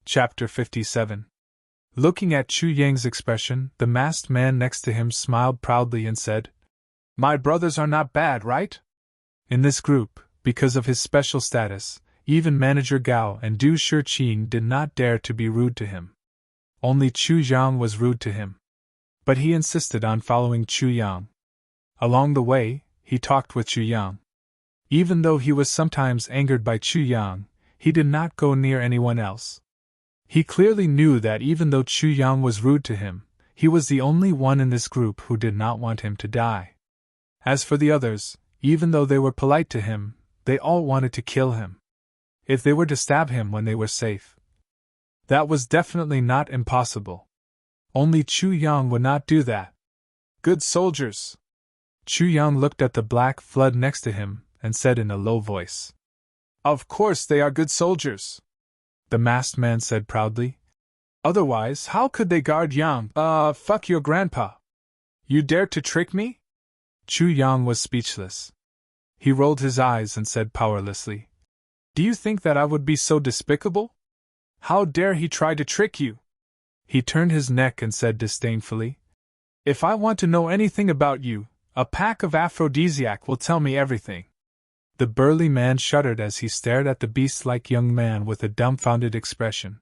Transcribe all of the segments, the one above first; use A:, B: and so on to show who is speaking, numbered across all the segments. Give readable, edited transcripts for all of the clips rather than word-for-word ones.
A: Chapter 57. Looking at Chu Yang's expression, the masked man next to him smiled proudly and said, "My brothers are not bad, right?" In this group, because of his special status, even Manager Gao and Du Shiqing did not dare to be rude to him. Only Chu Yang was rude to him. But he insisted on following Chu Yang. Along the way, he talked with Chu Yang. Even though he was sometimes angered by Chu Yang, he did not go near anyone else. He clearly knew that even though Chu Yang was rude to him, he was the only one in this group who did not want him to die. As for the others, even though they were polite to him, they all wanted to kill him. If they were to stab him when they were safe. That was definitely not impossible. Only Chu Yang would not do that. "Good soldiers." Chu Yang looked at the black flood next to him and said in a low voice, "Of course they are good soldiers," the masked man said proudly. "Otherwise, how could they guard Yang? Fuck your grandpa. You dared to trick me?" Chu Yang was speechless. He rolled his eyes and said powerlessly, "Do you think that I would be so despicable? How dare he try to trick you?" He turned his neck and said disdainfully, "If I want to know anything about you, a pack of aphrodisiac will tell me everything." The burly man shuddered as he stared at the beast-like young man with a dumbfounded expression.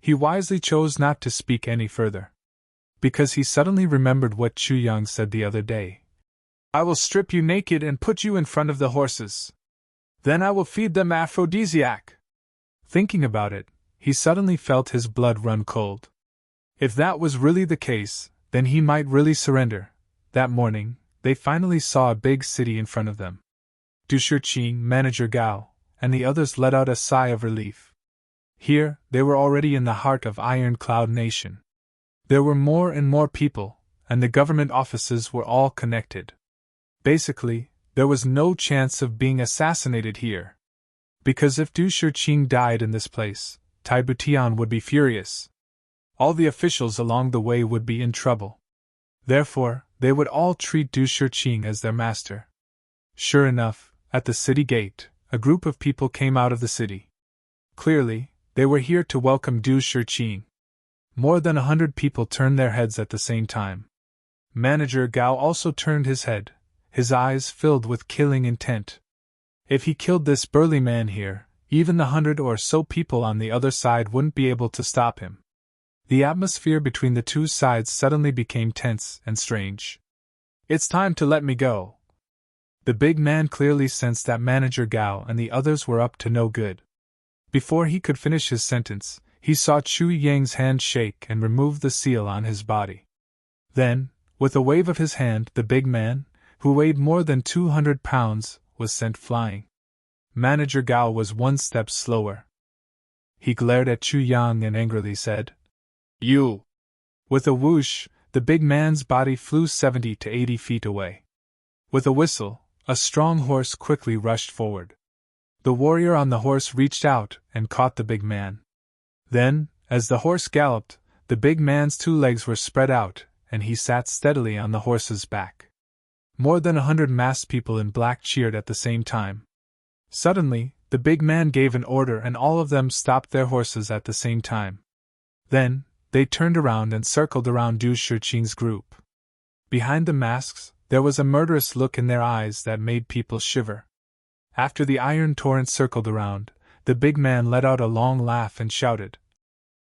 A: He wisely chose not to speak any further. Because he suddenly remembered what Chu Yang said the other day. "I will strip you naked and put you in front of the horses. Then I will feed them aphrodisiac." Thinking about it, he suddenly felt his blood run cold. If that was really the case, then he might really surrender. That morning, they finally saw a big city in front of them. Du Shiqing, Manager Gao, and the others let out a sigh of relief. Here, they were already in the heart of Iron Cloud Nation. There were more and more people, and the government offices were all connected. Basically, there was no chance of being assassinated here. Because if Du Shiqing died in this place, Tai Butian would be furious. All the officials along the way would be in trouble. Therefore, they would all treat Du Shiqing as their master. Sure enough, at the city gate, a group of people came out of the city. Clearly, they were here to welcome Du Shiqing. More than 100 people turned their heads at the same time. Manager Gao also turned his head, his eyes filled with killing intent. If he killed this burly man here, even the 100 or so people on the other side wouldn't be able to stop him. The atmosphere between the two sides suddenly became tense and strange. "It's time to let me go." The big man clearly sensed that Manager Gao and the others were up to no good. Before he could finish his sentence, he saw Chu Yang's hand shake and remove the seal on his body. Then, with a wave of his hand, the big man, who weighed more than 200 pounds, was sent flying. Manager Gao was one step slower. He glared at Chu Yang and angrily said, "You!" With a whoosh, the big man's body flew 70 to 80 feet away. With a whistle, a strong horse quickly rushed forward. The warrior on the horse reached out and caught the big man. Then, as the horse galloped, the big man's two legs were spread out, and he sat steadily on the horse's back. More than 100 masked people in black cheered at the same time. Suddenly, the big man gave an order and all of them stopped their horses at the same time. Then, they turned around and circled around Du Shiqing's group. Behind the masks, there was a murderous look in their eyes that made people shiver. After the iron torrent circled around, the big man let out a long laugh and shouted,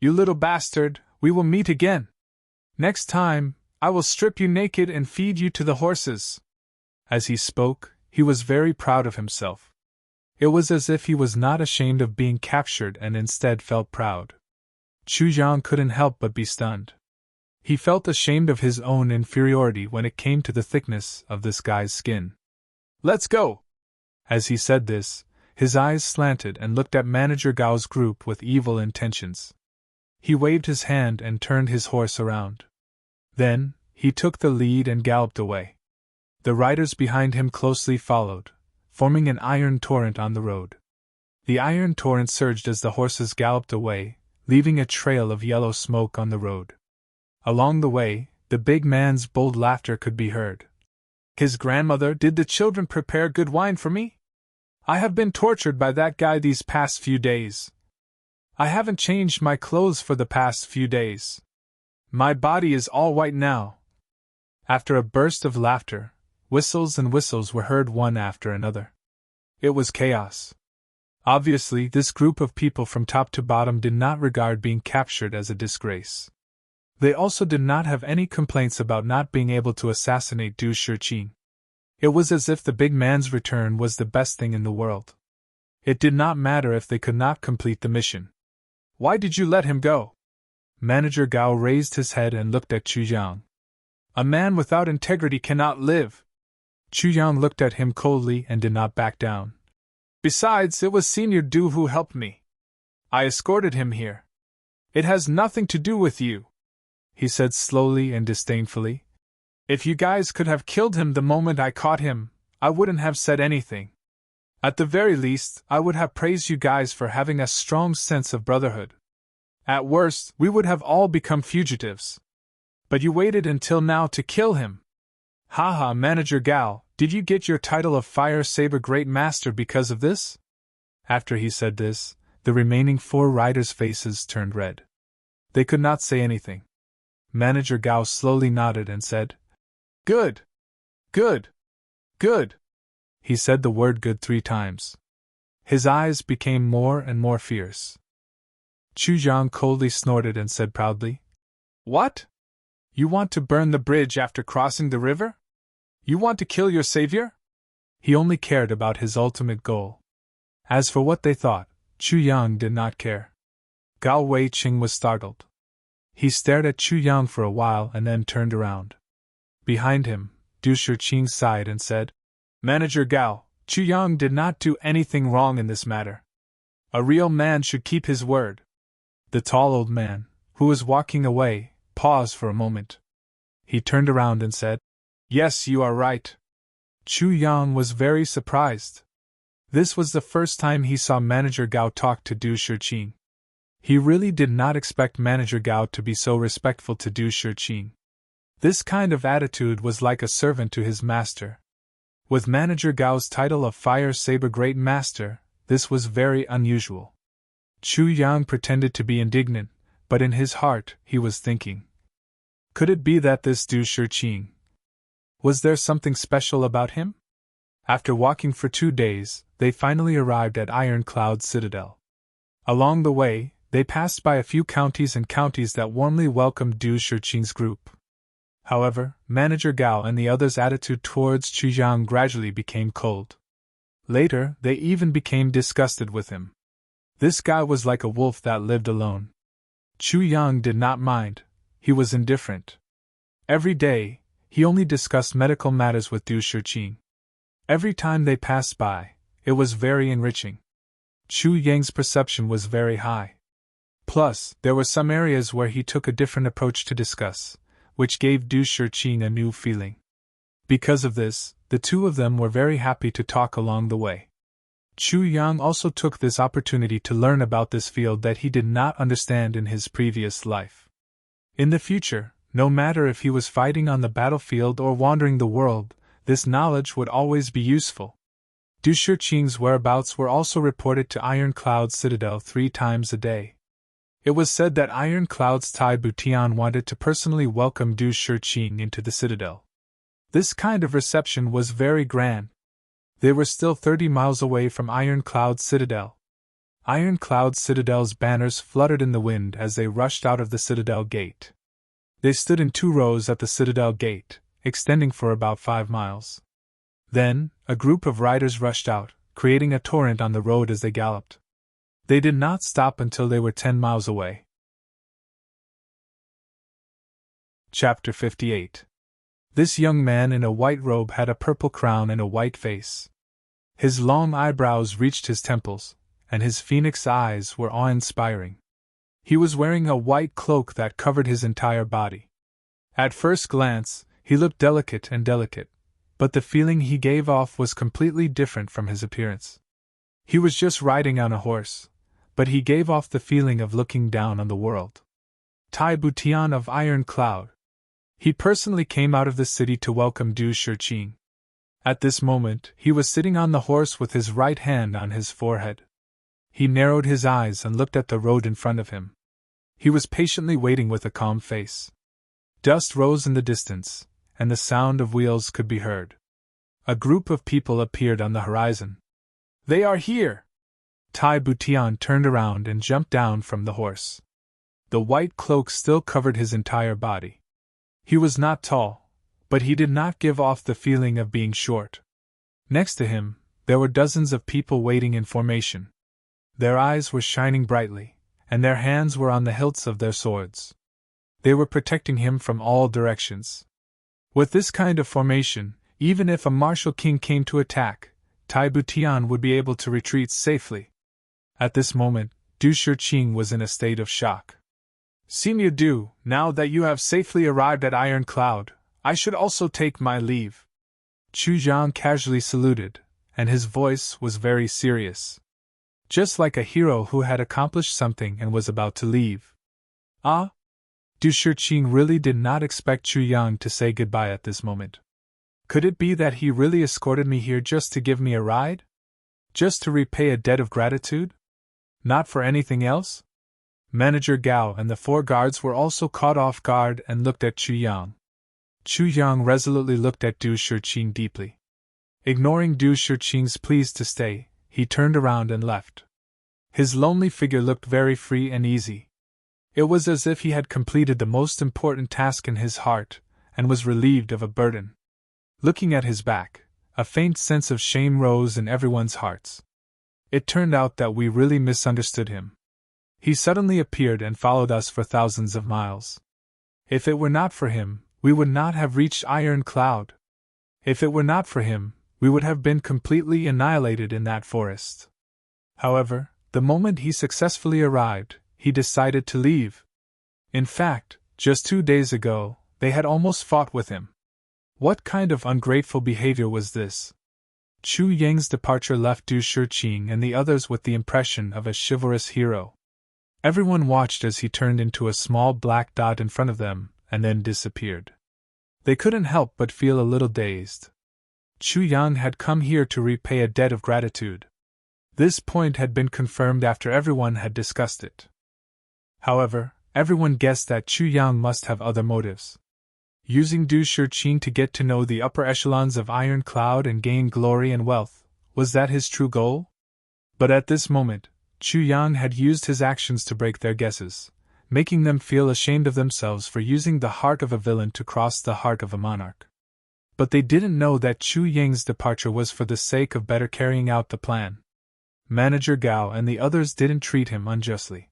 A: "You little bastard, we will meet again! Next time, I will strip you naked and feed you to the horses!" As he spoke, he was very proud of himself. It was as if he was not ashamed of being captured and instead felt proud. Chu Yang couldn't help but be stunned. He felt ashamed of his own inferiority when it came to the thickness of this guy's skin. "Let's go!" As he said this, his eyes slanted and looked at Manager Gao's group with evil intentions. He waved his hand and turned his horse around. Then, he took the lead and galloped away. The riders behind him closely followed, forming an iron torrent on the road. The iron torrent surged as the horses galloped away, leaving a trail of yellow smoke on the road. Along the way, the big man's bold laughter could be heard. "His grandmother, did the children prepare good wine for me? I have been tortured by that guy these past few days." I haven't changed my clothes for the past few days. My body is all white now." After a burst of laughter, whistles and whistles were heard one after another. It was chaos. Obviously, this group of people from top to bottom did not regard being captured as a disgrace. They also did not have any complaints about not being able to assassinate Du Shiqing. It was as if the big man's return was the best thing in the world. It did not matter if they could not complete the mission. "Why did you let him go?" Manager Gao raised his head and looked at Chu Yang. "A man without integrity cannot live." Chu Yang looked at him coldly and did not back down. "Besides, it was Senior Du who helped me. I escorted him here. It has nothing to do with you," he said slowly and disdainfully. "If you guys could have killed him the moment I caught him, I wouldn't have said anything. At the very least, I would have praised you guys for having a strong sense of brotherhood. At worst, we would have all become fugitives. But you waited until now to kill him. Haha, Manager Gao, did you get your title of Fire Saber Great Master because of this?" After he said this, the remaining 4 riders' faces turned red. They could not say anything. Manager Gao slowly nodded and said, "Good! Good! Good!" He said the word good 3 times. His eyes became more and more fierce. Chu Yang coldly snorted and said proudly, "What? You want to burn the bridge after crossing the river? You want to kill your savior?" He only cared about his ultimate goal. As for what they thought, Chu Yang did not care. Gao Weiqing was startled. He stared at Chu Yang for a while and then turned around. Behind him, Du Shiqing sighed and said, "Manager Gao, Chu Yang did not do anything wrong in this matter. A real man should keep his word." The tall old man, who was walking away, paused for a moment. He turned around and said, "Yes, you are right." Chu Yang was very surprised. This was the first time he saw Manager Gao talk to Du Shiqing. He really did not expect Manager Gao to be so respectful to Du Shiqing. This kind of attitude was like a servant to his master. With Manager Gao's title of Fire Saber Great Master, this was very unusual. Chu Yang pretended to be indignant, but in his heart he was thinking, could it be that this Du Shiqing? Was there something special about him? After walking for 2 days, they finally arrived at Ironcloud Citadel. Along the way, they passed by a few counties and counties that warmly welcomed Du Shiqing's group. However, Manager Gao and the others' attitude towards Chu Yang gradually became cold. Later, they even became disgusted with him. This guy was like a wolf that lived alone. Chu Yang did not mind, he was indifferent. Every day, he only discussed medical matters with Du Shiqing. Every time they passed by, it was very enriching. Chu Yang's perception was very high. Plus, there were some areas where he took a different approach to discuss, which gave Du Shiqing a new feeling. Because of this, the two of them were very happy to talk along the way. Chu Yang also took this opportunity to learn about this field that he did not understand in his previous life. In the future, no matter if he was fighting on the battlefield or wandering the world, this knowledge would always be useful. Du Shiqing's whereabouts were also reported to Ironcloud Citadel 3 times a day. It was said that Ironcloud's Tai Butian wanted to personally welcome Du Shiqing into the Citadel. This kind of reception was very grand. They were still 30 miles away from Ironcloud Citadel. Ironcloud Citadel's banners fluttered in the wind as they rushed out of the Citadel gate. They stood in 2 rows at the Citadel gate, extending for about 5 miles. Then, a group of riders rushed out, creating a torrent on the road as they galloped. They did not stop until they were 10 miles away. Chapter 58. This young man in a white robe had a purple crown and a white face. His long eyebrows reached his temples, and his phoenix eyes were awe-inspiring. He was wearing a white cloak that covered his entire body. At first glance, he looked delicate, but the feeling he gave off was completely different from his appearance. He was just riding on a horse, but he gave off the feeling of looking down on the world. Tai Butian of Iron Cloud. He personally came out of the city to welcome Du Shiqing. At this moment, he was sitting on the horse with his right hand on his forehead. He narrowed his eyes and looked at the road in front of him. He was patiently waiting with a calm face. Dust rose in the distance, and the sound of wheels could be heard. A group of people appeared on the horizon. "They are here!" Tai Butian turned around and jumped down from the horse. The white cloak still covered his entire body. He was not tall, but he did not give off the feeling of being short. Next to him, there were dozens of people waiting in formation. Their eyes were shining brightly, and their hands were on the hilts of their swords. They were protecting him from all directions. With this kind of formation, even if a martial king came to attack, Tai Butian would be able to retreat safely. At this moment, Du Shiqing was in a state of shock. "Senior Du, now that you have safely arrived at Iron Cloud, I should also take my leave." Chu Yang casually saluted, and his voice was very serious. Just like a hero who had accomplished something and was about to leave. "Ah?" Du Shiqing really did not expect Chu Yang to say goodbye at this moment. Could it be that he really escorted me here just to give me a ride? Just to repay a debt of gratitude? Not for anything else? Manager Gao and the 4 guards were also caught off guard and looked at Chu Yang. Chu Yang resolutely looked at Du Shiqing deeply. Ignoring Du Shiqing's pleas to stay, he turned around and left. His lonely figure looked very free and easy. It was as if he had completed the most important task in his heart, and was relieved of a burden. Looking at his back, a faint sense of shame rose in everyone's hearts. It turned out that we really misunderstood him. He suddenly appeared and followed us for thousands of miles. If it were not for him, we would not have reached Iron Cloud. If it were not for him, we would have been completely annihilated in that forest. However, the moment he successfully arrived, he decided to leave. In fact, just 2 days ago, they had almost fought with him. What kind of ungrateful behavior was this? Chu Yang's departure left Du Shiqing and the others with the impression of a chivalrous hero. Everyone watched as he turned into a small black dot in front of them, and then disappeared. They couldn't help but feel a little dazed. Chu Yang had come here to repay a debt of gratitude. This point had been confirmed after everyone had discussed it. However, everyone guessed that Chu Yang must have other motives. Using Du Shiqing to get to know the upper echelons of Iron Cloud and gain glory and wealth, was that his true goal? But at this moment, Chu Yang had used his actions to break their guesses, making them feel ashamed of themselves for using the heart of a villain to cross the heart of a monarch. But they didn't know that Chu Yang's departure was for the sake of better carrying out the plan. Manager Gao and the others didn't treat him unjustly.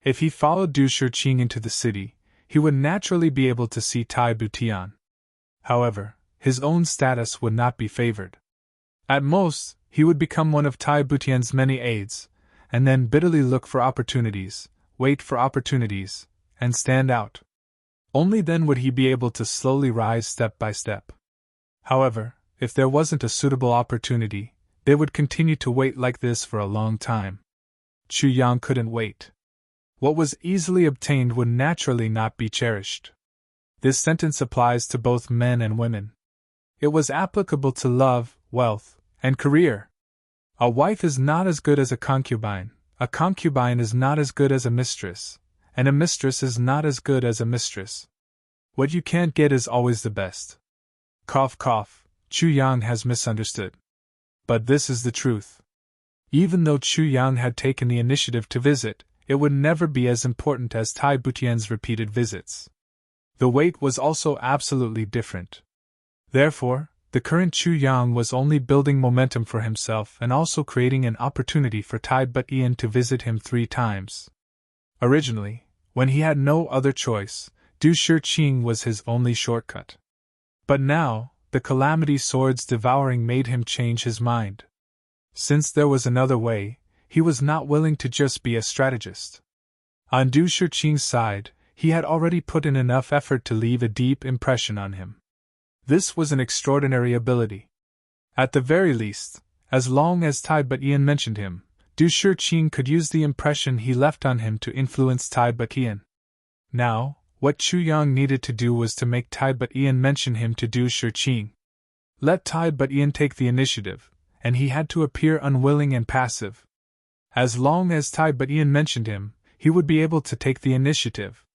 A: If he followed Du Shiqing into the city, he would naturally be able to see Tai Butian. However, his own status would not be favored. At most, he would become one of Tai Butian's many aides, and then bitterly look for opportunities, wait for opportunities, and stand out. Only then would he be able to slowly rise step by step. However, if there wasn't a suitable opportunity, they would continue to wait like this for a long time. Chu Yang couldn't wait. What was easily obtained would naturally not be cherished. This sentence applies to both men and women. It was applicable to love, wealth, and career. A wife is not as good as a concubine is not as good as a mistress, and a mistress is not as good as a mistress. What you can't get is always the best. Cough cough, Chu Yang has misunderstood. But this is the truth. Even though Chu Yang had taken the initiative to visit, it would never be as important as Tai Butian's repeated visits. The weight was also absolutely different. Therefore, the current Chu Yang was only building momentum for himself and also creating an opportunity for Tai Butian to visit him 3 times. Originally, when he had no other choice, Du Shiqing was his only shortcut. But now, the calamity swords devouring made him change his mind. Since there was another way, he was not willing to just be a strategist. On Du Shiqing's side, he had already put in enough effort to leave a deep impression on him. This was an extraordinary ability. At the very least, as long as Tai Butian mentioned him, Du Shiqing could use the impression he left on him to influence Tai Butian. Now, what Chu Yang needed to do was to make Tai Butian mention him to Du Shiqing. Let Tai Butian take the initiative, and he had to appear unwilling and passive. As long as Ian mentioned him, he would be able to take the initiative.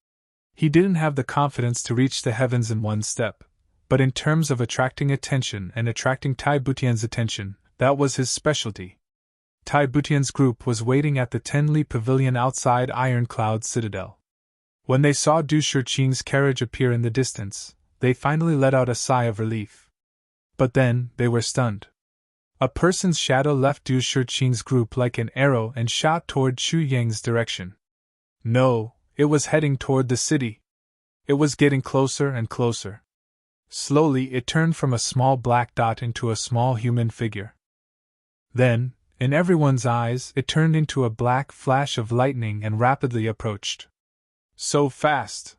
A: He didn't have the confidence to reach the heavens in one step, but in terms of attracting attention and attracting Ian's attention, that was his specialty. Ian's group was waiting at the Tenli Pavilion outside Ironcloud Citadel. When they saw Du Shiqing's carriage appear in the distance, they finally let out a sigh of relief. But then, they were stunned. A person's shadow left Du Shiqing's group like an arrow and shot toward Chu Yang's direction. No, it was heading toward the city. It was getting closer and closer. Slowly it turned from a small black dot into a small human figure. Then, in everyone's eyes, it turned into a black flash of lightning and rapidly approached. So fast!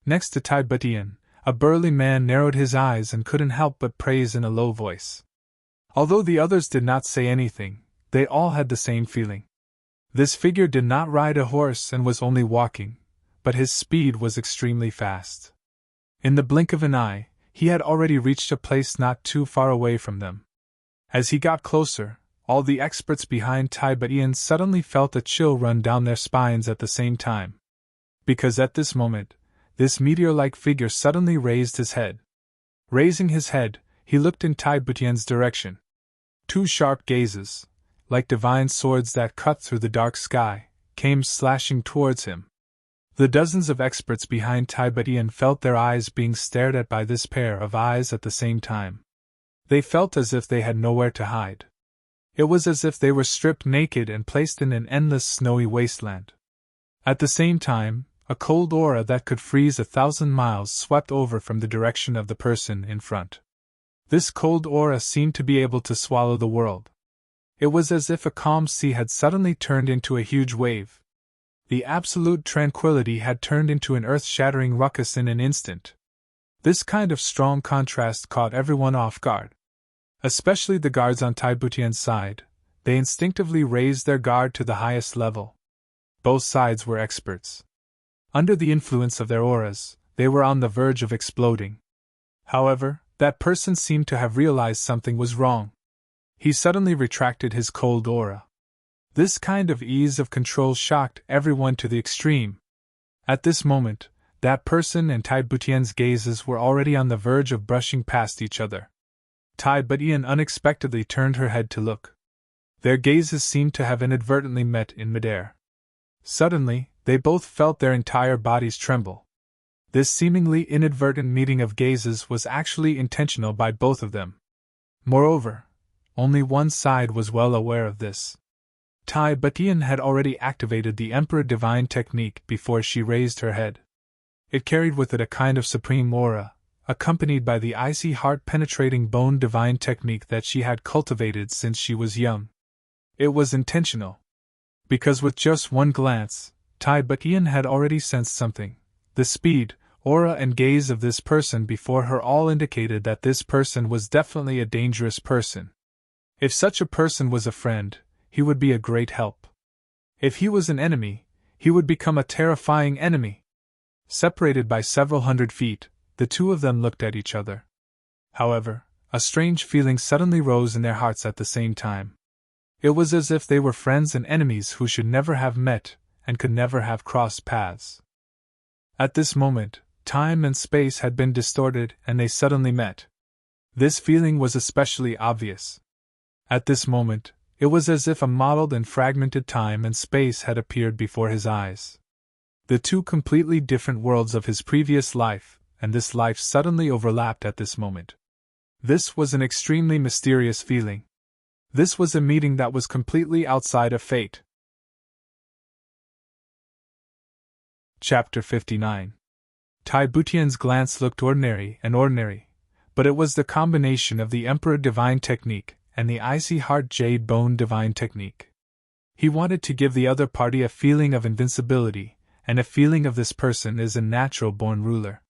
A: Next to Ian, a burly man narrowed his eyes and couldn't help but praise in a low voice. Although the others did not say anything, they all had the same feeling. This figure did not ride a horse and was only walking, but his speed was extremely fast. In the blink of an eye, he had already reached a place not too far away from them. As he got closer, all the experts behind Ian suddenly felt a chill run down their spines at the same time. Because at this moment, this meteor-like figure suddenly raised his head. Raising his head, he looked in Ian's direction. Two sharp gazes, like divine swords that cut through the dark sky, came slashing towards him. The dozens of experts behind Ian felt their eyes being stared at by this pair of eyes at the same time. They felt as if they had nowhere to hide. It was as if they were stripped naked and placed in an endless snowy wasteland. At the same time, a cold aura that could freeze 1,000 miles swept over from the direction of the person in front. This cold aura seemed to be able to swallow the world. It was as if a calm sea had suddenly turned into a huge wave. The absolute tranquility had turned into an earth-shattering ruckus in an instant. This kind of strong contrast caught everyone off guard. Especially the guards on Ian's side. They instinctively raised their guard to the highest level. Both sides were experts. Under the influence of their auras, they were on the verge of exploding. However, that person seemed to have realized something was wrong. He suddenly retracted his cold aura. This kind of ease of control shocked everyone to the extreme. At this moment, that person and Ian's gazes were already on the verge of brushing past each other. Ian unexpectedly turned her head to look. Their gazes seemed to have inadvertently met in midair. Suddenly, they both felt their entire bodies tremble. This seemingly inadvertent meeting of gazes was actually intentional by both of them. Moreover, only one side was well aware of this. Ian had already activated the Emperor Divine technique before she raised her head. It carried with it a kind of supreme aura, accompanied by the icy heart-penetrating bone divine technique that she had cultivated since she was young. It was intentional. Because with just one glance, Ian had already sensed something. The speed, aura and gaze of this person before her all indicated that this person was definitely a dangerous person. If such a person was a friend, he would be a great help. If he was an enemy, he would become a terrifying enemy. Separated by several hundred feet, the two of them looked at each other. However, a strange feeling suddenly rose in their hearts at the same time. It was as if they were friends and enemies who should never have met, and could never have crossed paths. At this moment, time and space had been distorted and they suddenly met. This feeling was especially obvious. At this moment, it was as if a mottled and fragmented time and space had appeared before his eyes. The two completely different worlds of his previous life and this life suddenly overlapped at this moment. This was an extremely mysterious feeling. This was a meeting that was completely outside of fate. Chapter 59. Ian's glance looked ordinary, but it was the combination of the Emperor Divine technique and the icy heart jade bone divine technique. He wanted to give the other party a feeling of invincibility, and a feeling of this person is a natural-born ruler.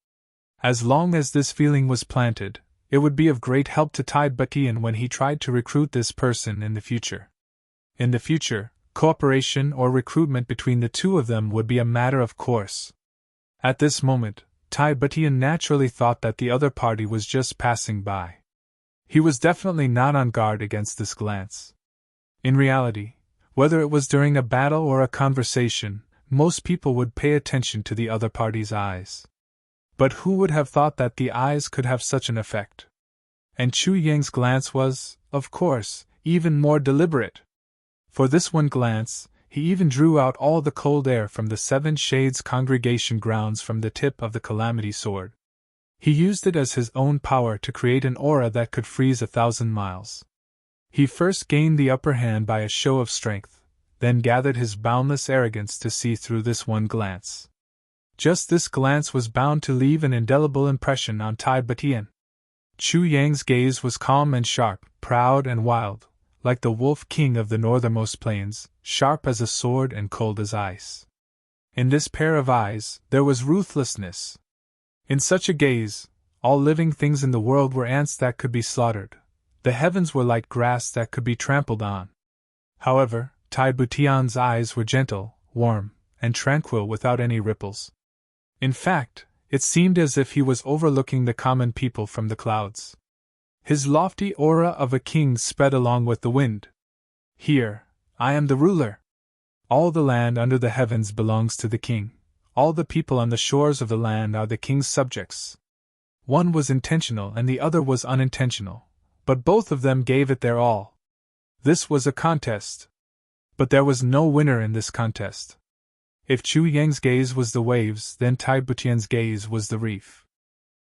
A: As long as this feeling was planted, it would be of great help to Ian when he tried to recruit this person in the future. In the future, cooperation or recruitment between the two of them would be a matter of course. At this moment, Ian naturally thought that the other party was just passing by. He was definitely not on guard against this glance. In reality, Whether it was during a battle or a conversation, most people would pay attention to the other party's eyes. But who would have thought that the eyes could have such an effect? And Chu Yang's glance was, of course, even more deliberate. For this one glance, he even drew out all the cold air from the Seven Shades congregation grounds from the tip of the Calamity Sword. He used it as his own power to create an aura that could freeze 1,000 miles. He first gained the upper hand by a show of strength, then gathered his boundless arrogance to see through this one glance. Just this glance was bound to leave an indelible impression on Tai Batian. Chu Yang's gaze was calm and sharp, proud and wild, like the wolf king of the northernmost plains, sharp as a sword and cold as ice. In this pair of eyes, there was ruthlessness. In such a gaze, all living things in the world were ants that could be slaughtered. The heavens were like grass that could be trampled on. However, Tai Butian's eyes were gentle, warm, and tranquil without any ripples. In fact, it seemed as if he was overlooking the common people from the clouds. His lofty aura of a king sped along with the wind. Here, I am the ruler. All the land under the heavens belongs to the king. All the people on the shores of the land are the king's subjects. One was intentional and the other was unintentional, but both of them gave it their all. This was a contest. But there was no winner in this contest. If Chu Yang's gaze was the waves, then Tai Butian's gaze was the reef.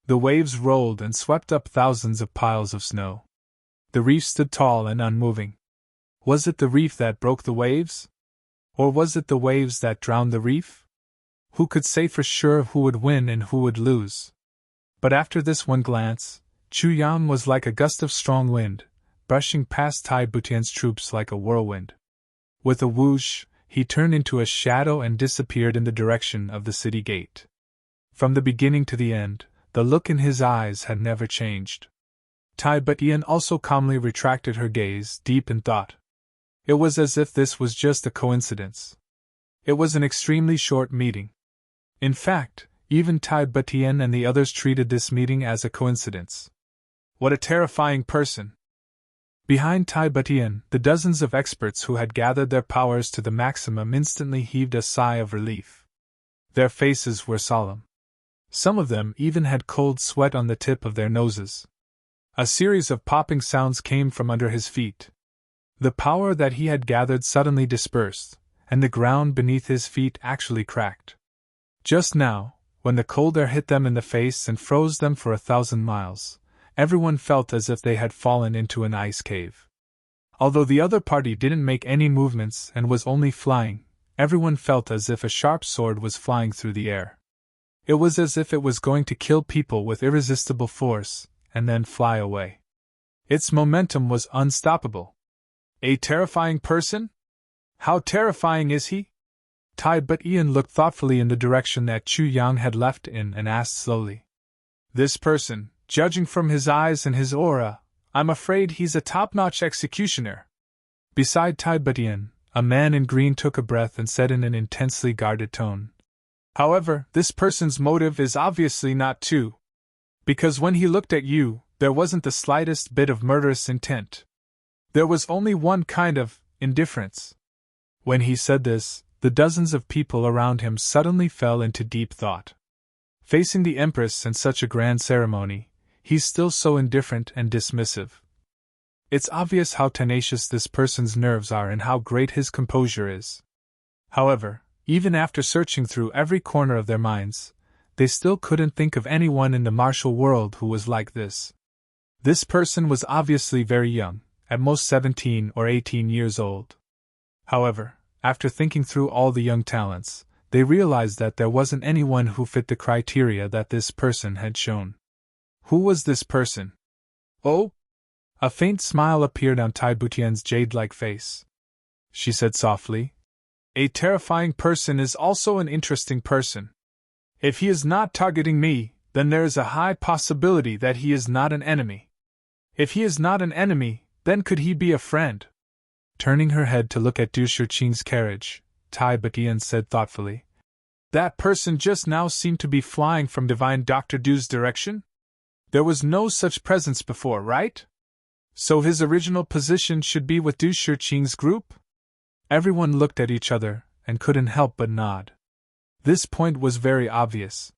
A: The waves rolled and swept up thousands of piles of snow. The reef stood tall and unmoving. Was it the reef that broke the waves? Or was it the waves that drowned the reef? Who could say for sure who would win and who would lose? But after this one glance, Chu Yang was like a gust of strong wind, brushing past Tai Butian's troops like a whirlwind. With a whoosh, he turned into a shadow and disappeared in the direction of the city gate. From the beginning to the end, the look in his eyes had never changed. Tai Butian also calmly retracted her gaze, deep in thought. It was as if this was just a coincidence. It was an extremely short meeting. In fact, even Tai Butian and the others treated this meeting as a coincidence. What a terrifying person! Behind Tai Butian, the dozens of experts who had gathered their powers to the maximum instantly heaved a sigh of relief. Their faces were solemn. Some of them even had cold sweat on the tip of their noses. A series of popping sounds came from under his feet. The power that he had gathered suddenly dispersed, and the ground beneath his feet actually cracked. Just now, when the cold air hit them in the face and froze them for 1,000 miles, everyone felt as if they had fallen into an ice cave. Although the other party didn't make any movements and was only flying, everyone felt as if a sharp sword was flying through the air. It was as if it was going to kill people with irresistible force, and then fly away. Its momentum was unstoppable. A terrifying person? How terrifying is he? Tai Butian looked thoughtfully in the direction that Chu Yang had left in and asked slowly. This person, judging from his eyes and his aura, I'm afraid he's a top-notch executioner. Beside Tai Butian, a man in green took a breath and said in an intensely guarded tone. However, this person's motive is obviously not to. Because when he looked at you, there wasn't the slightest bit of murderous intent. There was only one kind of indifference. When he said this, the dozens of people around him suddenly fell into deep thought. Facing the Empress in such a grand ceremony, he's still so indifferent and dismissive. It's obvious how tenacious this person's nerves are and how great his composure is. However, even after searching through every corner of their minds, they still couldn't think of anyone in the martial world who was like this. This person was obviously very young, at most 17 or 18 years old. However, after thinking through all the young talents, they realized that there wasn't anyone who fit the criteria that this person had shown. Who was this person? Oh? A faint smile appeared on Tai Butian's jade-like face. She said softly, A terrifying person is also an interesting person. If he is not targeting me, then there is a high possibility that he is not an enemy. If he is not an enemy, then could he be a friend? Turning her head to look at Du Shiqing's carriage, Tai Butian said thoughtfully, That person just now seemed to be flying from Divine Dr. Du's direction? There was no such presence before, right? So his original position should be with Du Shiqing's group? Everyone looked at each other, and couldn't help but nod. This point was very obvious.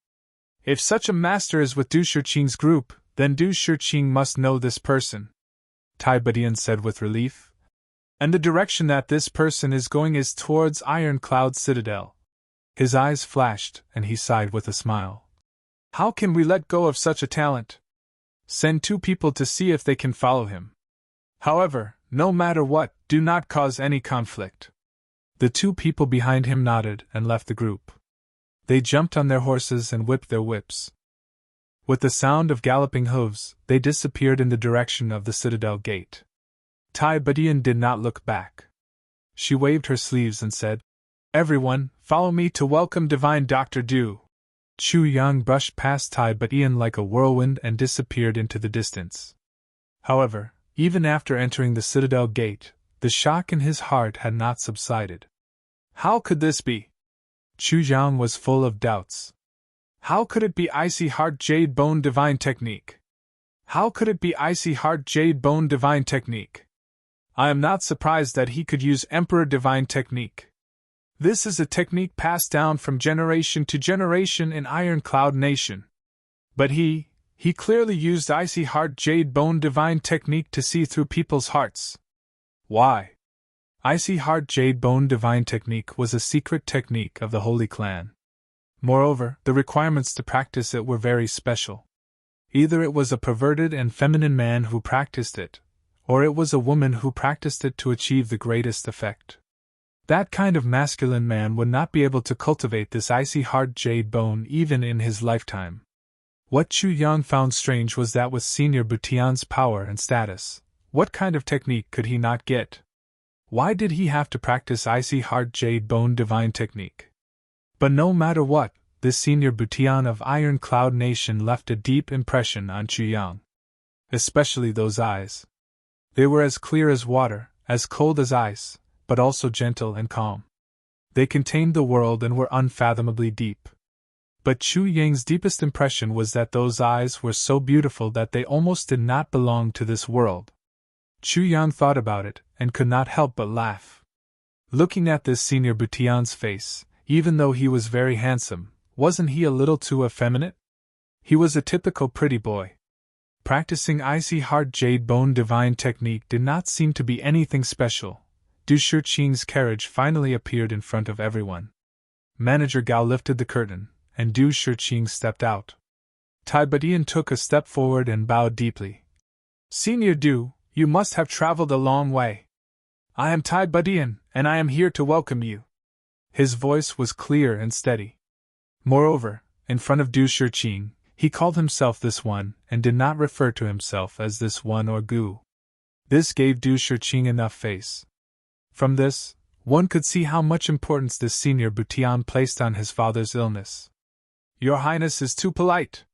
A: If such a master is with Du Shiqing's group, then Du Shiqing must know this person, Tai Badian said with relief. And the direction that this person is going is towards Iron Cloud Citadel. His eyes flashed, and he sighed with a smile. How can we let go of such a talent? Send 2 people to see if they can follow him. However, no matter what, do not cause any conflict. The 2 people behind him nodded and left the group. They jumped on their horses and whipped their whips. With the sound of galloping hooves, they disappeared in the direction of the citadel gate. Tai Badian did not look back. She waved her sleeves and said, Everyone, follow me to welcome Divine Dr. Du. Chu Yang brushed past Tai Badian like a whirlwind and disappeared into the distance. However, even after entering the citadel gate, the shock in his heart had not subsided. How could this be? Chu Yang was full of doubts. How could it be Icy Heart Jade Bone Divine Technique? How could it be Icy Heart Jade Bone Divine Technique? I am not surprised that he could use Emperor Divine Technique. This is a technique passed down from generation to generation in Iron Cloud Nation. But he clearly used Icy Heart Jade Bone Divine Technique to see through people's hearts. Why? Icy Heart Jade Bone Divine Technique was a secret technique of the Holy Clan. Moreover, the requirements to practice it were very special. Either it was a perverted and feminine man who practiced it, or it was a woman who practiced it to achieve the greatest effect. That kind of masculine man would not be able to cultivate this Icy Heart Jade Bone even in his lifetime. What Chu Yang found strange was that with Senior Butian's power and status, what kind of technique could he not get? Why did he have to practice Icy Heart Jade Bone Divine Technique? But no matter what, this Senior Butian of Iron Cloud Nation left a deep impression on Chu Yang. Especially those eyes. They were as clear as water, as cold as ice, but also gentle and calm. They contained the world and were unfathomably deep. But Chu Yang's deepest impression was that those eyes were so beautiful that they almost did not belong to this world. Chu Yang thought about it, and could not help but laugh. Looking at this Senior Butian's face, even though he was very handsome, wasn't he a little too effeminate? He was a typical pretty boy. Practicing Icy Heart Jade Bone Divine Technique did not seem to be anything special. Du Shiqing's carriage finally appeared in front of everyone. Manager Gao lifted the curtain, and Du Shiqing stepped out. Tai Badian took a step forward and bowed deeply. Senior Du, you must have traveled a long way. I am Tai Badian, and I am here to welcome you. His voice was clear and steady. Moreover, in front of Du Shiqing, he called himself this one, and did not refer to himself as this one or Gu. This gave Du Shiqing enough face. From this, one could see how much importance this Senior Butian placed on his father's illness. Your Highness is too polite.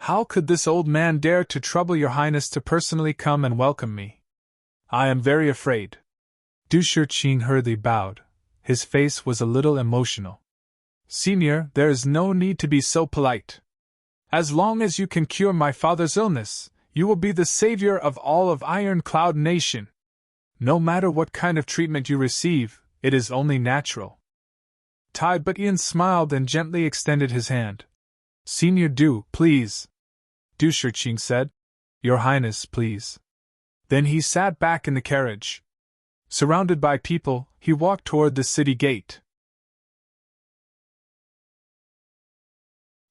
A: How could this old man dare to trouble your Highness to personally come and welcome me? I am very afraid. Du Shiqing hurriedly bowed. His face was a little emotional. Senior, there is no need to be so polite. As long as you can cure my father's illness, you will be the savior of all of Iron Cloud Nation. No matter what kind of treatment you receive, it is only natural. Tai Badian smiled and gently extended his hand. Senior Du, please. Du Shiqing said. Your Highness, please. Then he sat back in the carriage. Surrounded by people, he walked toward the city gate.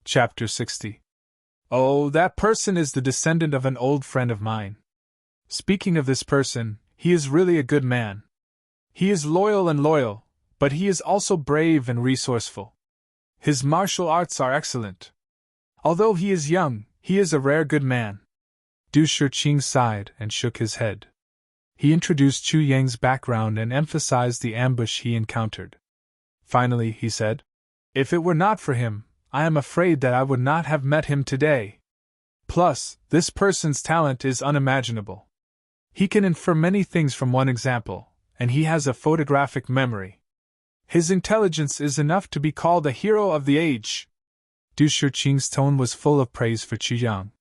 A: Chapter 60. Oh, that person is the descendant of an old friend of mine. Speaking of this person, he is really a good man. He is loyal, but he is also brave and resourceful. His martial arts are excellent. Although he is young, he is a rare good man. Du Shiqing sighed and shook his head. He introduced Chu Yang's background and emphasized the ambush he encountered. Finally, he said, If it were not for him, I am afraid that I would not have met him today. Plus, this person's talent is unimaginable. He can infer many things from one example, and he has a photographic memory. His intelligence is enough to be called a hero of the age. Du Shiqing's tone was full of praise for Chu Yang.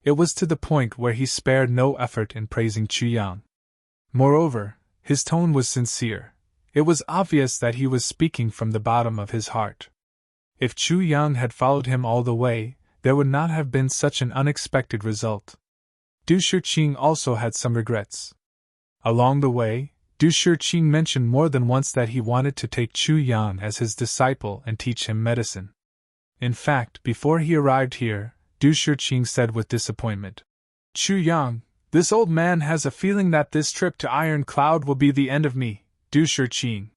A: It was to the point where he spared no effort in praising Chu Yang. Moreover, his tone was sincere. it was obvious that he was speaking from the bottom of his heart. If Chu Yang had followed him all the way, there would not have been such an unexpected result. Du Shiqing also had some regrets. Along the way, Du Shiqing mentioned more than once that he wanted to take Chu Yang as his disciple and teach him medicine. In fact, before he arrived here, Du Shiqing said with disappointment, "Chu Yang, this old man has a feeling that this trip to Iron Cloud will be the end of me, Du Shiqing.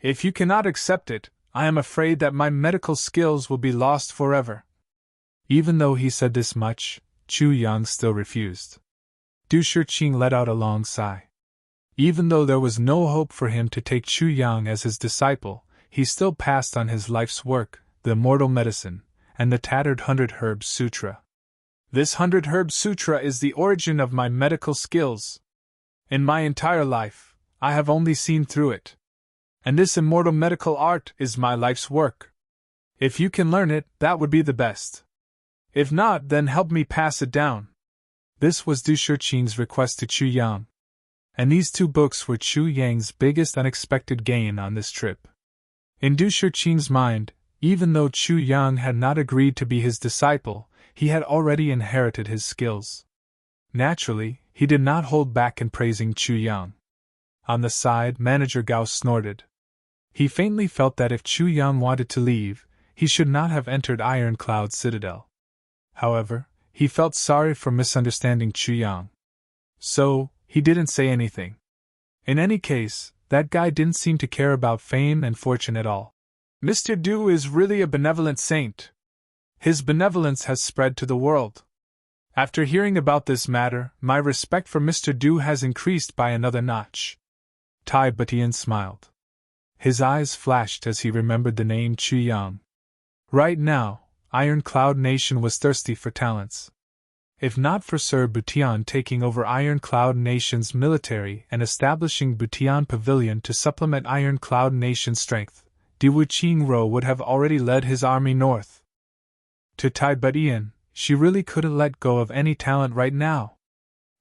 A: If you cannot accept it, I am afraid that my medical skills will be lost forever." Even though he said this much, Chu Yang still refused. Du Shiqing let out a long sigh. Even though there was no hope for him to take Chu Yang as his disciple, he still passed on his life's work, the immortal medicine, and the tattered 100 Herbs Sutra. This 100 Herbs Sutra is the origin of my medical skills. In my entire life, I have only seen through it. And this immortal medical art is my life's work. If you can learn it, that would be the best. If not, then help me pass it down. This was Du Shiqing's request to Chu Yang. And these 2 books were Chu Yang's biggest unexpected gain on this trip. In Du Shiqing's mind, even though Chu Yang had not agreed to be his disciple, he had already inherited his skills. Naturally, he did not hold back in praising Chu Yang. On the side, Manager Gao snorted. He faintly felt that if Chu Yang wanted to leave, he should not have entered Iron Cloud Citadel. However, he felt sorry for misunderstanding Chu Yang. So, he didn't say anything. In any case, that guy didn't seem to care about fame and fortune at all. Mr. Du is really a benevolent saint. His benevolence has spread to the world. After hearing about this matter, my respect for Mr. Du has increased by another notch. Tai Batian smiled. His eyes flashed as he remembered the name Chu Yang. Right now, Iron Cloud Nation was thirsty for talents. If not for Sir Butian taking over Iron Cloud Nation's military and establishing Butian Pavilion to supplement Iron Cloud Nation's strength, Diwu Qingro would have already led his army north. To Tai Butian, she really couldn't let go of any talent right now.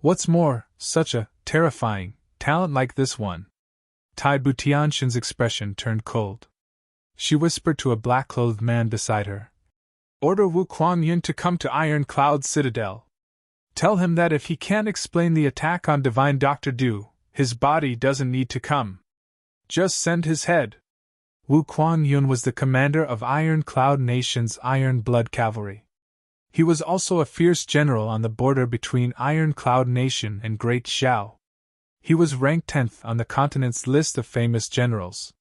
A: What's more, such a terrifying talent like this one. Tai Butianshin's expression turned cold. She whispered to a black-clothed man beside her. "Order Wu Kuan-yin to come to Iron Cloud Citadel. Tell him that if he can't explain the attack on Divine Dr. Du, his body doesn't need to come. Just send his head." Wu Kuan-yin was the commander of Iron Cloud Nation's Iron Blood Cavalry. He was also a fierce general on the border between Iron Cloud Nation and Great Xiao. He was ranked 10th on the continent's list of famous generals.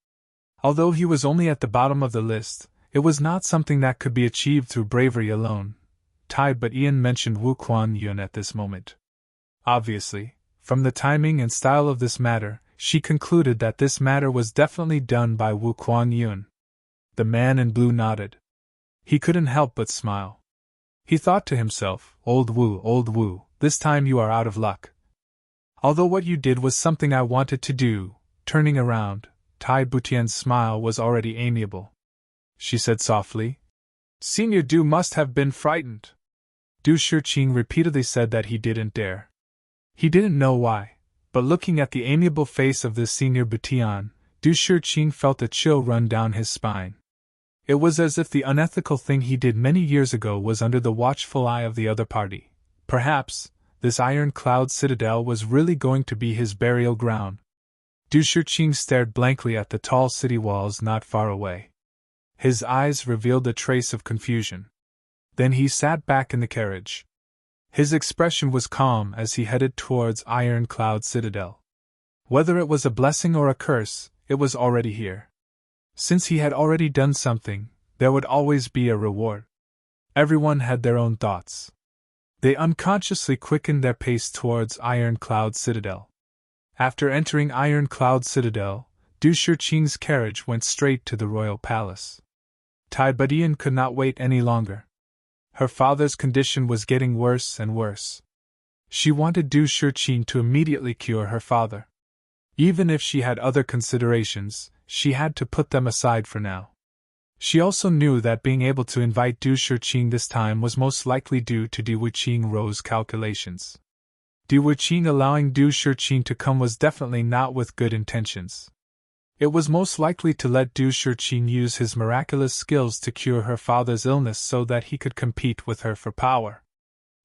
A: Although he was only at the bottom of the list, it was not something that could be achieved through bravery alone. Tai Butian mentioned Wu Kuan-yin at this moment. Obviously, from the timing and style of this matter, she concluded that this matter was definitely done by Wu Kuan-yin. The man in blue nodded. He couldn't help but smile. He thought to himself, old Wu, this time you are out of luck. Although what you did was something I wanted to do." Turning around, Tai Butian's smile was already amiable. She said softly, "Senior Du must have been frightened." Du Shiqing repeatedly said that he didn't dare. He didn't know why, but looking at the amiable face of this Senior Butian, Du Shiqing felt a chill run down his spine. It was as if the unethical thing he did many years ago was under the watchful eye of the other party. Perhaps this Iron Cloud Citadel was really going to be his burial ground. Du Shiqing stared blankly at the tall city walls not far away. His eyes revealed a trace of confusion. Then he sat back in the carriage. His expression was calm as he headed towards Iron Cloud Citadel. Whether it was a blessing or a curse, it was already here. Since he had already done something, there would always be a reward. Everyone had their own thoughts. They unconsciously quickened their pace towards Iron Cloud Citadel. After entering Iron Cloud Citadel, Du Shiqing's carriage went straight to the royal palace. Tai Butian could not wait any longer. Her father's condition was getting worse and worse. She wanted Du Shiqing to immediately cure her father. Even if she had other considerations, she had to put them aside for now. She also knew that being able to invite Du Shiqing this time was most likely due to Diwu Qingrou's calculations. Diwu Qing allowing Du Shiqing to come was definitely not with good intentions. It was most likely to let Du Shiqing use his miraculous skills to cure her father's illness so that he could compete with her for power.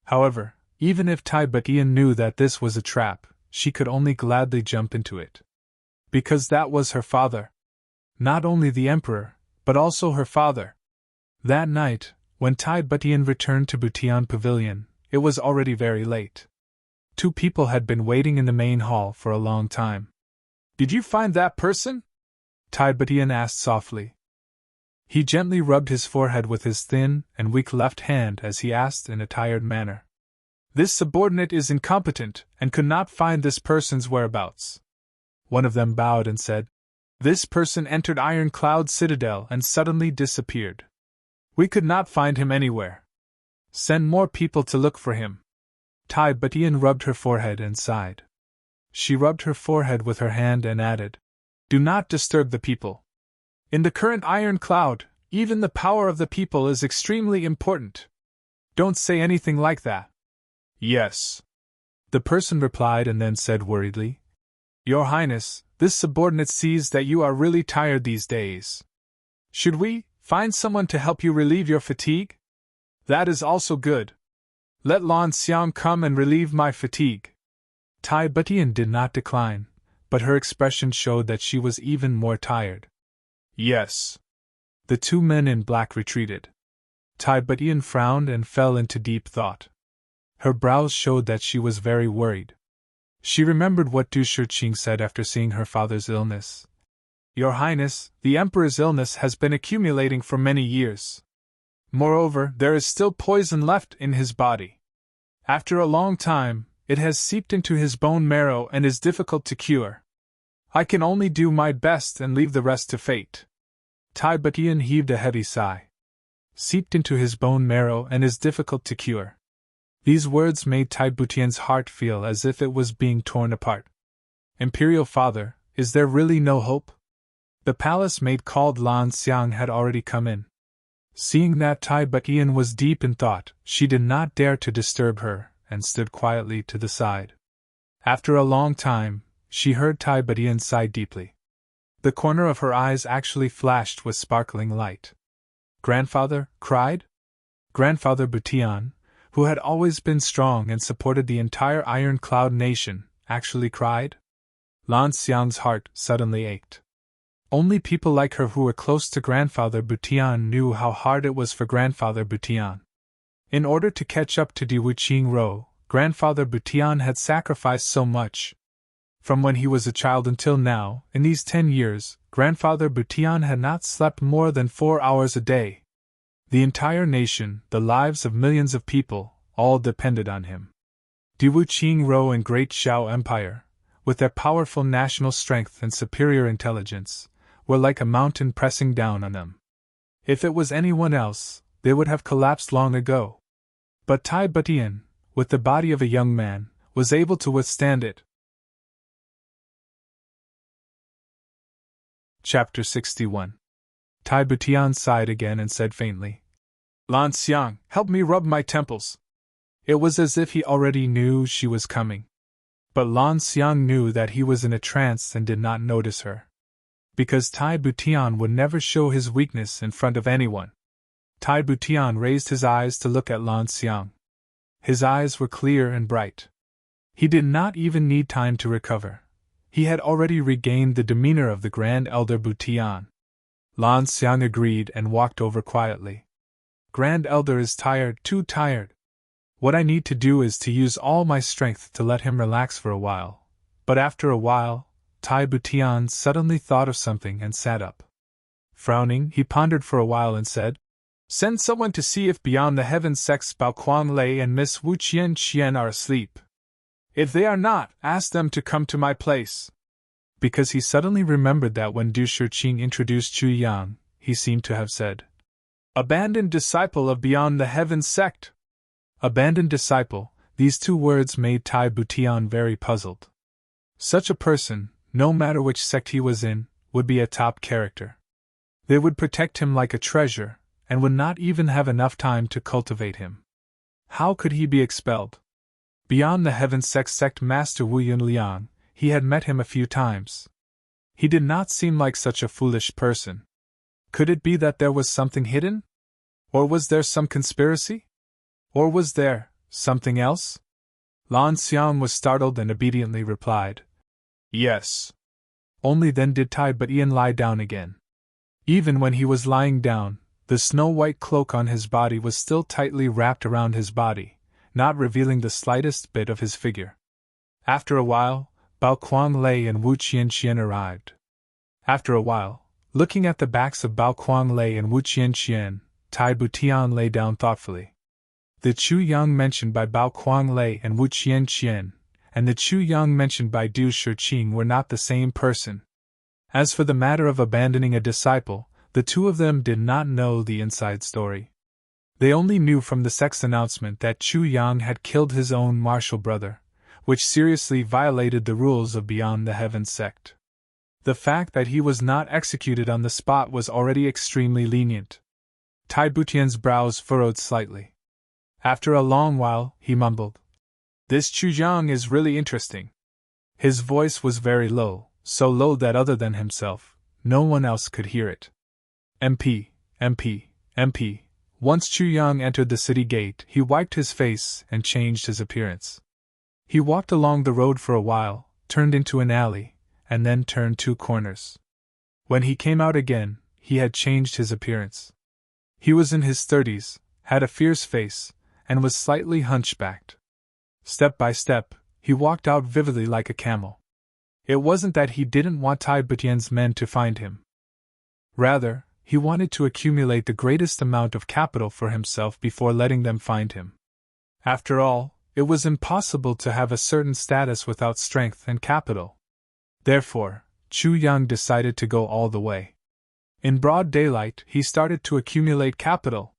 A: However, even if Tai Butian knew that this was a trap, she could only gladly jump into it. Because that was her father. Not only the emperor, but also her father. That night, when Tai Butian returned to Butian Pavilion, it was already very late. Two people had been waiting in the main hall for a long time. Did you find that person? Tai Butian asked softly. He gently rubbed his forehead with his thin and weak left hand as he asked in a tired manner. This subordinate is incompetent and could not find this person's whereabouts. One of them bowed and said, This person entered Iron Cloud Citadel and suddenly disappeared. We could not find him anywhere. Send more people to look for him. Tai Butian rubbed her forehead and sighed. She rubbed her forehead with her hand and added, Do not disturb the people. In the current Iron Cloud, even the power of the people is extremely important. Don't say anything like that. Yes. The person replied and then said worriedly, Your Highness, this subordinate sees that you are really tired these days. Should we find someone to help you relieve your fatigue? That is also good. Let Lan Xiang come and relieve my fatigue. Tai Butian did not decline, but her expression showed that she was even more tired. Yes. The two men in black retreated. Tai Butian frowned and fell into deep thought. Her brows showed that she was very worried. She remembered what Du Shiqing said after seeing her father's illness. Your Highness, the Emperor's illness has been accumulating for many years. Moreover, there is still poison left in his body. After a long time, it has seeped into his bone marrow and is difficult to cure. I can only do my best and leave the rest to fate. Tai Butian heaved a heavy sigh. Seeped into his bone marrow and is difficult to cure. These words made Tai Butian's heart feel as if it was being torn apart. Imperial Father, is there really no hope? The palace maid called Lan Xiang had already come in. Seeing that Tai Butian was deep in thought, she did not dare to disturb her, and stood quietly to the side. After a long time, she heard Tai Butian sigh deeply. The corner of her eyes actually flashed with sparkling light. Grandfather cried? Grandfather Butian, who had always been strong and supported the entire Iron Cloud nation, actually cried? Lan Xiang's heart suddenly ached. Only people like her who were close to Grandfather Butian knew how hard it was for Grandfather Butian. In order to catch up to Di Wuqing Ro, Grandfather Butian had sacrificed so much. From when he was a child until now, in these 10 years, Grandfather Butian had not slept more than 4 hours a day. The entire nation, the lives of millions of people, all depended on him. Di Wuqing Ro and Great Xiao Empire, with their powerful national strength and superior intelligence, were like a mountain pressing down on them. If it was anyone else, they would have collapsed long ago. But Tai Butian, with the body of a young man, was able to withstand it. Chapter 61. Tai Butian sighed again and said faintly, Lan Xiang, help me rub my temples. It was as if he already knew she was coming. But Lan Xiang knew that he was in a trance and did not notice her. Because Tai Butian would never show his weakness in front of anyone. Tai Butian raised his eyes to look at Lan Xiang. His eyes were clear and bright. He did not even need time to recover. He had already regained the demeanor of the Grand Elder Butian. Lan Xiang agreed and walked over quietly. Grand Elder is tired, too tired. What I need to do is to use all my strength to let him relax for a while. But after a while, Tai Butian suddenly thought of something and sat up. Frowning, he pondered for a while and said, Send someone to see if beyond the heaven sects Bao Kuang Lei and Miss Wu Qian are asleep. If they are not, ask them to come to my place. Because he suddenly remembered that when Du Shiqing introduced Chu Yang, he seemed to have said, Abandoned disciple of Beyond the Heavens sect. Abandoned disciple, these two words made Tai Butian very puzzled. Such a person, no matter which sect he was in, would be a top character. They would protect him like a treasure, and would not even have enough time to cultivate him. How could he be expelled? Beyond the Heaven sect Master Wu Yunliang, he had met him a few times. He did not seem like such a foolish person. Could it be that there was something hidden? Or was there some conspiracy? Or was there something else? Lan Xiang was startled and obediently replied, "Yes." Only then did Tai Butian lie down again. Even when he was lying down, the snow-white cloak on his body was still tightly wrapped around his body, not revealing the slightest bit of his figure. After a while, Bao Kuang-lei and Wu Qianqian arrived. After a while, looking at the backs of Bao Kuang-lei and Wu Qianqian, Tai Butian lay down thoughtfully. The Chu Yang mentioned by Bao Kuang-lei and Wu Qianqian, and the Chu Yang mentioned by Du Shiqing were not the same person. As for the matter of abandoning a disciple, the two of them did not know the inside story. They only knew from the sect's announcement that Chu Yang had killed his own martial brother, which seriously violated the rules of Beyond the Heavens sect. The fact that he was not executed on the spot was already extremely lenient. Tai Butian's brows furrowed slightly. After a long while, he mumbled, "This Chu Yang is really interesting." His voice was very low, so low that other than himself, no one else could hear it. MP, MP, MP. Once Chu Yang entered the city gate, he wiped his face and changed his appearance. He walked along the road for a while, turned into an alley, and then turned 2 corners. When he came out again, he had changed his appearance. He was in his 30s, had a fierce face, and was slightly hunchbacked. Step by step, he walked out vividly like a camel. It wasn't that he didn't want Tai Butian's men to find him. Rather, he wanted to accumulate the greatest amount of capital for himself before letting them find him. After all, it was impossible to have a certain status without strength and capital. Therefore, Chu Yang decided to go all the way. In broad daylight, he started to accumulate capital.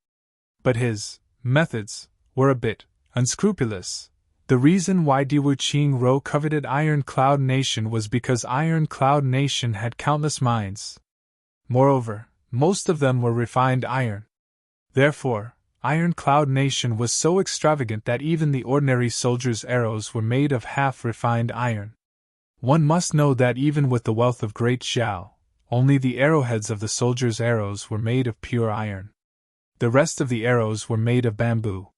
A: But his methods were a bit unscrupulous. The reason why Diwu Qing coveted Iron Cloud Nation was because Iron Cloud Nation had countless mines. Moreover, most of them were refined iron. Therefore, Iron Cloud Nation was so extravagant that even the ordinary soldiers' arrows were made of half-refined iron. One must know that even with the wealth of Great Zhao, only the arrowheads of the soldiers' arrows were made of pure iron. The rest of the arrows were made of bamboo.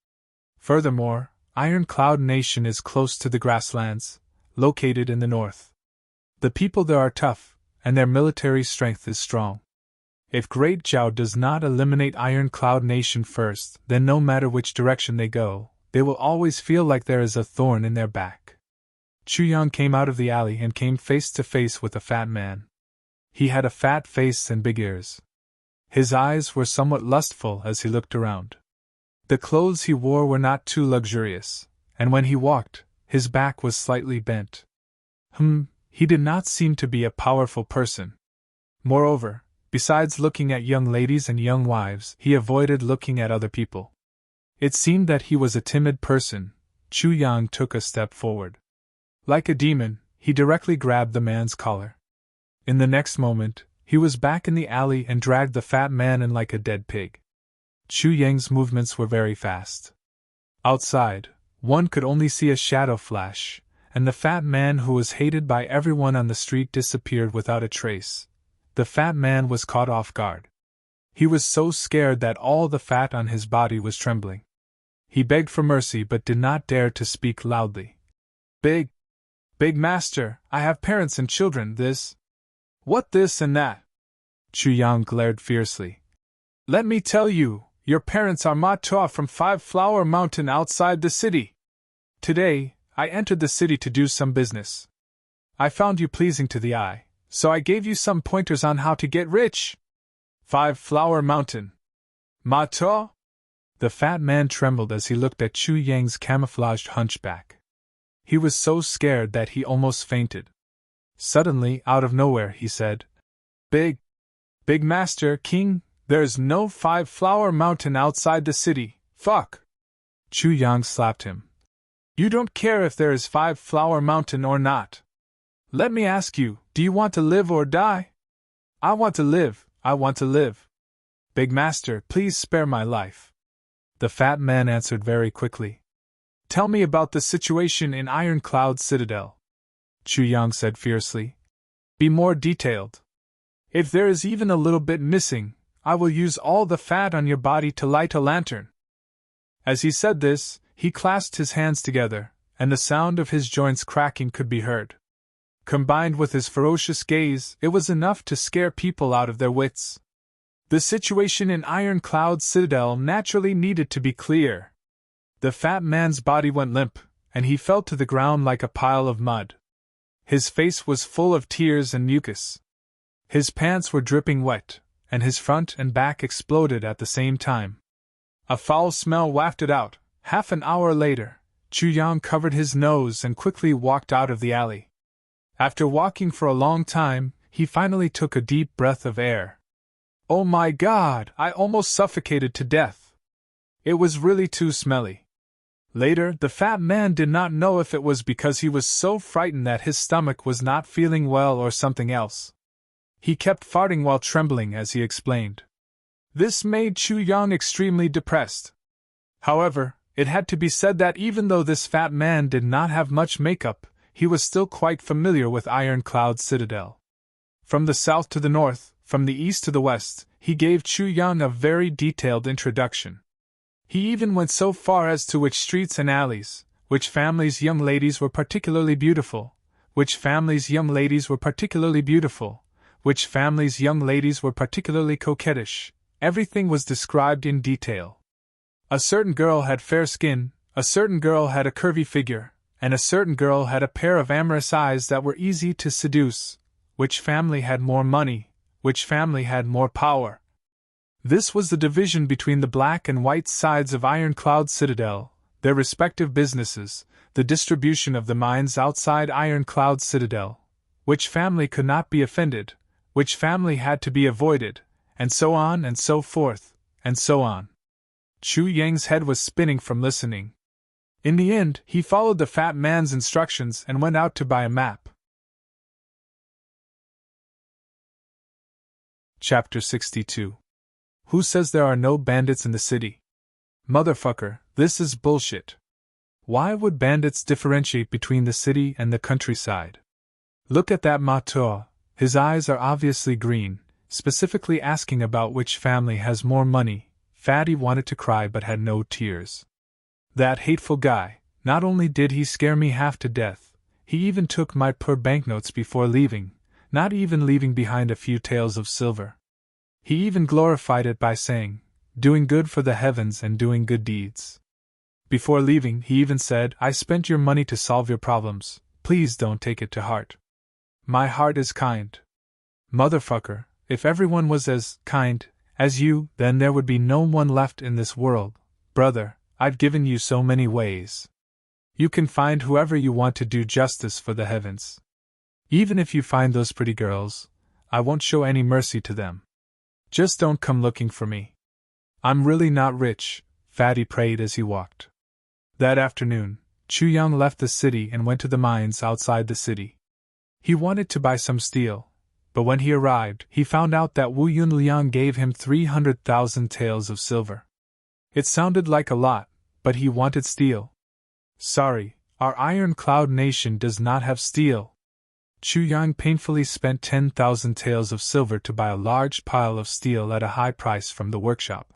A: Furthermore, Iron Cloud Nation is close to the grasslands, located in the north. The people there are tough, and their military strength is strong. If Great Zhao does not eliminate Iron Cloud Nation first, then no matter which direction they go, they will always feel like there is a thorn in their back. Chu Yang came out of the alley and came face to face with a fat man. He had a fat face and big ears. His eyes were somewhat lustful as he looked around. The clothes he wore were not too luxurious, and when he walked, his back was slightly bent. He did not seem to be a powerful person. Moreover, besides looking at young ladies and young wives, he avoided looking at other people. It seemed that he was a timid person. Chu Yang took a step forward. Like a demon, he directly grabbed the man's collar. In the next moment, he was back in the alley and dragged the fat man in like a dead pig. Chu Yang's movements were very fast. Outside, one could only see a shadow flash, and the fat man who was hated by everyone on the street disappeared without a trace. The fat man was caught off guard. He was so scared that all the fat on his body was trembling. He begged for mercy but did not dare to speak loudly. Big Master, I have parents and children, what this and that? Chu Yang glared fiercely. Let me tell you, your parents are Ma Tua from 5 Flower Mountain outside the city. Today, I entered the city to do some business. I found you pleasing to the eye, so I gave you some pointers on how to get rich. 5 Flower Mountain. Ma Tua? The fat man trembled as he looked at Chu Yang's camouflaged hunchback. He was so scared that he almost fainted. Suddenly, out of nowhere, he said, Big Master, King, there's no 5 Flower Mountain outside the city, fuck! Chu Yang slapped him. You don't care if there is 5 Flower Mountain or not. Let me ask you, do you want to live or die? I want to live, I want to live. Big Master, please spare my life. The fat man answered very quickly. Tell me about the situation in Iron Cloud Citadel. Chu Yang said fiercely. Be more detailed. If there is even a little bit missing, I will use all the fat on your body to light a lantern." As he said this, he clasped his hands together, and the sound of his joints cracking could be heard. Combined with his ferocious gaze, it was enough to scare people out of their wits. The situation in Ironcloud Citadel naturally needed to be clear. The fat man's body went limp, and he fell to the ground like a pile of mud. His face was full of tears and mucus. His pants were dripping wet, and his front and back exploded at the same time. A foul smell wafted out. Half an hour later, Chu Yang covered his nose and quickly walked out of the alley. After walking for a long time, he finally took a deep breath of air. "Oh my God, I almost suffocated to death. It was really too smelly." Later, the fat man did not know if it was because he was so frightened that his stomach was not feeling well or something else. He kept farting while trembling as he explained. This made Chu Yang extremely depressed. However, it had to be said that even though this fat man did not have much makeup, he was still quite familiar with Ironcloud Citadel. From the south to the north, from the east to the west, he gave Chu Yang a very detailed introduction. He even went so far as to which streets and alleys, which families' young ladies were particularly beautiful, which families' young ladies were particularly beautiful, which families' young ladies were particularly coquettish. Everything was described in detail. A certain girl had fair skin, a certain girl had a curvy figure, and a certain girl had a pair of amorous eyes that were easy to seduce. Which family had more money, which family had more power. This was the division between the black and white sides of Ironcloud Citadel, their respective businesses, the distribution of the mines outside Ironcloud Citadel, which family could not be offended, which family had to be avoided, and so on and so forth, and so on. Chu Yang's head was spinning from listening. In the end, he followed the fat man's instructions and went out to buy a map. Chapter 62. Who says there are no bandits in the city? Motherfucker, this is bullshit. Why would bandits differentiate between the city and the countryside? Look at that Mato, his eyes are obviously green, specifically asking about which family has more money. Fatty wanted to cry but had no tears. That hateful guy, not only did he scare me half to death, he even took my poor banknotes before leaving, not even leaving behind a few taels of silver. He even glorified it by saying, "Doing good for the heavens and doing good deeds." Before leaving, he even said, "I spent your money to solve your problems, please don't take it to heart." My heart is kind. Motherfucker, if everyone was as kind as you, then there would be no one left in this world. Brother, I've given you so many ways. You can find whoever you want to do justice for the heavens. Even if you find those pretty girls, I won't show any mercy to them. Just don't come looking for me. I'm really not rich, Fatty prayed as he walked. That afternoon, Chu Yang left the city and went to the mines outside the city. He wanted to buy some steel, but when he arrived, he found out that Wu Yunliang gave him 300,000 taels of silver. It sounded like a lot, but he wanted steel. Sorry, our Ironcloud nation does not have steel. Chu Yang painfully spent 10,000 taels of silver to buy a large pile of steel at a high price from the workshop.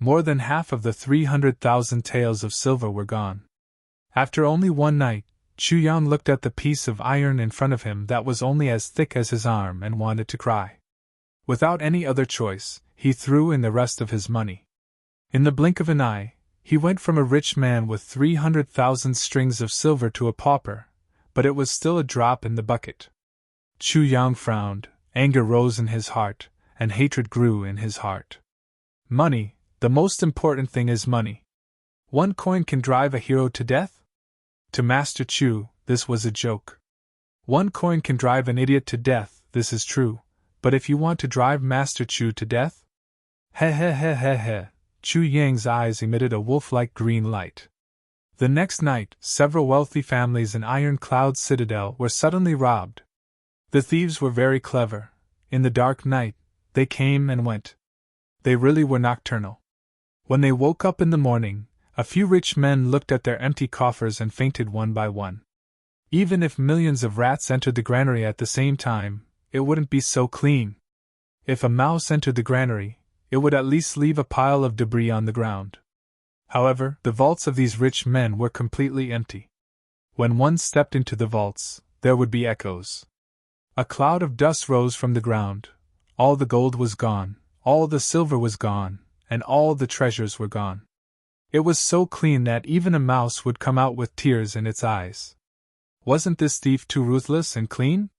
A: More than half of the 300,000 taels of silver were gone. After only one night, Chu Yang looked at the piece of iron in front of him that was only as thick as his arm and wanted to cry. Without any other choice, he threw in the rest of his money. In the blink of an eye, he went from a rich man with 300,000 strings of silver to a pauper, but it was still a drop in the bucket. Chu Yang frowned, anger rose in his heart, and hatred grew in his heart. Money, the most important thing is money. One coin can drive a hero to death? To Master Chu, this was a joke. One coin can drive an idiot to death, this is true, but if you want to drive Master Chu to death? He he he he he. Chu Yang's eyes emitted a wolf-like green light. The next night, several wealthy families in Ironcloud Citadel were suddenly robbed. The thieves were very clever. In the dark night, they came and went. They really were nocturnal. When they woke up in the morning, a few rich men looked at their empty coffers and fainted one by one. Even if millions of rats entered the granary at the same time, it wouldn't be so clean. If a mouse entered the granary, it would at least leave a pile of debris on the ground. However, the vaults of these rich men were completely empty. When one stepped into the vaults, there would be echoes. A cloud of dust rose from the ground. All the gold was gone, all the silver was gone, and all the treasures were gone. It was so clean that even a mouse would come out with tears in its eyes. Wasn't this thief too ruthless and clean?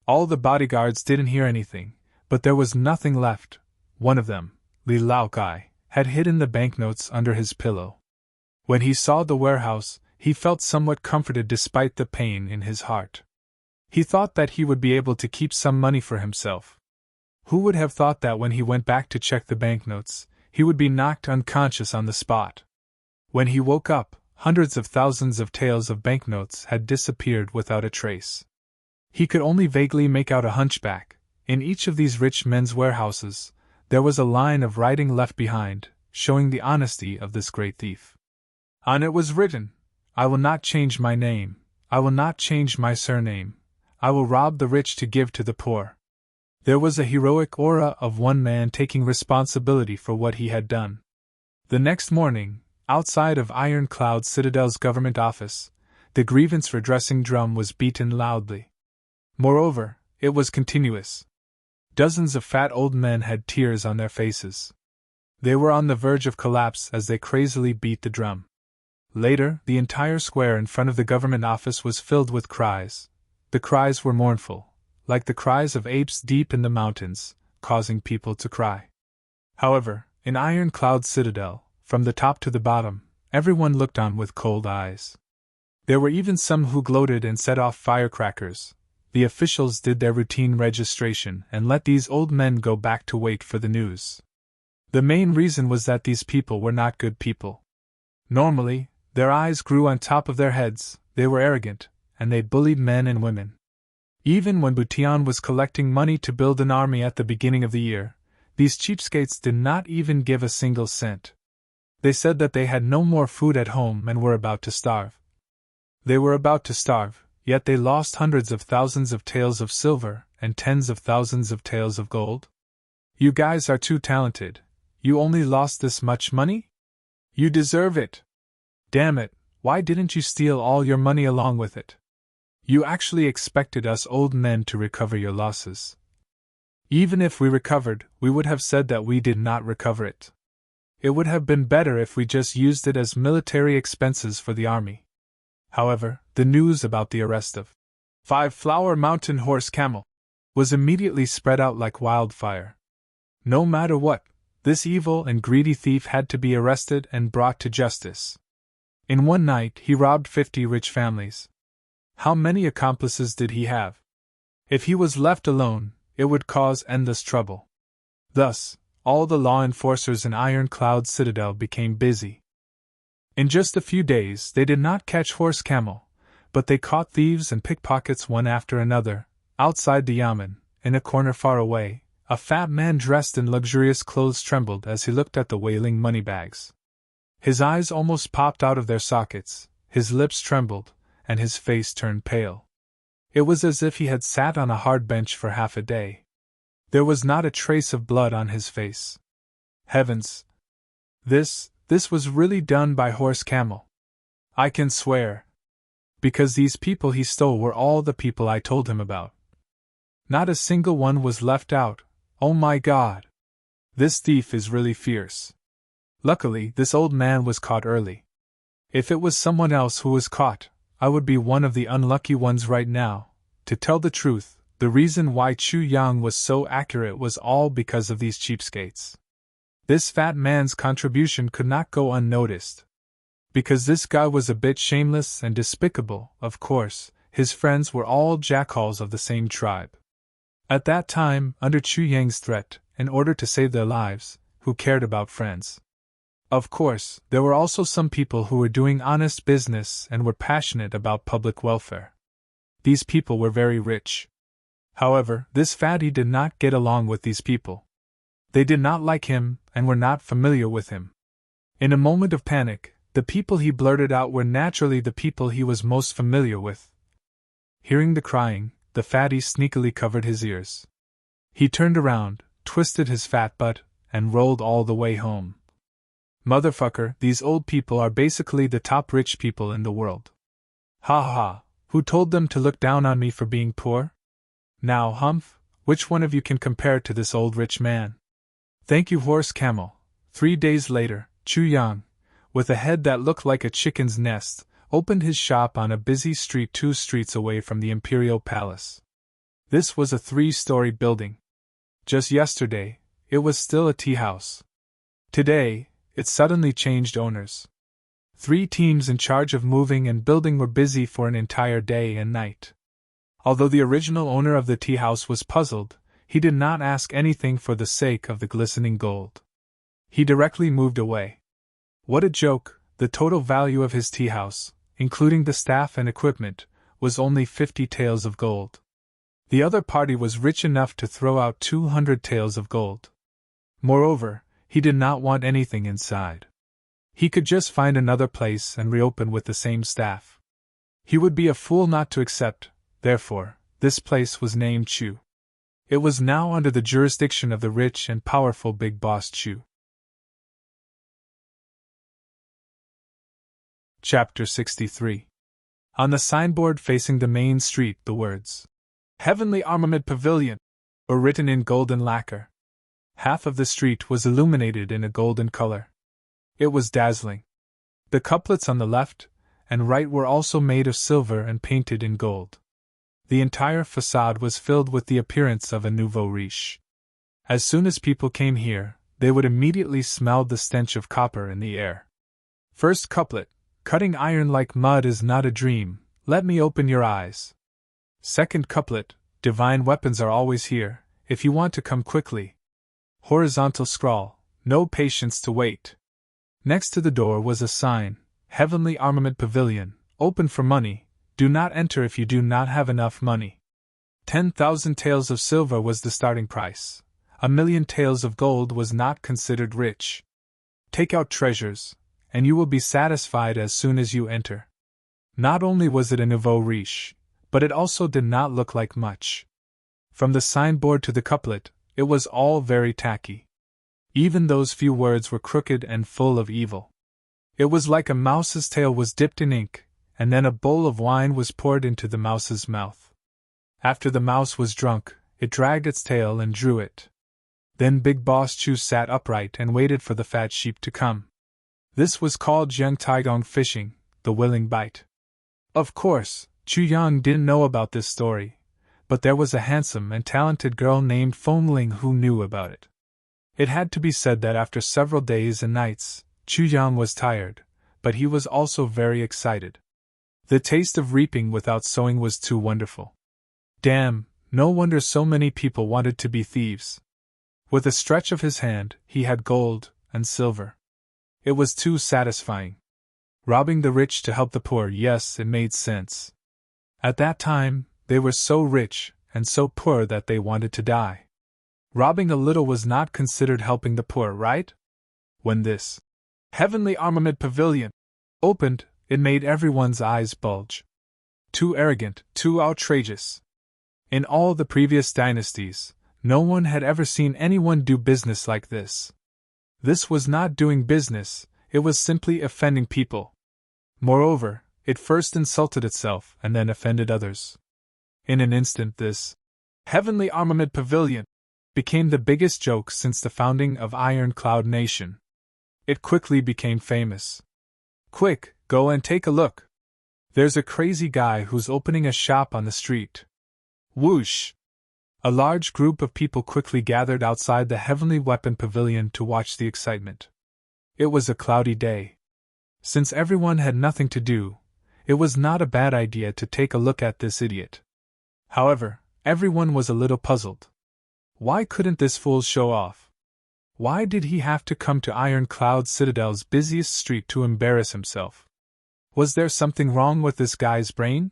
A: All the bodyguards didn't hear anything, but there was nothing left. One of them, Li Laokai, had hidden the banknotes under his pillow. When he saw the warehouse, he felt somewhat comforted despite the pain in his heart. He thought that he would be able to keep some money for himself. Who would have thought that when he went back to check the banknotes, he would be knocked unconscious on the spot? When he woke up, hundreds of thousands of taels of banknotes had disappeared without a trace. He could only vaguely make out a hunchback. In each of these rich men's warehouses, there was a line of writing left behind, showing the honesty of this great thief. On it was written, "I will not change my name, I will not change my surname, I will rob the rich to give to the poor." There was a heroic aura of one man taking responsibility for what he had done. The next morning, outside of Ironcloud Citadel's government office, the grievance redressing drum was beaten loudly. Moreover, it was continuous. Dozens of fat old men had tears on their faces. They were on the verge of collapse as they crazily beat the drum. Later, the entire square in front of the government office was filled with cries. The cries were mournful, like the cries of apes deep in the mountains, causing people to cry. However, in Ironcloud Citadel, from the top to the bottom, everyone looked on with cold eyes. There were even some who gloated and set off firecrackers. The officials did their routine registration and let these old men go back to wait for the news. The main reason was that these people were not good people. Normally, their eyes grew on top of their heads, they were arrogant, and they bullied men and women. Even when Butian was collecting money to build an army at the beginning of the year, these cheapskates did not even give a single cent. They said that they had no more food at home and were about to starve. They were about to starve, yet they lost hundreds of thousands of taels of silver and tens of thousands of taels of gold. You guys are too talented. You only lost this much money? You deserve it. Damn it, why didn't you steal all your money along with it? You actually expected us old men to recover your losses. Even if we recovered, we would have said that we did not recover it. It would have been better if we just used it as military expenses for the army. However, the news about the arrest of 5 Flower Mountain Horse Camel was immediately spread out like wildfire. No matter what, this evil and greedy thief had to be arrested and brought to justice. In one night, he robbed 50 rich families. How many accomplices did he have? If he was left alone, it would cause endless trouble. Thus, all the law enforcers in Ironcloud Citadel became busy. In just a few days, they did not catch Horse Camel, but they caught thieves and pickpockets one after another. Outside the yamen, in a corner far away, a fat man dressed in luxurious clothes trembled as he looked at the wailing moneybags. His eyes almost popped out of their sockets, his lips trembled, and his face turned pale. It was as if he had sat on a hard bench for half a day. There was not a trace of blood on his face. Heavens! This was really done by Horse Camel. I can swear. Because these people he stole were all the people I told him about. Not a single one was left out. Oh my God! This thief is really fierce. Luckily, this old man was caught early. If it was someone else who was caught, I would be one of the unlucky ones right now. To tell the truth, the reason why Chu Yang was so accurate was all because of these cheapskates. This fat man's contribution could not go unnoticed. Because this guy was a bit shameless and despicable, of course, his friends were all jackals of the same tribe. At that time, under Chu Yang's threat, in order to save their lives, who cared about friends? Of course, there were also some people who were doing honest business and were passionate about public welfare. These people were very rich. However, this fatty did not get along with these people. They did not like him and were not familiar with him. In a moment of panic, the people he blurted out were naturally the people he was most familiar with, Hearing the crying, the fatty sneakily covered his ears. He turned around, twisted his fat butt, and rolled all the way home. Motherfucker, these old people are basically the top rich people in the world. Ha ha ha, who told them to look down on me for being poor? Now, Humph, which one of you can compare to this old rich man? Thank you, horse camel. 3 days later, Chu Yang, with a head that looked like a chicken's nest, opened his shop on a busy street 2 streets away from the Imperial Palace. This was a 3-story building. Just yesterday, it was still a tea house. Today, it suddenly changed owners. 3 teams in charge of moving and building were busy for an entire day and night. Although the original owner of the tea house was puzzled, he did not ask anything for the sake of the glistening gold. He directly moved away. What a joke! The total value of his tea house, including the staff and equipment, was only 50 taels of gold. The other party was rich enough to throw out 200 taels of gold. Moreover, he did not want anything inside. He could just find another place and reopen with the same staff. He would be a fool not to accept, therefore, this place was named Chu. It was now under the jurisdiction of the rich and powerful Big Boss Chu. Chapter 63. On the signboard facing the main street, the words, Heavenly Armament Pavilion, were written in golden lacquer. Half of the street was illuminated in a golden color. It was dazzling. The couplets on the left and right were also made of silver and painted in gold. The entire facade was filled with the appearance of a nouveau riche. As soon as people came here, they would immediately smell the stench of copper in the air. First couplet, cutting iron like mud is not a dream, let me open your eyes. Second couplet, divine weapons are always here, if you want to come quickly. Horizontal scrawl, no patience to wait. Next to the door was a sign, Heavenly Armament Pavilion, open for money, do not enter if you do not have enough money. 10,000 taels of silver was the starting price. 1,000,000 taels of gold was not considered rich. Take out treasures, and you will be satisfied as soon as you enter. Not only was it a nouveau riche, but it also did not look like much. From the signboard to the couplet, it was all very tacky. Even those few words were crooked and full of evil. It was like a mouse's tail was dipped in ink, and then a bowl of wine was poured into the mouse's mouth. After the mouse was drunk, it dragged its tail and drew it. Then Big Boss Chu sat upright and waited for the fat sheep to come. This was called Jiang Taigong fishing, the willing bite. Of course, Chu Yang didn't know about this story, but there was a handsome and talented girl named Feng Ling who knew about it. It had to be said that after several days and nights, Chu Yang was tired, but he was also very excited. The taste of reaping without sowing was too wonderful. Damn, no wonder so many people wanted to be thieves. With a stretch of his hand, he had gold and silver. It was too satisfying. Robbing the rich to help the poor, yes, it made sense. At that time, they were so rich and so poor that they wanted to die. Robbing a little was not considered helping the poor, right? When this Heavenly Armament Pavilion opened, it made everyone's eyes bulge. Too arrogant, too outrageous. In all the previous dynasties, no one had ever seen anyone do business like this. This was not doing business, it was simply offending people. Moreover, it first insulted itself and then offended others. In an instant, this Heavenly Armament Pavilion became the biggest joke since the founding of Iron Cloud Nation. It quickly became famous. Quick, go and take a look. There's a crazy guy who's opening a shop on the street. Whoosh! A large group of people quickly gathered outside the Heavenly Weapon Pavilion to watch the excitement. It was a cloudy day. Since everyone had nothing to do, it was not a bad idea to take a look at this idiot. However, everyone was a little puzzled. Why couldn't this fool show off? Why did he have to come to Iron Cloud Citadel's busiest street to embarrass himself? Was there something wrong with this guy's brain?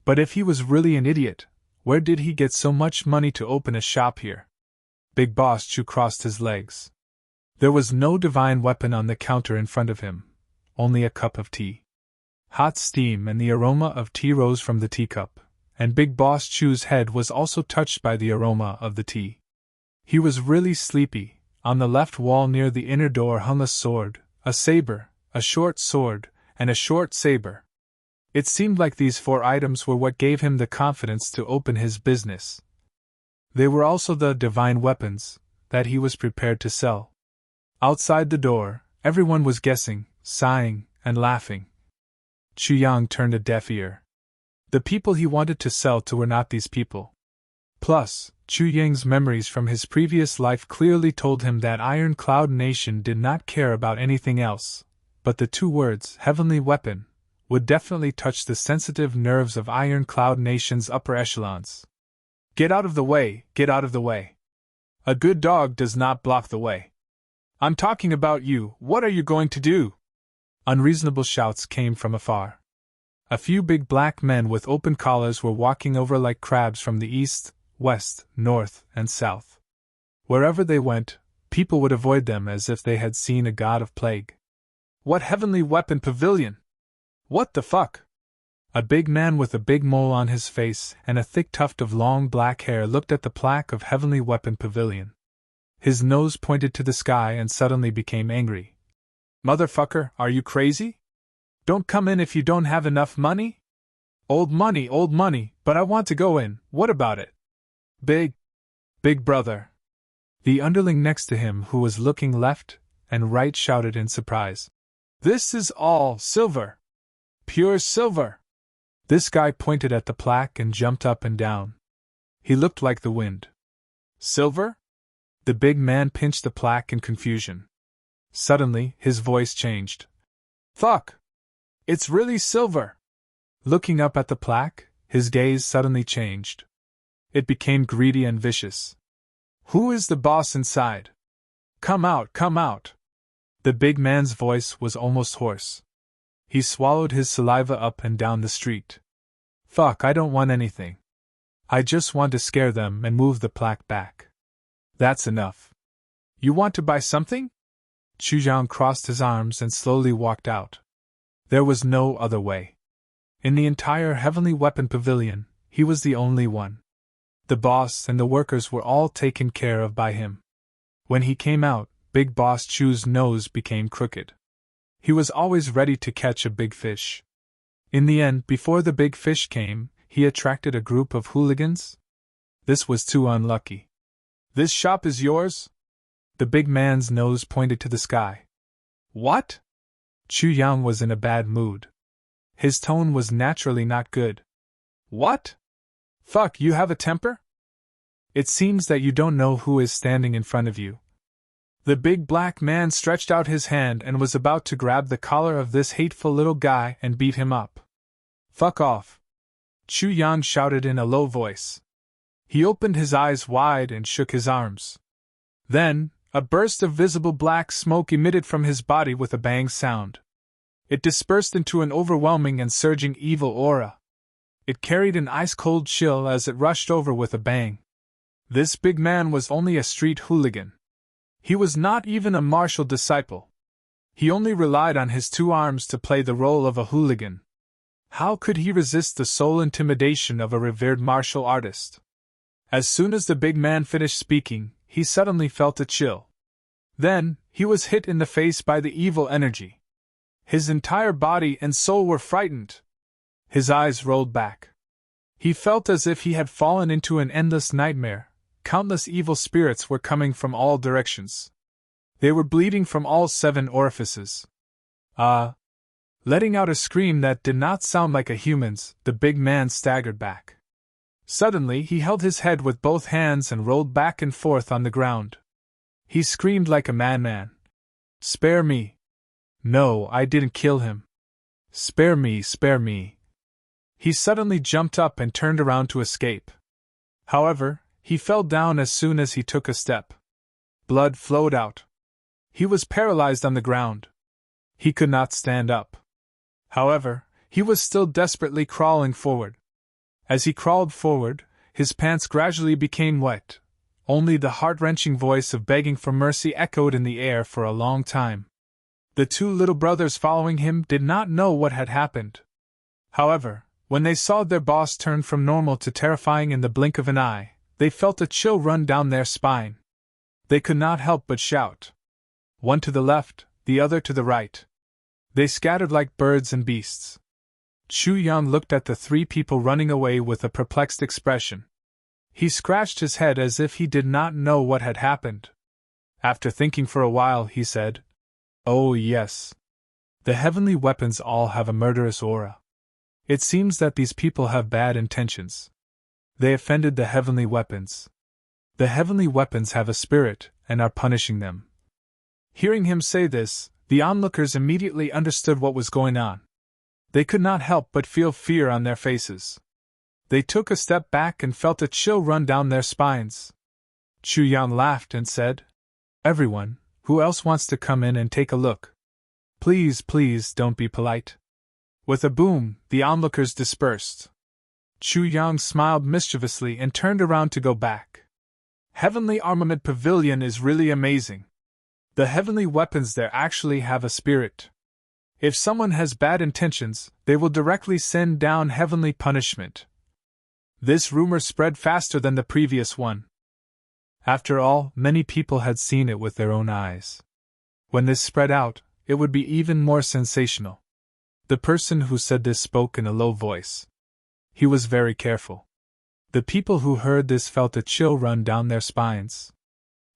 A: But if he was really an idiot, where did he get so much money to open a shop here? Big Boss Chu crossed his legs. There was no divine weapon on the counter in front of him, only a cup of tea. Hot steam and the aroma of tea rose from the teacup, and Big Boss Chu's head was also touched by the aroma of the tea. He was really sleepy. On the left wall near the inner door hung a sword, a saber, a short sword, and a short saber. It seemed like these 4 items were what gave him the confidence to open his business. They were also the divine weapons that he was prepared to sell. Outside the door, everyone was guessing, sighing, and laughing. Chu Yang turned a deaf ear. The people he wanted to sell to were not these people. Plus, Chu Yang's memories from his previous life clearly told him that Iron Cloud Nation did not care about anything else, but the 2 words, heavenly weapon, would definitely touch the sensitive nerves of Iron Cloud Nation's upper echelons. Get out of the way, get out of the way. A good dog does not block the way. I'm talking about you, what are you going to do? Unreasonable shouts came from afar. A few big black men with open collars were walking over like crabs from the east, west, north, and south. Wherever they went, people would avoid them as if they had seen a god of plague. What heavenly weapon pavilion? What the fuck? A big man with a big mole on his face and a thick tuft of long black hair looked at the plaque of Heavenly Weapon Pavilion. His nose pointed to the sky and suddenly became angry. Motherfucker, are you crazy? Don't come in if you don't have enough money? Old money, but I want to go in, what about it? Big brother. The underling next to him who was looking left and right shouted in surprise. This is all silver. Pure silver. This guy pointed at the plaque and jumped up and down. He looked like the wind. Silver? The big man pinched the plaque in confusion. Suddenly, his voice changed. Fuck! It's really silver! Looking up at the plaque, his gaze suddenly changed. It became greedy and vicious. Who is the boss inside? Come out, come out! The big man's voice was almost hoarse. He swallowed his saliva up and down the street. Fuck, I don't want anything. I just want to scare them and move the plaque back. That's enough. You want to buy something? Chu Jiang crossed his arms and slowly walked out. There was no other way. In the entire Heavenly Weapon Pavilion, he was the only one. The boss and the workers were all taken care of by him. When he came out, Big Boss Chu's nose became crooked. He was always ready to catch a big fish. In the end, before the big fish came, he attracted a group of hooligans. This was too unlucky. This shop is yours? The big man's nose pointed to the sky. What? Chu Yang was in a bad mood. His tone was naturally not good. What? Fuck, you have a temper? It seems that you don't know who is standing in front of you. The big black man stretched out his hand and was about to grab the collar of this hateful little guy and beat him up. Fuck off! Chu Yang shouted in a low voice. He opened his eyes wide and shook his arms. Then, a burst of visible black smoke emitted from his body with a bang sound. It dispersed into an overwhelming and surging evil aura. It carried an ice-cold chill as it rushed over with a bang. This big man was only a street hooligan. He was not even a martial disciple. He only relied on his 2 arms to play the role of a hooligan. How could he resist the soul intimidation of a revered martial artist? As soon as the big man finished speaking, he suddenly felt a chill. Then, he was hit in the face by the evil energy. His entire body and soul were frightened. His eyes rolled back. He felt as if he had fallen into an endless nightmare. Countless evil spirits were coming from all directions. They were bleeding from all 7 orifices. Letting out a scream that did not sound like a human's, the big man staggered back. Suddenly he held his head with both hands and rolled back and forth on the ground. He screamed like a madman. Spare me! No, I didn't kill him. Spare me, spare me. He suddenly jumped up and turned around to escape. However, he fell down as soon as he took a step. Blood flowed out. He was paralyzed on the ground. He could not stand up. However, he was still desperately crawling forward. As he crawled forward, his pants gradually became wet. Only the heart-wrenching voice of begging for mercy echoed in the air for a long time. The 2 little brothers following him did not know what had happened. However, When they saw their boss turn from normal to terrifying in the blink of an eye, they felt a chill run down their spine. They could not help but shout. One to the left, the other to the right. They scattered like birds and beasts. Chu Yang looked at the three people running away with a perplexed expression. He scratched his head as if he did not know what had happened. After thinking for a while, he said, "Oh yes. The heavenly weapons all have a murderous aura. It seems that these people have bad intentions. They offended the heavenly weapons. The heavenly weapons have a spirit and are punishing them." Hearing him say this, the onlookers immediately understood what was going on. They could not help but feel fear on their faces. They took a step back and felt a chill run down their spines. Chu Yang laughed and said, "Everyone, who else wants to come in and take a look? Please, please don't be polite." With a boom, the onlookers dispersed. Chu Yang smiled mischievously and turned around to go back. Heavenly Armament Pavilion is really amazing. The heavenly weapons there actually have a spirit. If someone has bad intentions, they will directly send down heavenly punishment. This rumor spread faster than the previous one. After all, many people had seen it with their own eyes. When this spread out, it would be even more sensational. The person who said this spoke in a low voice. He was very careful. The people who heard this felt a chill run down their spines.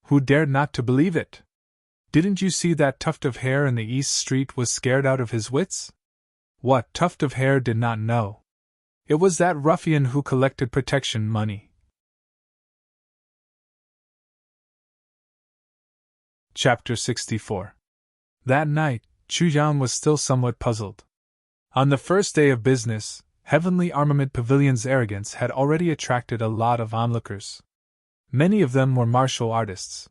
A: Who dared not to believe it? Didn't you see that tuft of hair in the East Street was scared out of his wits? What tuft of hair did not know? It was that ruffian who collected protection money. Chapter 64. That night, Chu Yang was still somewhat puzzled. On the first day of business, Heavenly Armament Pavilion's arrogance had already attracted a lot of onlookers. Many of them were martial artists.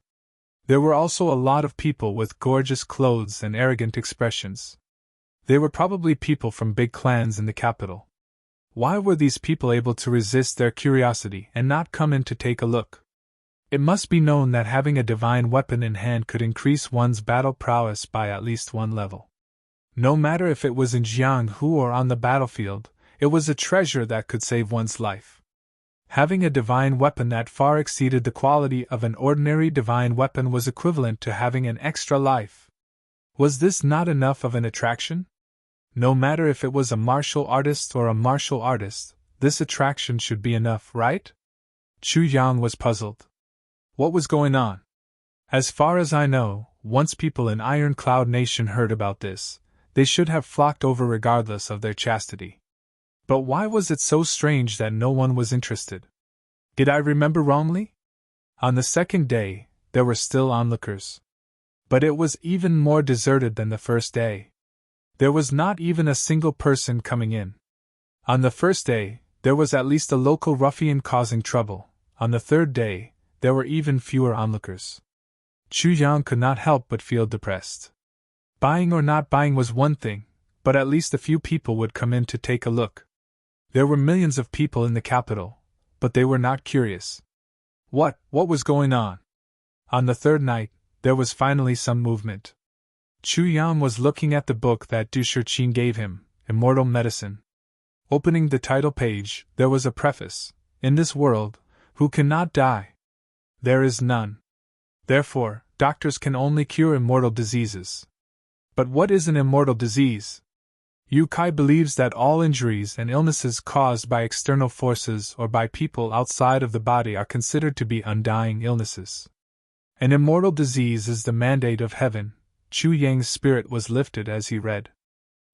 A: There were also a lot of people with gorgeous clothes and arrogant expressions. They were probably people from big clans in the capital. Why were these people able to resist their curiosity and not come in to take a look? It must be known that having a divine weapon in hand could increase one's battle prowess by at least one level. No matter if it was in Jianghu or on the battlefield, it was a treasure that could save one's life. Having a divine weapon that far exceeded the quality of an ordinary divine weapon was equivalent to having an extra life. Was this not enough of an attraction? No matter if it was a martial artist or a martial artist, this attraction should be enough, right? Chu Yang was puzzled. What was going on? As far as I know, once people in Iron Cloud Nation heard about this, they should have flocked over regardless of their chastity. But why was it so strange that no one was interested? Did I remember wrongly? On the second day, there were still onlookers. But it was even more deserted than the first day. There was not even a single person coming in. On the first day, there was at least a local ruffian causing trouble. On the third day, there were even fewer onlookers. Chu Yang could not help but feel depressed. Buying or not buying was one thing, but at least a few people would come in to take a look. There were millions of people in the capital, but they were not curious. What was going on? On the third night, there was finally some movement. Chu Yang was looking at the book that Du Shiqin gave him, Immortal Medicine. Opening the title page, there was a preface, "In this world, who cannot die? There is none. Therefore, doctors can only cure immortal diseases." But what is an immortal disease? Yu Kai believes that all injuries and illnesses caused by external forces or by people outside of the body are considered to be undying illnesses. An immortal disease is the mandate of heaven. Chu Yang's spirit was lifted as he read.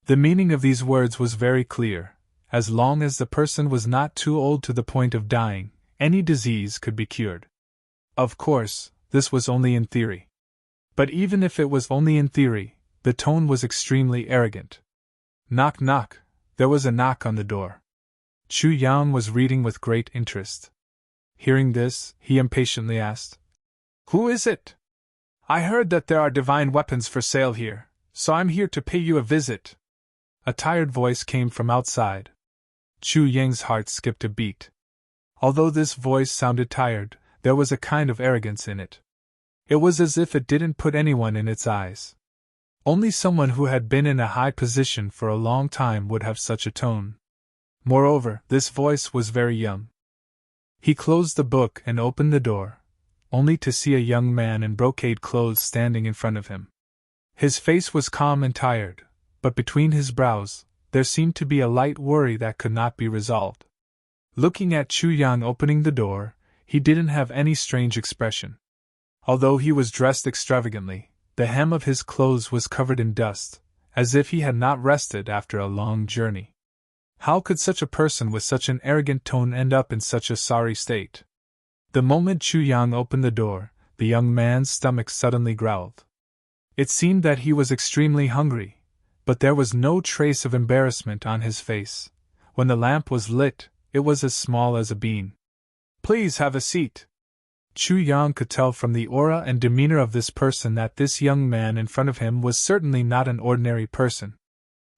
A: The meaning of these words was very clear. As long as the person was not too old to the point of dying, any disease could be cured. Of course, this was only in theory. But even if it was only in theory, the tone was extremely arrogant. Knock knock, there was a knock on the door. Chu Yang was reading with great interest. Hearing this, he impatiently asked, "Who is it? I heard that there are divine weapons for sale here, so I'm here to pay you a visit." A tired voice came from outside. Chu Yang's heart skipped a beat. Although this voice sounded tired, there was a kind of arrogance in it. It was as if it didn't put anyone in its eyes. Only someone who had been in a high position for a long time would have such a tone. Moreover, this voice was very young. He closed the book and opened the door, only to see a young man in brocade clothes standing in front of him. His face was calm and tired, but between his brows, there seemed to be a light worry that could not be resolved. Looking at Chu Yang opening the door, he didn't have any strange expression. Although he was dressed extravagantly, the hem of his clothes was covered in dust, as if he had not rested after a long journey. How could such a person with such an arrogant tone end up in such a sorry state? The moment Chu Yang opened the door, the young man's stomach suddenly growled. It seemed that he was extremely hungry, but there was no trace of embarrassment on his face. When the lamp was lit, it was as small as a bean. "Please have a seat." Chu Yang could tell from the aura and demeanor of this person that this young man in front of him was certainly not an ordinary person.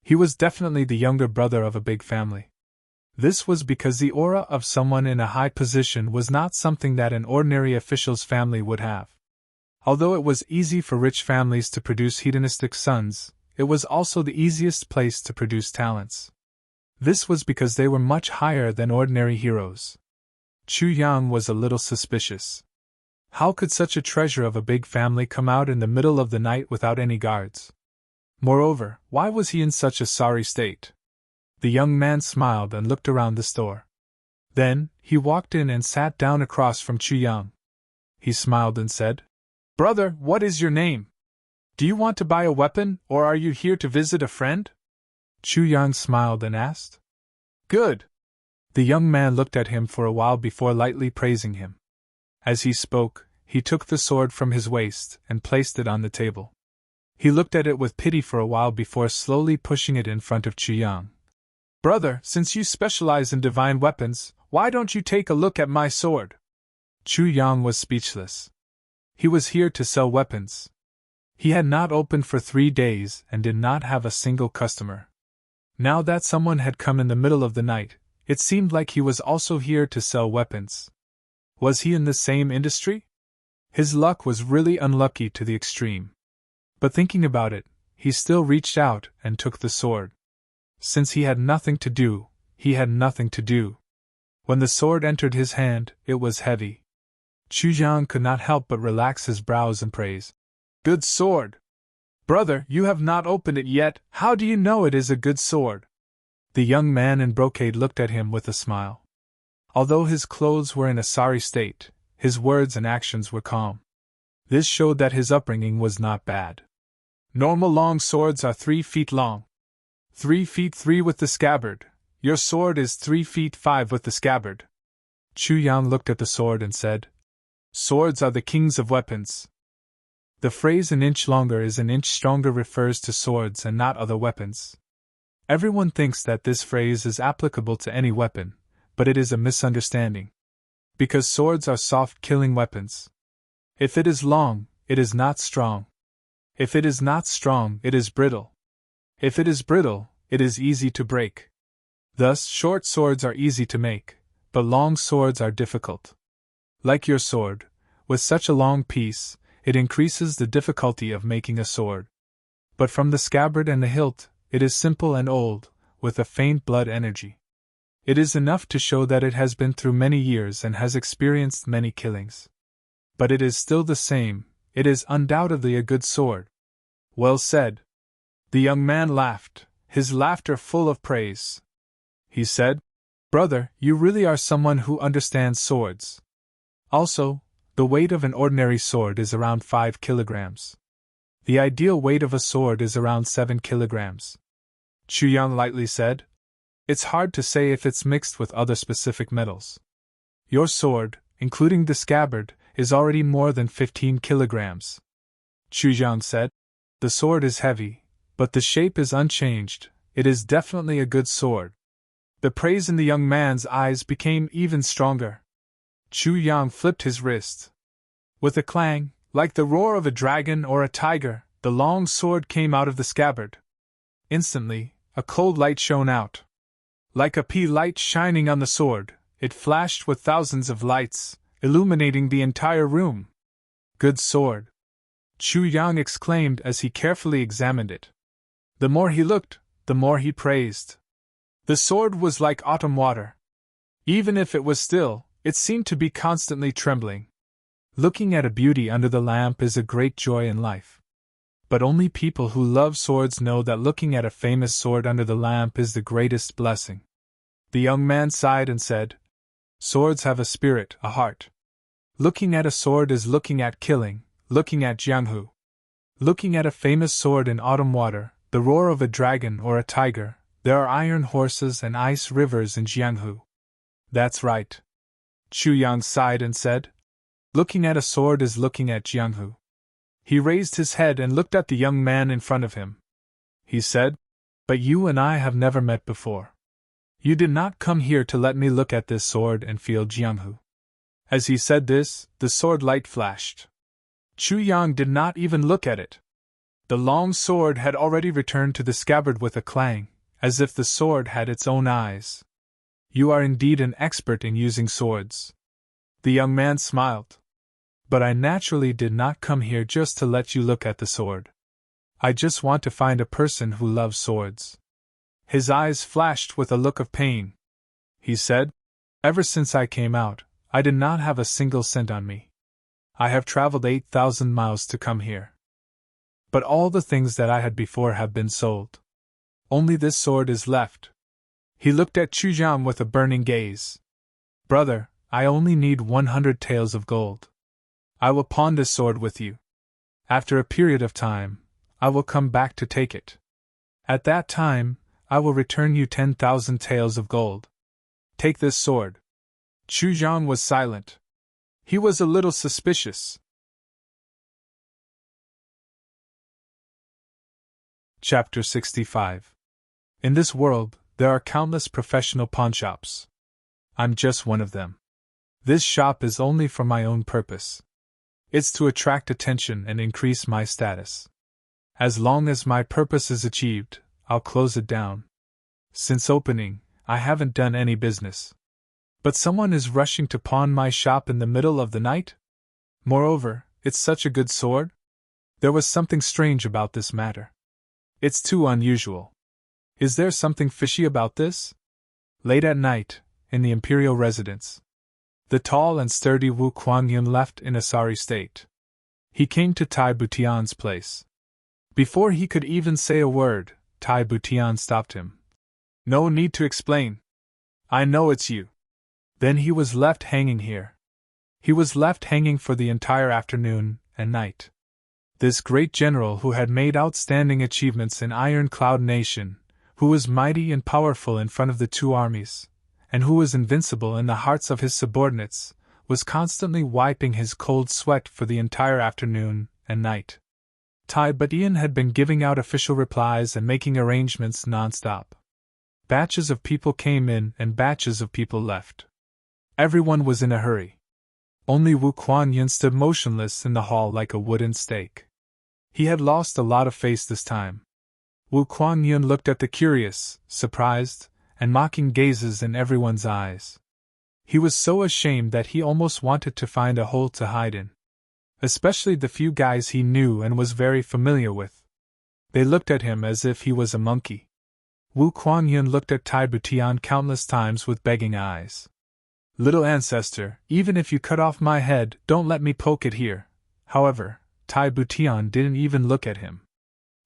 A: He was definitely the younger brother of a big family. This was because the aura of someone in a high position was not something that an ordinary official's family would have. Although it was easy for rich families to produce hedonistic sons, it was also the easiest place to produce talents. This was because they were much higher than ordinary heroes. Chu Yang was a little suspicious. How could such a treasure of a big family come out in the middle of the night without any guards? Moreover, why was he in such a sorry state? The young man smiled and looked around the store. Then, he walked in and sat down across from Chu Yang. He smiled and said, "Brother, what is your name? Do you want to buy a weapon, or are you here to visit a friend?" Chu Yang smiled and asked. "Good." The young man looked at him for a while before lightly praising him. As he spoke, he took the sword from his waist and placed it on the table. He looked at it with pity for a while before slowly pushing it in front of Chu Yang. "Brother, since you specialize in divine weapons, why don't you take a look at my sword?" Chu Yang was speechless. He was here to sell weapons. He had not opened for 3 days and did not have a single customer. Now that someone had come in the middle of the night, it seemed like he was also here to sell weapons. Was he in the same industry? His luck was really unlucky to the extreme. But thinking about it, he still reached out and took the sword. Since he had nothing to do, he had nothing to do. When the sword entered his hand, it was heavy. Chu Yang could not help but relax his brows and praise. "Good sword! Brother, you have not opened it yet, how do you know it is a good sword?" The young man in brocade looked at him with a smile. Although his clothes were in a sorry state, his words and actions were calm. This showed that his upbringing was not bad. "Normal long swords are 3 feet long. 3 feet 3 with the scabbard. Your sword is 3 feet 5 with the scabbard." Chu Yang looked at the sword and said, "Swords are the kings of weapons." The phrase "an inch longer is an inch stronger" refers to swords and not other weapons. Everyone thinks that this phrase is applicable to any weapon, but it is a misunderstanding. Because swords are soft killing weapons. If it is long, it is not strong. If it is not strong, it is brittle. If it is brittle, it is easy to break. Thus, short swords are easy to make, but long swords are difficult. Like your sword, with such a long piece, it increases the difficulty of making a sword. But from the scabbard and the hilt, it is simple and old, with a faint blood energy. It is enough to show that it has been through many years and has experienced many killings. But it is still the same, it is undoubtedly a good sword. Well said. The young man laughed, his laughter full of praise. He said, "Brother, you really are someone who understands swords. Also, the weight of an ordinary sword is around 5 kilograms. The ideal weight of a sword is around 7 kilograms. Chu Yang lightly said, "It's hard to say if it's mixed with other specific metals. Your sword, including the scabbard, is already more than 15 kilograms. Chu Yang said, "The sword is heavy, but the shape is unchanged. It is definitely a good sword." The praise in the young man's eyes became even stronger. Chu Yang flipped his wrist. With a clang, like the roar of a dragon or a tiger, the long sword came out of the scabbard. Instantly, a cold light shone out. Like a pea light shining on the sword, it flashed with thousands of lights, illuminating the entire room. "Good sword!" Chu Yang exclaimed as he carefully examined it. The more he looked, the more he praised. The sword was like autumn water. Even if it was still, it seemed to be constantly trembling. Looking at a beauty under the lamp is a great joy in life. But only people who love swords know that looking at a famous sword under the lamp is the greatest blessing. The young man sighed and said, "Swords have a spirit, a heart. Looking at a sword is looking at killing, looking at Jianghu. Looking at a famous sword in autumn water, the roar of a dragon or a tiger, there are iron horses and ice rivers in Jianghu." "That's right." Chu Yang sighed and said, "Looking at a sword is looking at Jianghu." He raised his head and looked at the young man in front of him. He said, "But you and I have never met before. You did not come here to let me look at this sword and feel Jianghu." As he said this, the sword light flashed. Chu Yang did not even look at it. The long sword had already returned to the scabbard with a clang, as if the sword had its own eyes. "You are indeed an expert in using swords." The young man smiled. "But I naturally did not come here just to let you look at the sword. I just want to find a person who loves swords." His eyes flashed with a look of pain. He said, "Ever since I came out, I did not have a single cent on me. I have traveled 8,000 miles to come here. But all the things that I had before have been sold. Only this sword is left." He looked at Chu Yang with a burning gaze. "Brother, I only need 100 taels of gold. I will pawn this sword with you. After a period of time, I will come back to take it. At that time, I will return you 10,000 taels of gold. Take this sword." Chu Yang was silent. He was a little suspicious. Chapter 65. In this world, there are countless professional pawnshops. I'm just one of them. This shop is only for my own purpose. It's to attract attention and increase my status. As long as my purpose is achieved, I'll close it down. Since opening, I haven't done any business. But someone is rushing to pawn my shop in the middle of the night? Moreover, it's such a good sword? There was something strange about this matter. It's too unusual. Is there something fishy about this? Late at night, in the imperial residence, the tall and sturdy Wu Kuangyun left in a sorry state. He came to Tai Butian's place. Before he could even say a word, Tai Butian stopped him. "No need to explain. I know it's you." Then he was left hanging here. He was left hanging for the entire afternoon and night. This great general who had made outstanding achievements in Iron Cloud Nation, who was mighty and powerful in front of the two armies, and who was invincible in the hearts of his subordinates, was constantly wiping his cold sweat for the entire afternoon and night. Tai Butian had been giving out official replies and making arrangements non-stop. Batches of people came in and batches of people left. Everyone was in a hurry. Only Wu Kuangyun stood motionless in the hall like a wooden stake. He had lost a lot of face this time. Wu Kuangyun looked at the curious, surprised, and mocking gazes in everyone's eyes. He was so ashamed that he almost wanted to find a hole to hide in. Especially the few guys he knew and was very familiar with. They looked at him as if he was a monkey. Wu Kuangyun looked at Tai Butian countless times with begging eyes. "Little ancestor, even if you cut off my head, don't let me poke it here." However, Tai Butian didn't even look at him.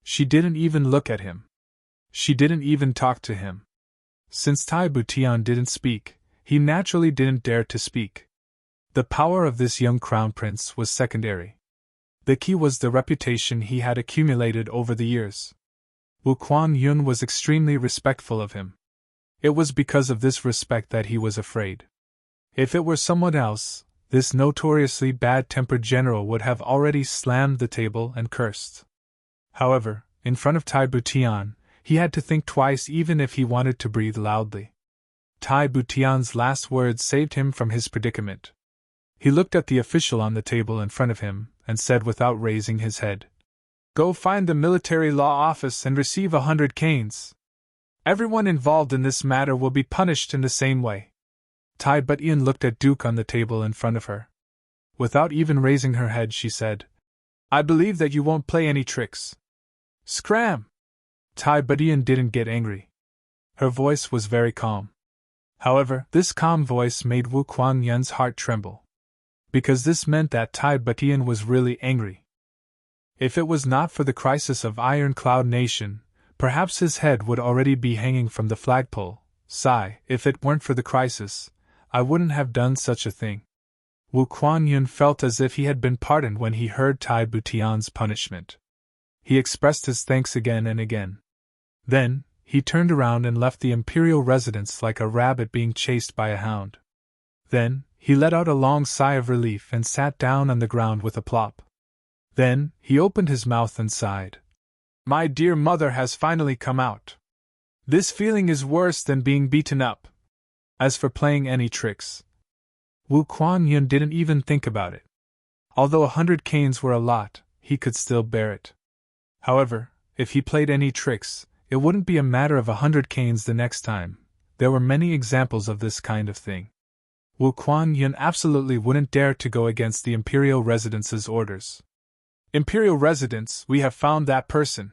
A: She didn't even look at him. She didn't even talk to him. Since Tai Butian didn't speak, he naturally didn't dare to speak. The power of this young crown prince was secondary. The key was the reputation he had accumulated over the years. Wu Kuangyun was extremely respectful of him. It was because of this respect that he was afraid. If it were someone else, this notoriously bad-tempered general would have already slammed the table and cursed. However, in front of Tai Butian, he had to think twice even if he wanted to breathe loudly. Tai Butian's last words saved him from his predicament. He looked at the official on the table in front of him and said without raising his head, "Go find the military law office and receive 100 canes. Everyone involved in this matter will be punished in the same way." Tai Butian looked at Duke on the table in front of her. Without even raising her head, she said, "I believe that you won't play any tricks." Scram! Tai Butian didn't get angry. Her voice was very calm. However, this calm voice made Wu Kuan-yun's heart tremble. Because this meant that Tai Butian was really angry. If it was not for the crisis of Iron Cloud Nation, perhaps his head would already be hanging from the flagpole. Sigh, if it weren't for the crisis, I wouldn't have done such a thing. Wu Kuan-yun felt as if he had been pardoned when he heard Tai Butian's punishment. He expressed his thanks again and again. Then, he turned around and left the imperial residence like a rabbit being chased by a hound. Then, he let out a long sigh of relief and sat down on the ground with a plop. Then, he opened his mouth and sighed. My dear mother has finally come out. This feeling is worse than being beaten up. As for playing any tricks, Wu Kuan-yun didn't even think about it. Although 100 canes were a lot, he could still bear it. However, if he played any tricks, it wouldn't be a matter of 100 canes the next time. There were many examples of this kind of thing. Wu Kuan-yun absolutely wouldn't dare to go against the Imperial Residence's orders. Imperial Residence, we have found that person.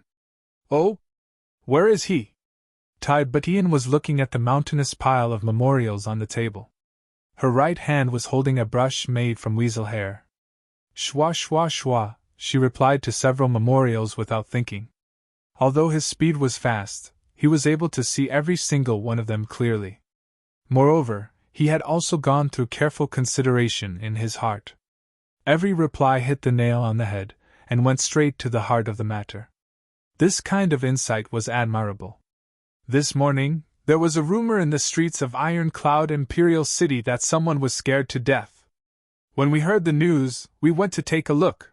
A: Oh? Where is he? Tai Butian was looking at the mountainous pile of memorials on the table. Her right hand was holding a brush made from weasel hair. Shwa shwa shwa, she replied to several memorials without thinking. Although his speed was fast, he was able to see every single one of them clearly. Moreover, he had also gone through careful consideration in his heart. Every reply hit the nail on the head, and went straight to the heart of the matter. This kind of insight was admirable. This morning, there was a rumor in the streets of Iron Cloud Imperial City that someone was scared to death. When we heard the news, we went to take a look.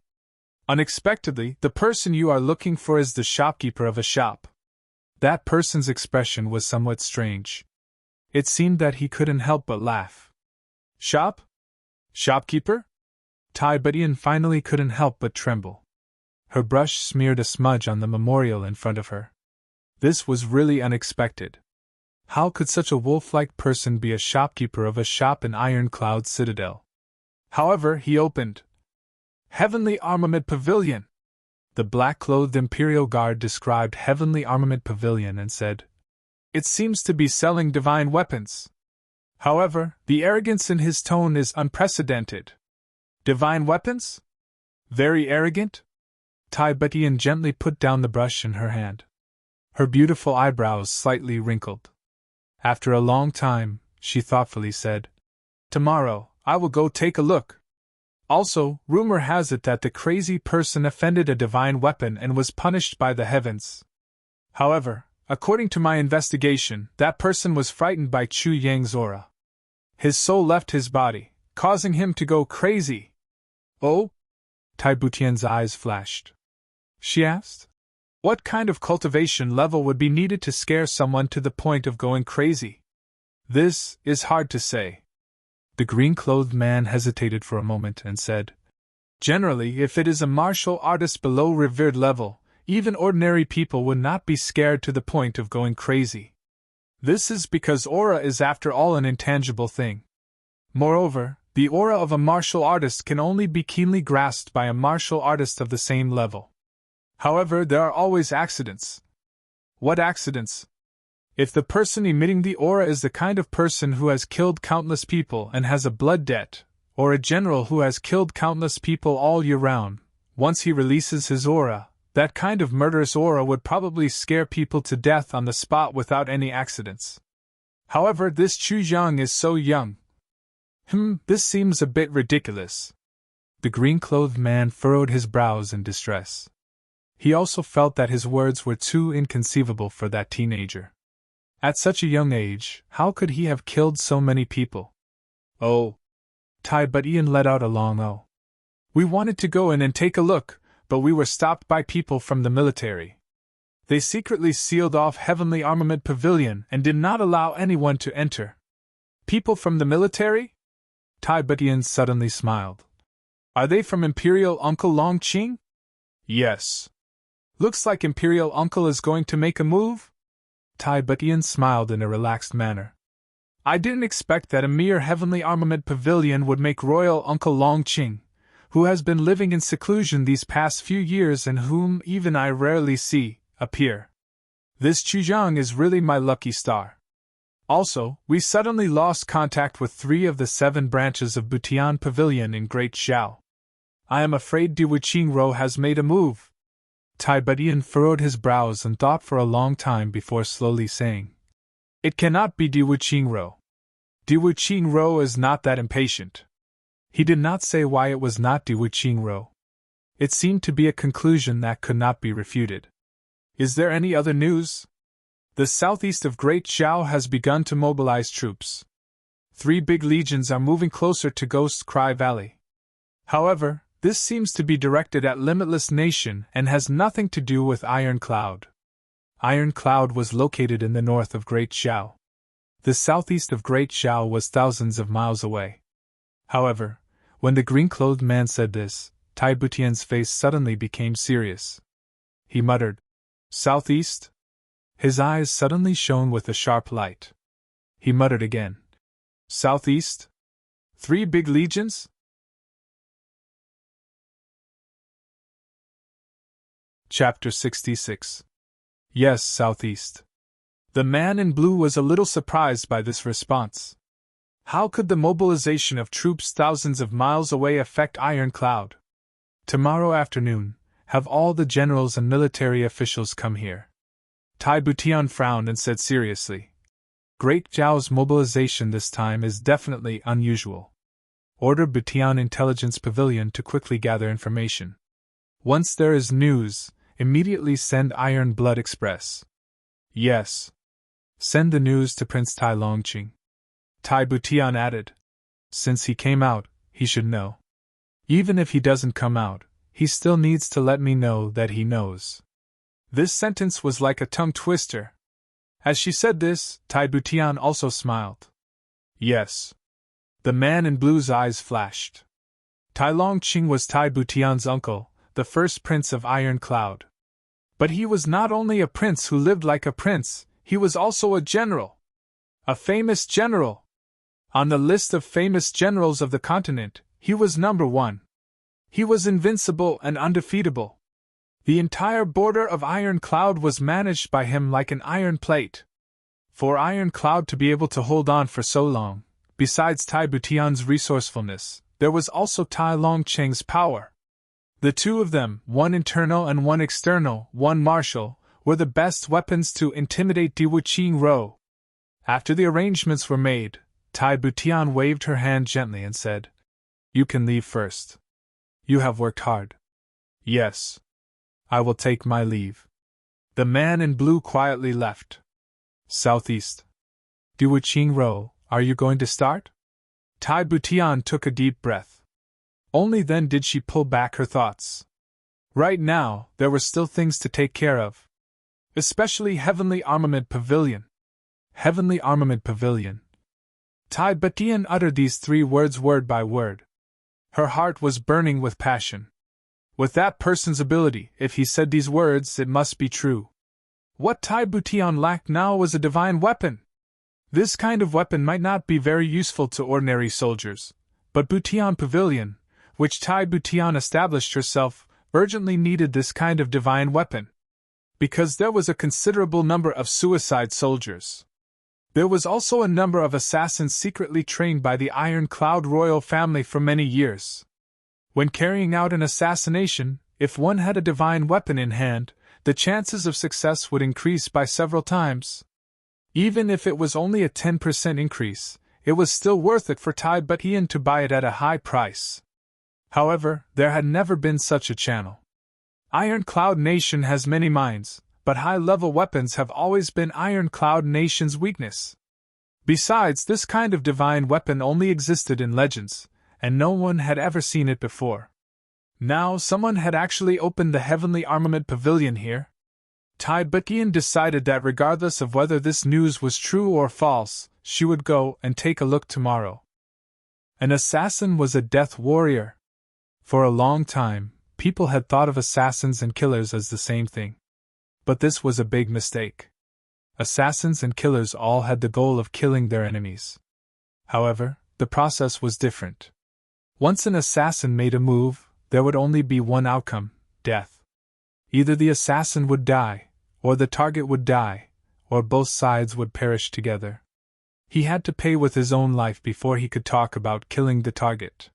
A: Unexpectedly, the person you are looking for is the shopkeeper of a shop. That person's expression was somewhat strange. It seemed that he couldn't help but laugh. Shop? Shopkeeper? Tai Butian finally couldn't help but tremble. Her brush smeared a smudge on the memorial in front of her. This was really unexpected. How could such a wolf-like person be a shopkeeper of a shop in Iron Cloud Citadel? However, he opened. Heavenly Armament Pavilion! The black-clothed Imperial Guard described Heavenly Armament Pavilion and said, It seems to be selling divine weapons. However, the arrogance in his tone is unprecedented. Divine weapons? Very arrogant? Tai Butian gently put down the brush in her hand. Her beautiful eyebrows slightly wrinkled. After a long time, she thoughtfully said, Tomorrow, I will go take a look. Also, rumor has it that the crazy person offended a divine weapon and was punished by the heavens. However, according to my investigation, that person was frightened by Chu Yang's aura. His soul left his body, causing him to go crazy. Oh? Tai Butian's eyes flashed. She asked, What kind of cultivation level would be needed to scare someone to the point of going crazy? This is hard to say. The green-clothed man hesitated for a moment and said, Generally, if it is a martial artist below revered level, even ordinary people would not be scared to the point of going crazy. This is because aura is after all an intangible thing. Moreover, the aura of a martial artist can only be keenly grasped by a martial artist of the same level. However, there are always accidents. What accidents? If the person emitting the aura is the kind of person who has killed countless people and has a blood debt, or a general who has killed countless people all year round, once he releases his aura, that kind of murderous aura would probably scare people to death on the spot without any accidents. However, this Chu Yang is so young. This seems a bit ridiculous. The green-clothed man furrowed his brows in distress. He also felt that his words were too inconceivable for that teenager. At such a young age, how could he have killed so many people? Oh. Tai Butian let out a long oh. We wanted to go in and take a look, but we were stopped by people from the military. They secretly sealed off Heavenly Armament Pavilion and did not allow anyone to enter. People from the military? Tai Butian suddenly smiled. Are they from Imperial Uncle Longqing? Yes. Looks like Imperial Uncle is going to make a move? Tai Butian smiled in a relaxed manner. I didn't expect that a mere Heavenly Armament Pavilion would make Royal Uncle Longqing, who has been living in seclusion these past few years and whom even I rarely see, appear. This Chuyang is really my lucky star. Also, we suddenly lost contact with 3 of the 7 branches of Butian Pavilion in Great Xiao. I am afraid Diwuqing has made a move. Tai Butian furrowed his brows and thought for a long time before slowly saying, It cannot be Diwuqing. Diwuqing is not that impatient. He did not say why it was not Diwuqing. It seemed to be a conclusion that could not be refuted. Is there any other news? The southeast of Great Xiao has begun to mobilize troops. 3 big legions are moving closer to Ghost Cry Valley. However, this seems to be directed at Limitless Nation and has nothing to do with Iron Cloud. Iron Cloud was located in the north of Great Xiao. The southeast of Great Xiao was thousands of miles away. However, when the green-clothed man said this, Tai Butian's face suddenly became serious. He muttered, Southeast? His eyes suddenly shone with a sharp light. He muttered again. Southeast? 3 big legions? Chapter 66. Yes, southeast. The man in blue was a little surprised by this response. How could the mobilization of troops thousands of miles away affect Iron Cloud? Tomorrow afternoon, have all the generals and military officials come here. Tai Butian frowned and said seriously, Great Zhao's mobilization this time is definitely unusual. Order Butian Intelligence Pavilion to quickly gather information. Once there is news, immediately send Iron Blood Express. Yes. Send the news to Prince Tai Longqing. Tai Butian added. Since he came out, he should know. Even if he doesn't come out, he still needs to let me know that he knows. This sentence was like a tongue twister. As she said this, Tai Butian also smiled. Yes. The man in blue's eyes flashed. Tai Longqing was Tai Butian's uncle, the first prince of Iron Cloud. But he was not only a prince who lived like a prince, he was also a general. A famous general. On the list of famous generals of the continent, he was number 1. He was invincible and undefeatable. The entire border of Iron Cloud was managed by him like an iron plate. For Iron Cloud to be able to hold on for so long, besides Tai Butian's resourcefulness, there was also Tai Longqing's power. The 2 of them, one internal and one external, one martial, were the best weapons to intimidate Diwuqing. After the arrangements were made, Tai Butian waved her hand gently and said, You can leave first. You have worked hard. Yes. I will take my leave. The man in blue quietly left. Southeast. Diwuqing, are you going to start? Tai Butian took a deep breath. Only then did she pull back her thoughts. Right now, there were still things to take care of. Especially Heavenly Armament Pavilion. Heavenly Armament Pavilion. Tai Butian uttered these 3 words word by word. Her heart was burning with passion. With that person's ability, if he said these words, it must be true. What Tai Butian lacked now was a divine weapon. This kind of weapon might not be very useful to ordinary soldiers, but Butian Pavilion, which Tai Butian established herself, urgently needed this kind of divine weapon. Because there was a considerable number of suicide soldiers. There was also a number of assassins secretly trained by the Iron Cloud royal family for many years. When carrying out an assassination, if one had a divine weapon in hand, the chances of success would increase by several times. Even if it was only a 10% increase, it was still worth it for Tai Butian to buy it at a high price. However, there had never been such a channel. Iron Cloud Nation has many minds, but high-level weapons have always been Iron Cloud Nation's weakness. Besides, this kind of divine weapon only existed in legends, and no one had ever seen it before. Now someone had actually opened the Heavenly Armament Pavilion here. Tai Butian decided that regardless of whether this news was true or false, she would go and take a look tomorrow. An assassin was a death warrior. For a long time, people had thought of assassins and killers as the same thing. But this was a big mistake. Assassins and killers all had the goal of killing their enemies. However, the process was different. Once an assassin made a move, there would only be one outcome: death. Either the assassin would die, Or the target would die, or both sides would perish together. He had to pay with his own life before he could talk about killing the target.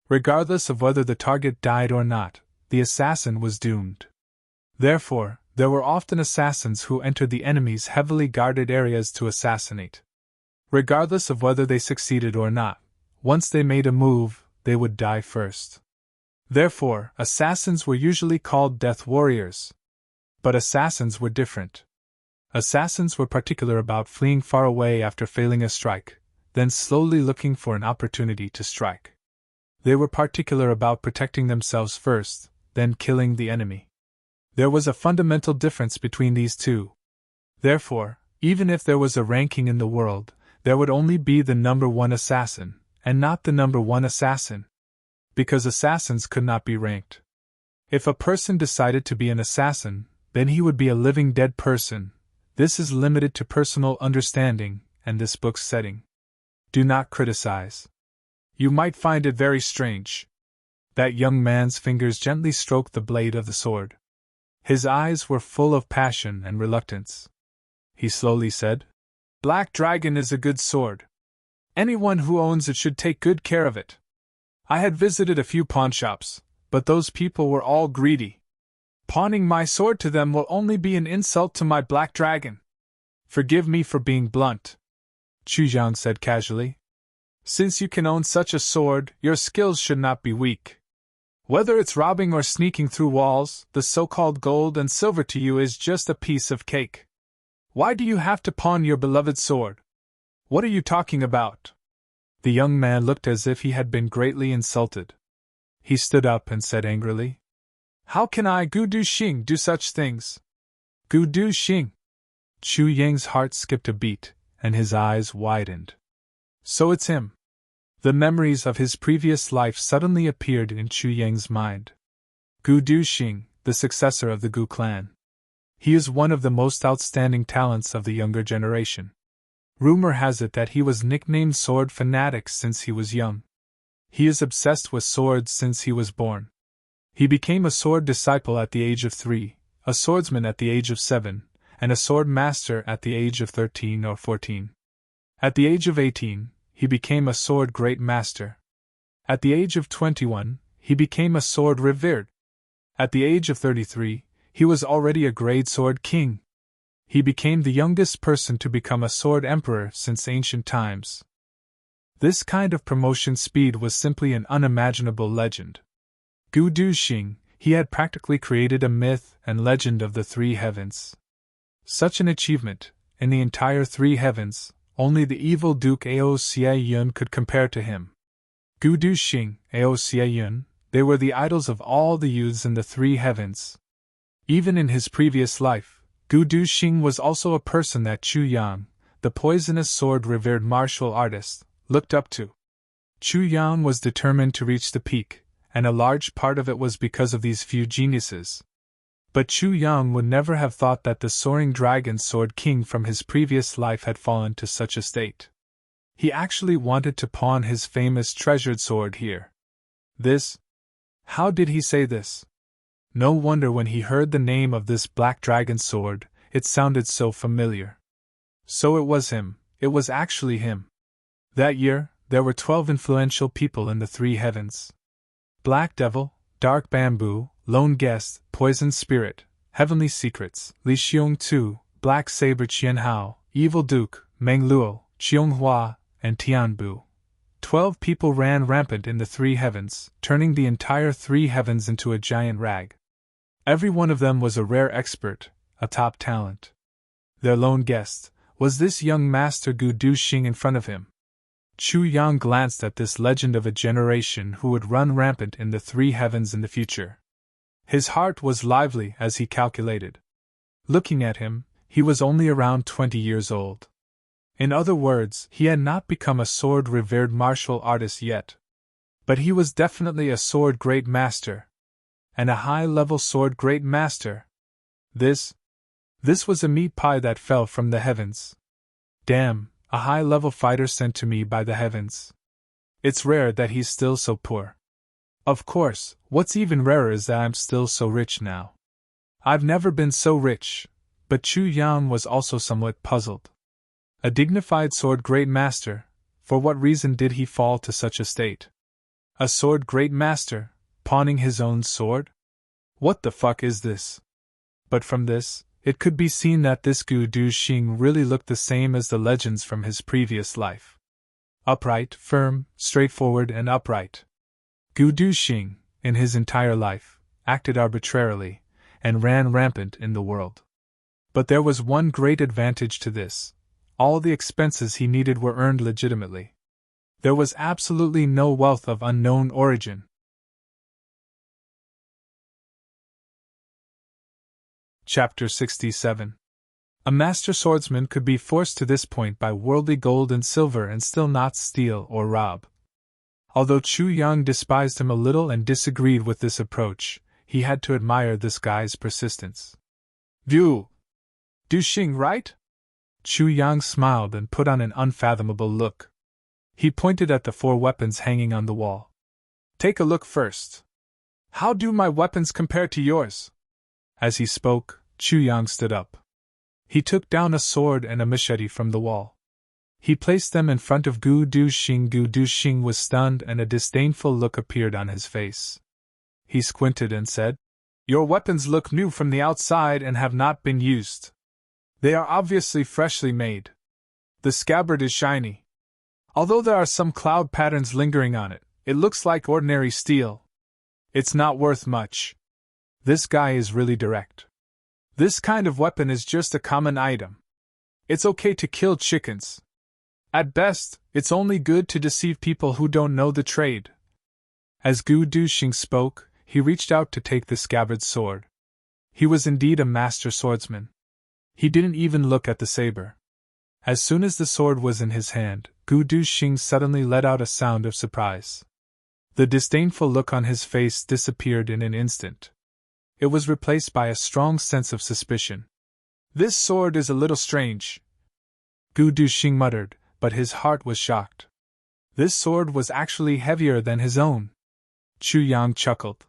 A: Regardless of whether the target died or not, the assassin was doomed. Therefore, there were often assassins who entered the enemy's heavily guarded areas to assassinate. Regardless of whether they succeeded or not, once they made a move, they would die first. Therefore, assassins were usually called death warriors. But assassins were different. Assassins were particular about fleeing far away after failing a strike, then slowly looking for an opportunity to strike. They were particular about protecting themselves first, then killing the enemy. There was a fundamental difference between these two. Therefore, even if there was a ranking in the world, there would only be the number one assassin, and not the number one assassin. Because assassins could not be ranked. If a person decided to be an assassin, then he would be a living dead person. This is limited to personal understanding and this book's setting. Do not criticize. You might find it very strange. That young man's fingers gently stroked the blade of the sword. His eyes were full of passion and reluctance. He slowly said, "Black Dragon is a good sword. Anyone who owns it should take good care of it. I had visited a few pawnshops, but those people were all greedy. Pawning my sword to them will only be an insult to my Black Dragon. Forgive me for being blunt," Chu Jiang said casually. "Since you can own such a sword, your skills should not be weak. Whether it's robbing or sneaking through walls, the so-called gold and silver to you is just a piece of cake. Why do you have to pawn your beloved sword? What are you talking about?" The young man looked as if he had been greatly insulted. He stood up and said angrily, "How can I, Gu Du Xing, do such things? Gu Du Xing?" Chu Yang's heart skipped a beat, and his eyes widened. So it's him. The memories of his previous life suddenly appeared in Chu Yang's mind. Gu Du Xing, the successor of the Gu clan. He is one of the most outstanding talents of the younger generation. Rumor has it that he was nicknamed Sword Fanatic since he was young. He is obsessed with swords since he was born. He became a sword disciple at the age of 3, a swordsman at the age of 7, and a sword master at the age of 13 or 14. At the age of 18, he became a sword great master. At the age of 21, he became a sword revered. At the age of 33, he was already a great sword king. He became the youngest person to become a sword emperor since ancient times. This kind of promotion speed was simply an unimaginable legend. Gu Du Xing, he had practically created a myth and legend of the three heavens. Such an achievement, in the entire three heavens, only the evil Duke Ao Xie Yun could compare to him. Gu Du Xing, Ao Xie Yun, they were the idols of all the youths in the three heavens. Even in his previous life, Gu Du Xing was also a person that Chu Yang, the poisonous sword-revered martial artist, looked up to. Chu Yang was determined to reach the peak, and a large part of it was because of these few geniuses. But Chu Yang would never have thought that the soaring dragon sword king from his previous life had fallen to such a state. He actually wanted to pawn his famous treasured sword here. This? How did he say this? No wonder when he heard the name of this black dragon sword, it sounded so familiar. So it was him, it was actually him. That year, there were 12 influential people in the three heavens. Black Devil, Dark Bamboo, Lone Guest, Poison Spirit, Heavenly Secrets, Li Xiong Tu, Black Saber Qian Hao, Evil Duke, Meng Luo, Qiong Hua, and Tian Bu. 12 people ran rampant in the three heavens, turning the entire three heavens into a giant rag. Every one of them was a rare expert, a top talent. Their lone guest was this young master Gu Du Xing in front of him. Chu Yang glanced at this legend of a generation who would run rampant in the three heavens in the future. His heart was lively as he calculated. Looking at him, he was only around 20 years old. In other words, he had not become a sword-revered martial artist yet. But he was definitely a sword great master. And a high-level sword great master. This was a meat pie that fell from the heavens. Damn, a high-level fighter sent to me by the heavens. It's rare that he's still so poor. Of course, what's even rarer is that I'm still so rich now. I've never been so rich, but Chu Yang was also somewhat puzzled. A dignified sword great master, for what reason did he fall to such a state? A sword great master, pawning his own sword? What the fuck is this? But from this, it could be seen that this Gu Du-Xing really looked the same as the legends from his previous life. Upright, firm, straightforward, and upright. Gu Du-Xing, in his entire life, acted arbitrarily, and ran rampant in the world. But there was one great advantage to this: all the expenses he needed were earned legitimately. There was absolutely no wealth of unknown origin. Chapter 67. A master swordsman could be forced to this point by worldly gold and silver and still not steal or rob. Although Chu Yang despised him a little and disagreed with this approach, he had to admire this guy's persistence. Gu Du-Xing, right? Chu Yang smiled and put on an unfathomable look. He pointed at the 4 weapons hanging on the wall. Take a look first. How do my weapons compare to yours? As he spoke, Chu Yang stood up. He took down a sword and a machete from the wall. He placed them in front of Gu Du-Xing. Gu Du-Xing was stunned and a disdainful look appeared on his face. He squinted and said, "Your weapons look new from the outside and have not been used. They are obviously freshly made. The scabbard is shiny. Although there are some cloud patterns lingering on it, it looks like ordinary steel. It's not worth much. This guy is really direct. This kind of weapon is just a common item. It's okay to kill chickens. At best, it's only good to deceive people who don't know the trade." As Gu Du-Xing spoke, he reached out to take the scabbard's sword. He was indeed a master swordsman. He didn't even look at the saber. As soon as the sword was in his hand, Gu Du-Xing suddenly let out a sound of surprise. The disdainful look on his face disappeared in an instant. It was replaced by a strong sense of suspicion. "This sword is a little strange," Gu Du-Xing muttered, but his heart was shocked. This sword was actually heavier than his own. Chu Yang chuckled.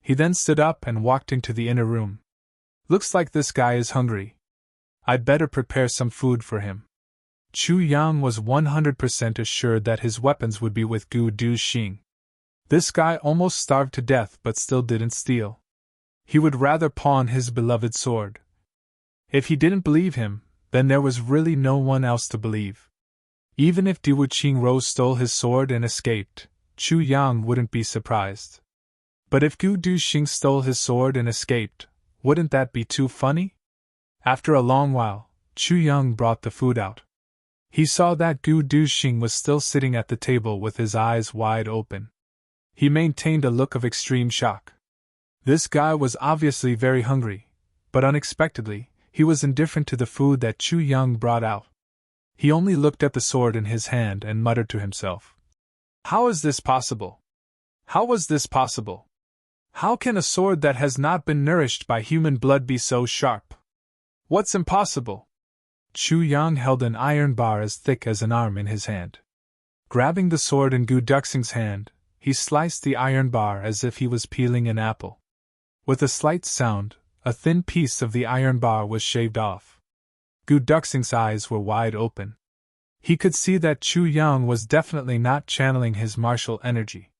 A: He then stood up and walked into the inner room. "Looks like this guy is hungry. I'd better prepare some food for him." Chu Yang was 100% assured that his weapons would be with Gu Du-Xing. This guy almost starved to death but still didn't steal. He would rather pawn his beloved sword. If he didn't believe him, then there was really no one else to believe. Even if Diwu Qingro stole his sword and escaped, Chu Yang wouldn't be surprised. But if Gu Du-Xing stole his sword and escaped, wouldn't that be too funny? After a long while, Chu Yang brought the food out. He saw that Gu Du-Xing was still sitting at the table with his eyes wide open. He maintained a look of extreme shock. This guy was obviously very hungry, but unexpectedly, he was indifferent to the food that Chu Yang brought out. He only looked at the sword in his hand and muttered to himself. "How is this possible? How was this possible? How can a sword that has not been nourished by human blood be so sharp? What's impossible?" Chu Yang held an iron bar as thick as an arm in his hand. Grabbing the sword in Gu Du-Xing's hand, he sliced the iron bar as if he was peeling an apple. With a slight sound, a thin piece of the iron bar was shaved off. Gu Du-Xing's eyes were wide open. He could see that Chu Yang was definitely not channeling his martial energy.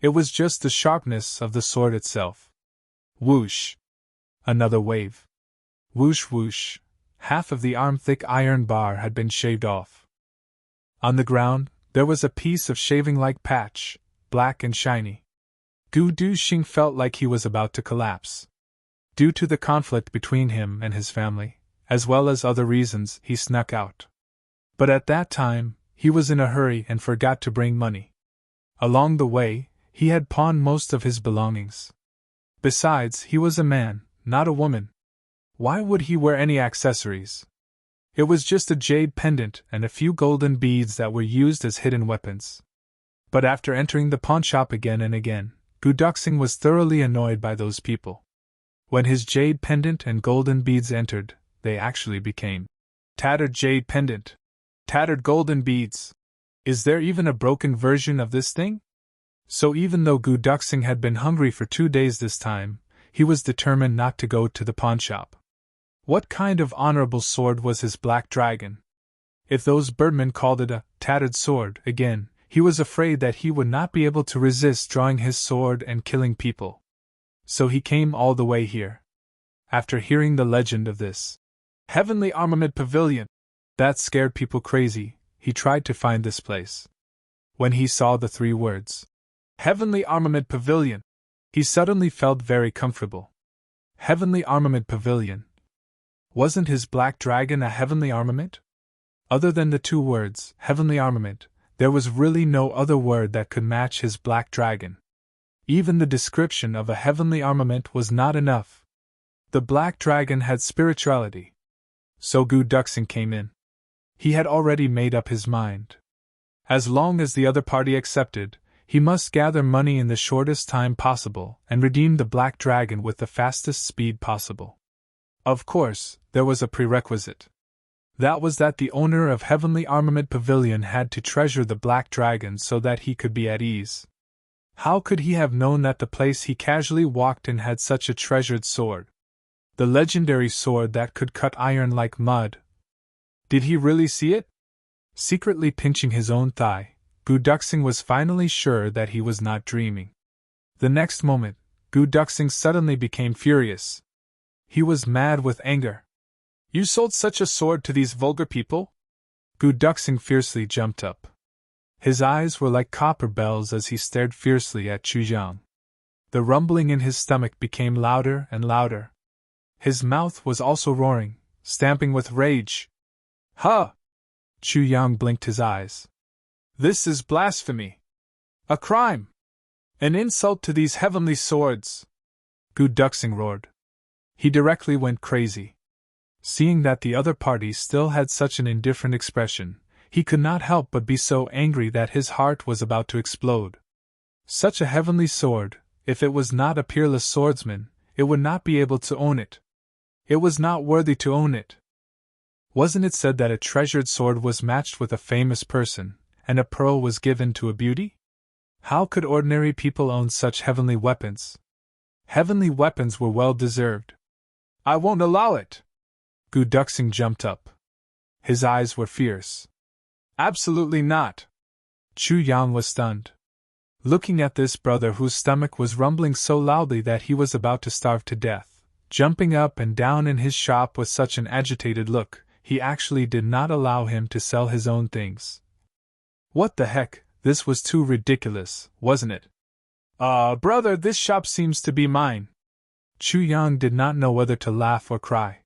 A: It was just the sharpness of the sword itself. Whoosh! Another wave. Whoosh whoosh! Half of the arm-thick iron bar had been shaved off. On the ground, there was a piece of shaving-like patch, black and shiny. Gu Du-Xing felt like he was about to collapse. Due to the conflict between him and his family, as well as other reasons, he snuck out. But at that time, he was in a hurry and forgot to bring money. Along the way, he had pawned most of his belongings. Besides, he was a man, not a woman. Why would he wear any accessories? It was just a jade pendant and a few golden beads that were used as hidden weapons. But after entering the pawnshop again and again, Gu Du-Xing was thoroughly annoyed by those people. When his jade pendant and golden beads entered, they actually became tattered jade pendant, tattered golden beads. Is there even a broken version of this thing? So even though Gu Du-Xing had been hungry for 2 days this time, he was determined not to go to the pawnshop. What kind of honorable sword was his black dragon? If those birdmen called it a tattered sword, again, he was afraid that he would not be able to resist drawing his sword and killing people. So he came all the way here. After hearing the legend of this heavenly armament pavilion that scared people crazy, he tried to find this place. When he saw the 3 words, Heavenly Armament Pavilion, he suddenly felt very comfortable. Heavenly Armament Pavilion. Wasn't his black dragon a heavenly armament? Other than the 2 words, heavenly armament, there was really no other word that could match his black dragon. Even the description of a heavenly armament was not enough. The black dragon had spirituality. So Gu Duxing came in. He had already made up his mind. As long as the other party accepted, he must gather money in the shortest time possible and redeem the black dragon with the fastest speed possible. Of course, there was a prerequisite. That was that the owner of Heavenly Armament Pavilion had to treasure the black dragon so that he could be at ease. How could he have known that the place he casually walked in had such a treasured sword? The legendary sword that could cut iron like mud. Did he really see it? Secretly pinching his own thigh, Gu Duxing was finally sure that he was not dreaming. The next moment, Gu Duxing suddenly became furious. He was mad with anger. You sold such a sword to these vulgar people? Gu Duxing fiercely jumped up. His eyes were like copper bells as he stared fiercely at Chu Yang. The rumbling in his stomach became louder and louder. His mouth was also roaring, stamping with rage. Huh! Chu Yang blinked his eyes. This is blasphemy! A crime! An insult to these heavenly swords! Gu Duxing roared. He directly went crazy. Seeing that the other party still had such an indifferent expression, he could not help but be so angry that his heart was about to explode. Such a heavenly sword, if it was not a peerless swordsman, it would not be able to own it. It was not worthy to own it. Wasn't it said that a treasured sword was matched with a famous person, and a pearl was given to a beauty? How could ordinary people own such heavenly weapons? Heavenly weapons were well deserved. I won't allow it! Gu Duxing jumped up. His eyes were fierce. Absolutely not! Chu Yang was stunned. Looking at this brother whose stomach was rumbling so loudly that he was about to starve to death, jumping up and down in his shop with such an agitated look, he actually did not allow him to sell his own things. What the heck, this was too ridiculous, wasn't it? Brother, this shop seems to be mine. Chu Yang did not know whether to laugh or cry.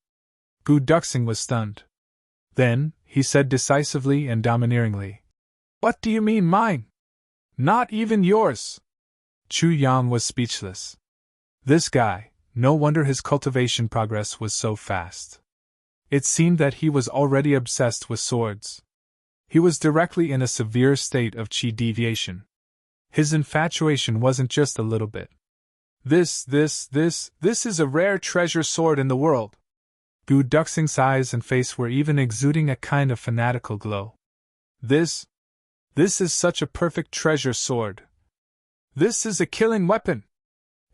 A: Gu Duxing was stunned. Then, he said decisively and domineeringly, What do you mean mine? Not even yours! Chu Yang was speechless. This guy, no wonder his cultivation progress was so fast. It seemed that he was already obsessed with swords. He was directly in a severe state of chi deviation. His infatuation wasn't just a little bit. This is a rare treasure sword in the world. Gu Duxing's eyes and face were even exuding a kind of fanatical glow. This is such a perfect treasure sword. This is a killing weapon.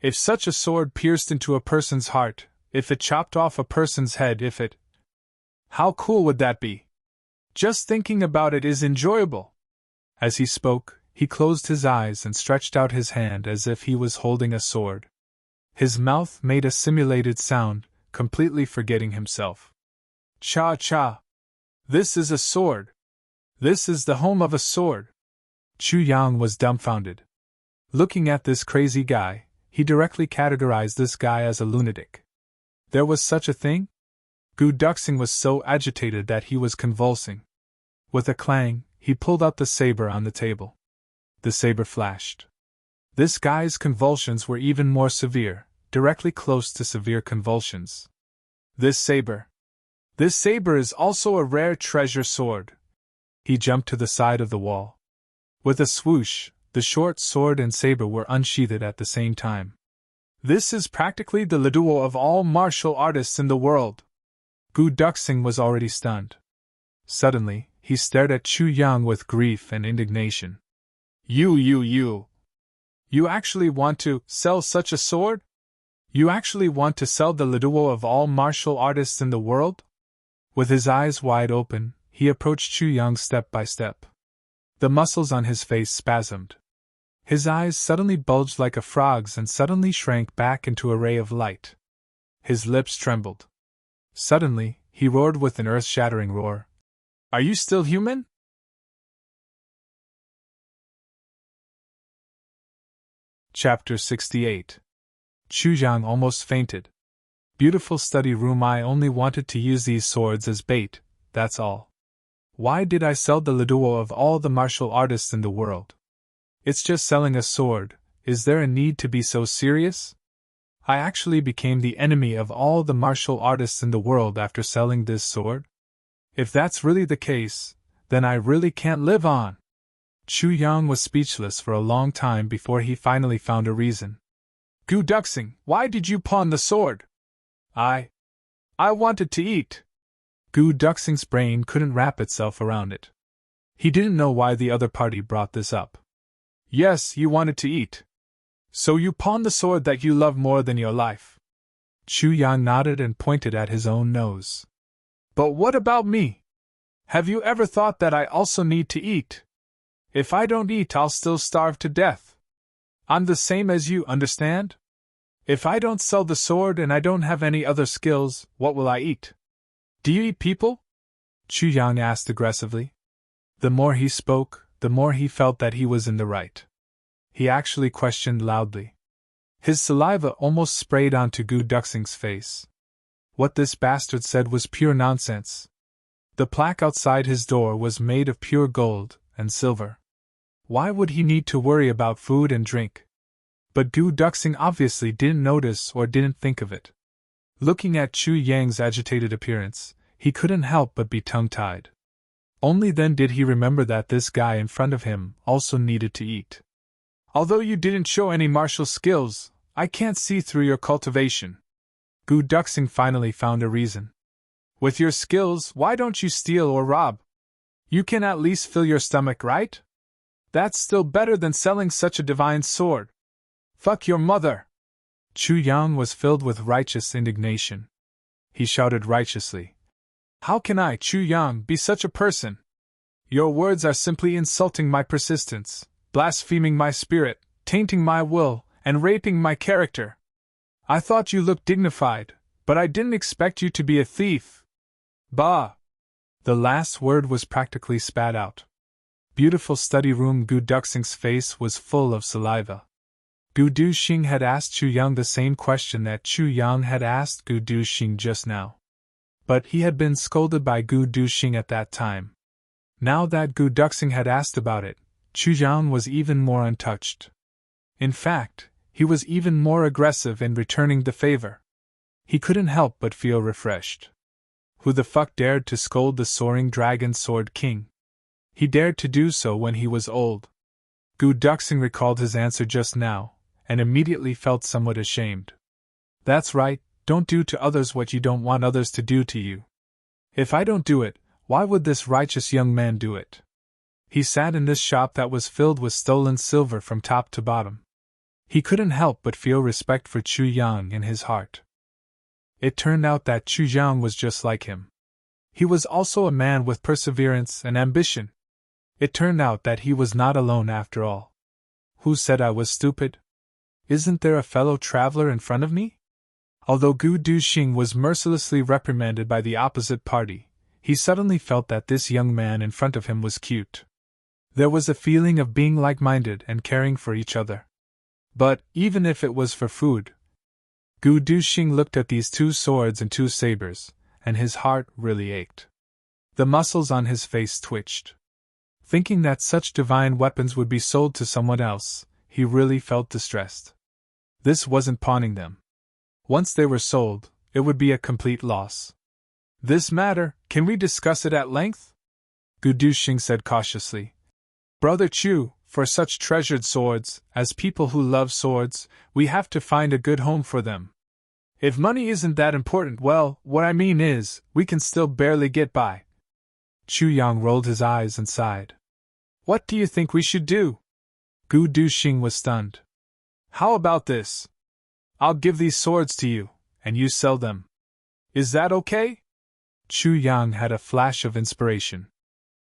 A: If such a sword pierced into a person's heart, if it chopped off a person's head, how cool would that be? Just thinking about it is enjoyable. As he spoke, he closed his eyes and stretched out his hand as if he was holding a sword. His mouth made a simulated sound, completely forgetting himself. Cha-cha! This is a sword! This is the home of a sword! Chu Yang was dumbfounded. Looking at this crazy guy, he directly categorized this guy as a lunatic. There was such a thing? Gu Duxing was so agitated that he was convulsing. With a clang, he pulled out the saber on the table. The saber flashed. This guy's convulsions were even more severe, directly close to severe convulsions. This saber is also a rare treasure sword. He jumped to the side of the wall. With a swoosh, the short sword and saber were unsheathed at the same time. This is practically the duo of all martial artists in the world. Gu Duxing was already stunned. Suddenly, he stared at Chu Yang with grief and indignation. You actually want to sell such a sword? You actually want to sell the duo of all martial artists in the world? With his eyes wide open, he approached Chu Yang step by step. The muscles on his face spasmed. His eyes suddenly bulged like a frog's and suddenly shrank back into a ray of light. His lips trembled. Suddenly, he roared with an earth-shattering roar. Are you still human? Chapter 68. Chu Yang almost fainted. Beautiful study room, I only wanted to use these swords as bait, that's all. Why did I sell the duo of all the martial artists in the world? It's just selling a sword, is there a need to be so serious? I actually became the enemy of all the martial artists in the world after selling this sword? If that's really the case, then I really can't live on. Chu Yang was speechless for a long time before he finally found a reason. Gu Duxing, why did you pawn the sword? I wanted to eat. Gu Duxing's brain couldn't wrap itself around it. He didn't know why the other party brought this up. Yes, you wanted to eat. So you pawned the sword that you love more than your life. Chu Yang nodded and pointed at his own nose. But what about me? Have you ever thought that I also need to eat? If I don't eat, I'll still starve to death. I'm the same as you, understand? If I don't sell the sword and I don't have any other skills, what will I eat? Do you eat people? Chu Yang asked aggressively. The more he spoke, the more he felt that he was in the right. He actually questioned loudly. His saliva almost sprayed onto Gu Duxing's face. What this bastard said was pure nonsense. The plaque outside his door was made of pure gold and silver. Why would he need to worry about food and drink? But Gu Duxing obviously didn't notice or didn't think of it. Looking at Chu Yang's agitated appearance, he couldn't help but be tongue-tied. Only then did he remember that this guy in front of him also needed to eat. Although you didn't show any martial skills, I can't see through your cultivation. Gu Duxing finally found a reason. With your skills, why don't you steal or rob? You can at least fill your stomach, right? That's still better than selling such a divine sword. Fuck your mother! Chu Yang was filled with righteous indignation. He shouted righteously. How can I, Chu Yang, be such a person? Your words are simply insulting my persistence, blaspheming my spirit, tainting my will, and raping my character. I thought you looked dignified, but I didn't expect you to be a thief. Bah! The last word was practically spat out. Beautiful study room Gu Duxing's face was full of saliva. Gu Duxing had asked Chu Yang the same question that Chu Yang had asked Gu Duxing just now. But he had been scolded by Gu Duxing at that time. Now that Gu Duxing had asked about it, Chu Yang was even more untouched. In fact, he was even more aggressive in returning the favor. He couldn't help but feel refreshed. Who the fuck dared to scold the soaring dragon sword king? He dared to do so when he was old. Gu Duxing recalled his answer just now, and immediately felt somewhat ashamed. That's right, don't do to others what you don't want others to do to you. If I don't do it, why would this righteous young man do it? He sat in this shop that was filled with stolen silver from top to bottom. He couldn't help but feel respect for Chu Yang in his heart. It turned out that Chu Yang was just like him. He was also a man with perseverance and ambition. It turned out that he was not alone after all. Who said I was stupid? Isn't there a fellow traveler in front of me? Although Gu Duxing was mercilessly reprimanded by the opposite party, he suddenly felt that this young man in front of him was cute. There was a feeling of being like-minded and caring for each other. But, even if it was for food, Gu Duxing looked at these two swords and two sabers, and his heart really ached. The muscles on his face twitched. Thinking that such divine weapons would be sold to someone else, he really felt distressed. This wasn't pawning them. Once they were sold, it would be a complete loss. This matter, can we discuss it at length? Gu Duxing said cautiously. Brother Chu, for such treasured swords, as people who love swords, we have to find a good home for them. If money isn't that important, well, what I mean is, we can still barely get by. Chu Yang rolled his eyes and sighed. What do you think we should do? Gu Duxing was stunned. How about this? I'll give these swords to you, and you sell them. Is that okay? Chu Yang had a flash of inspiration.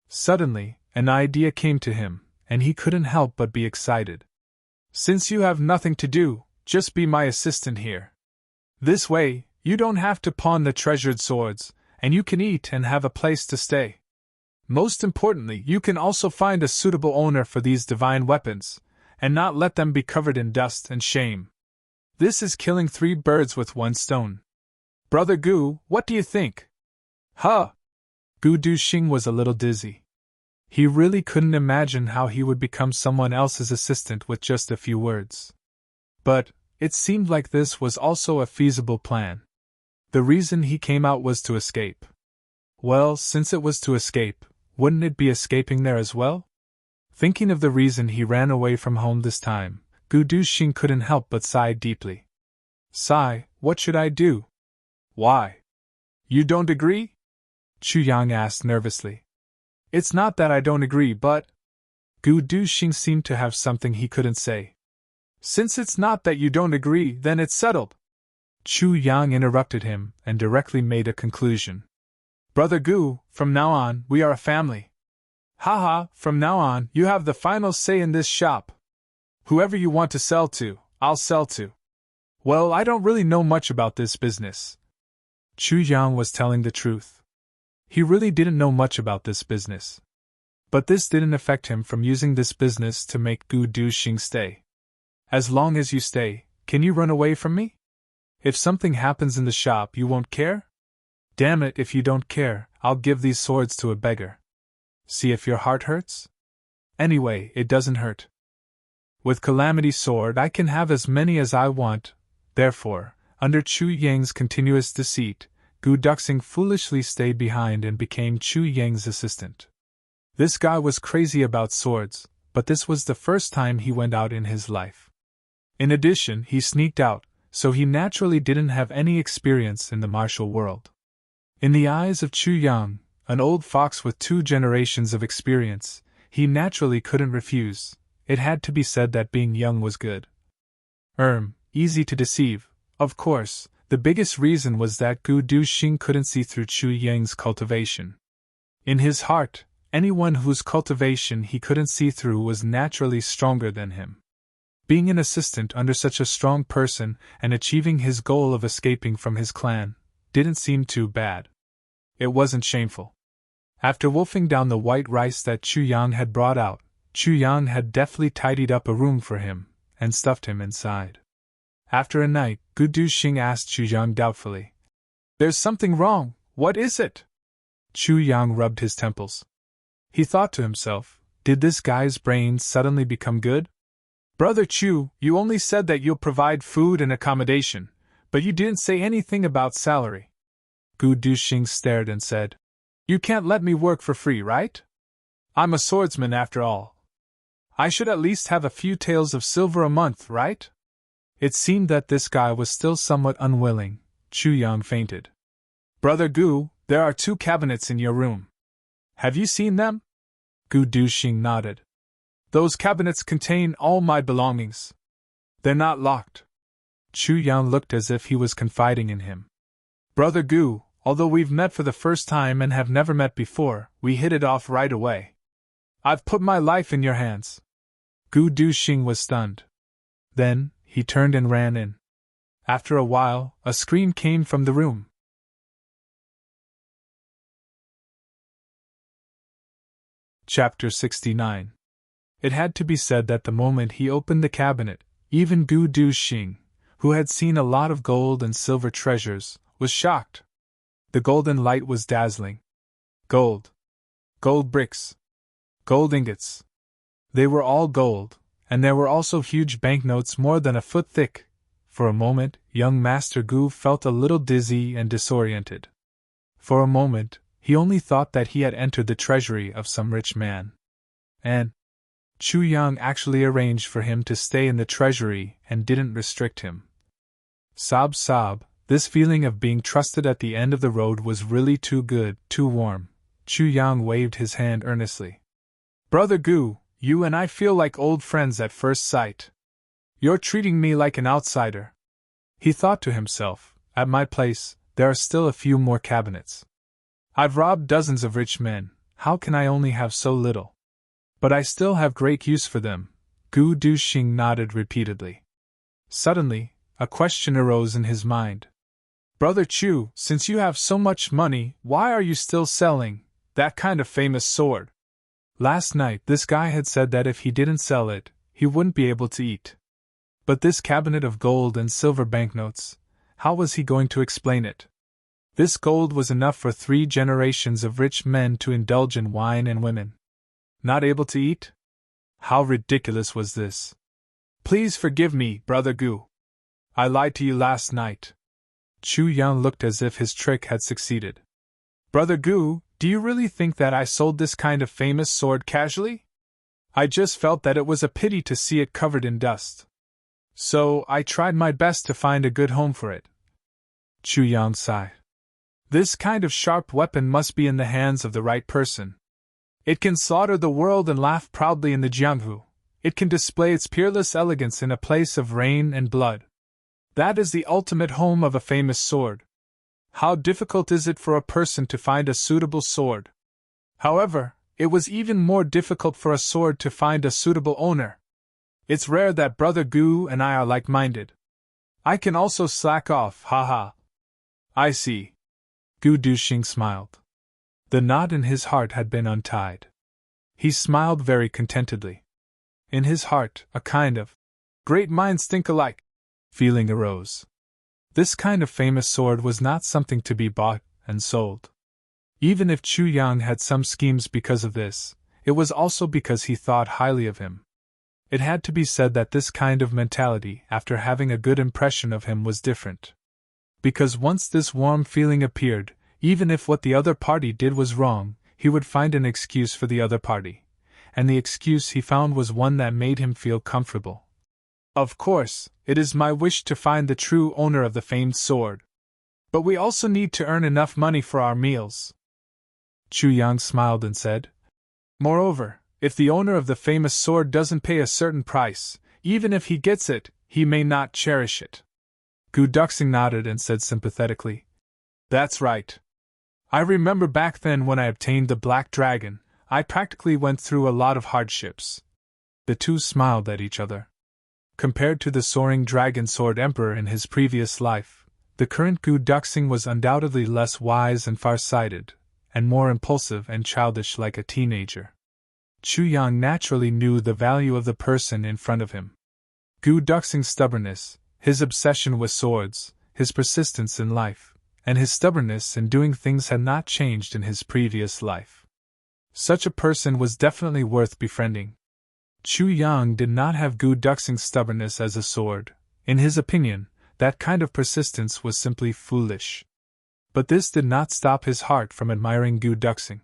A: Suddenly, an idea came to him, and he couldn't help but be excited. Since you have nothing to do, just be my assistant here. This way, you don't have to pawn the treasured swords, and you can eat and have a place to stay. Most importantly, you can also find a suitable owner for these divine weapons, and not let them be covered in dust and shame. This is killing 3 birds with 1 stone. Brother Gu, what do you think? Huh? Gu Duxing was a little dizzy. He really couldn't imagine how he would become someone else's assistant with just a few words. But it seemed like this was also a feasible plan. The reason he came out was to escape. Well, since it was to escape, wouldn't it be escaping there as well? Thinking of the reason he ran away from home this time, Gu Duxing couldn't help but sigh deeply. Sigh, what should I do? Why? You don't agree? Chu Yang asked nervously. It's not that I don't agree, but… Gu Duxing seemed to have something he couldn't say. Since it's not that you don't agree, then it's settled. Chu Yang interrupted him and directly made a conclusion. Brother Gu, from now on, we are a family. Haha, from now on, you have the final say in this shop. Whoever you want to sell to, I'll sell to. Well, I don't really know much about this business. Chu Yang was telling the truth. He really didn't know much about this business. But this didn't affect him from using this business to make Gu Duxing stay. As long as you stay, can you run away from me? If something happens in the shop, you won't care? Damn it, if you don't care, I'll give these swords to a beggar. See if your heart hurts? Anyway, it doesn't hurt. With Calamity's sword, I can have as many as I want. Therefore, under Chu Yang's continuous deceit, Gu Duxing foolishly stayed behind and became Chu Yang's assistant. This guy was crazy about swords, but this was the first time he went out in his life. In addition, he sneaked out, so he naturally didn't have any experience in the martial world. In the eyes of Chu Yang, an old fox with 2 generations of experience, he naturally couldn't refuse. It had to be said that being young was good. Easy to deceive. Of course, the biggest reason was that Gu Duxing couldn't see through Chu Yang's cultivation. In his heart, anyone whose cultivation he couldn't see through was naturally stronger than him. Being an assistant under such a strong person and achieving his goal of escaping from his clan didn't seem too bad. It wasn't shameful. After wolfing down the white rice that Chu Yang had brought out, Chu Yang had deftly tidied up a room for him and stuffed him inside. After a night, Gu Duxing asked Chu Yang doubtfully, There's something wrong, what is it? Chu Yang rubbed his temples. He thought to himself, did this guy's brains suddenly become good? Brother Chu, you only said that you'll provide food and accommodation, but you didn't say anything about salary. Gu Duxing stared and said, You can't let me work for free, right? I'm a swordsman after all. I should at least have a few taels of silver a month, right? It seemed that this guy was still somewhat unwilling. Chu Yang fainted. Brother Gu, there are 2 cabinets in your room. Have you seen them? Gu Duxing nodded. Those cabinets contain all my belongings. They're not locked. Chu Yang looked as if he was confiding in him. Brother Gu, although we've met for the first time and have never met before, we hit it off right away. I've put my life in your hands. Gu Duxing was stunned. Then, he turned and ran in. After a while, a scream came from the room. Chapter 69. It had to be said that the moment he opened the cabinet, even Gu Duxing, who had seen a lot of gold and silver treasures, was shocked. The golden light was dazzling. Gold. Gold bricks. Gold ingots. They were all gold, and there were also huge banknotes more than a foot thick. For a moment, young Master Gu felt a little dizzy and disoriented. For a moment, he only thought that he had entered the treasury of some rich man. And Chu Yang actually arranged for him to stay in the treasury and didn't restrict him. Sob sob, this feeling of being trusted at the end of the road was really too good, too warm. Chu Yang waved his hand earnestly. Brother Gu, you and I feel like old friends at first sight. You're treating me like an outsider. He thought to himself, at my place, there are still a few more cabinets. I've robbed dozens of rich men, how can I only have so little? But I still have great use for them. Gu Duxing nodded repeatedly. Suddenly, a question arose in his mind. Brother Chu, since you have so much money, why are you still selling that kind of famous sword? Last night this guy had said that if he didn't sell it, he wouldn't be able to eat. But this cabinet of gold and silver banknotes, how was he going to explain it? This gold was enough for 3 generations of rich men to indulge in wine and women. Not able to eat? How ridiculous was this? Please forgive me, Brother Gu. I lied to you last night. Chu Yang looked as if his trick had succeeded. Brother Gu, do you really think that I sold this kind of famous sword casually? I just felt that it was a pity to see it covered in dust. So, I tried my best to find a good home for it. Chu Yang sighed. This kind of sharp weapon must be in the hands of the right person. It can slaughter the world and laugh proudly in the Jianghu. It can display its peerless elegance in a place of rain and blood. That is the ultimate home of a famous sword. How difficult is it for a person to find a suitable sword? However, it was even more difficult for a sword to find a suitable owner. It's rare that Brother Gu and I are like-minded. I can also slack off, haha. I see. Gu Duxing smiled. The knot in his heart had been untied. He smiled very contentedly. In his heart, a kind of great minds think alike feeling arose. This kind of famous sword was not something to be bought and sold. Even if Chu Yang had some schemes because of this, it was also because he thought highly of him. It had to be said that this kind of mentality, after having a good impression of him, was different. Because once this warm feeling appeared, even if what the other party did was wrong, he would find an excuse for the other party. And the excuse he found was one that made him feel comfortable. Of course, it is my wish to find the true owner of the famed sword. But we also need to earn enough money for our meals. Chu Yang smiled and said, Moreover, if the owner of the famous sword doesn't pay a certain price, even if he gets it, he may not cherish it. Gu Duxing nodded and said sympathetically, That's right. I remember back then when I obtained the Black Dragon, I practically went through a lot of hardships. The two smiled at each other. Compared to the soaring dragon sword emperor in his previous life, the current Gu Duxing was undoubtedly less wise and far-sighted, and more impulsive and childish like a teenager. Chu Yang naturally knew the value of the person in front of him. Gu Duxing's stubbornness, his obsession with swords, his persistence in life, and his stubbornness in doing things had not changed in his previous life. Such a person was definitely worth befriending. Chu Yang did not have Gu Duxing's stubbornness as a sword. In his opinion, that kind of persistence was simply foolish. But this did not stop his heart from admiring Gu Duxing.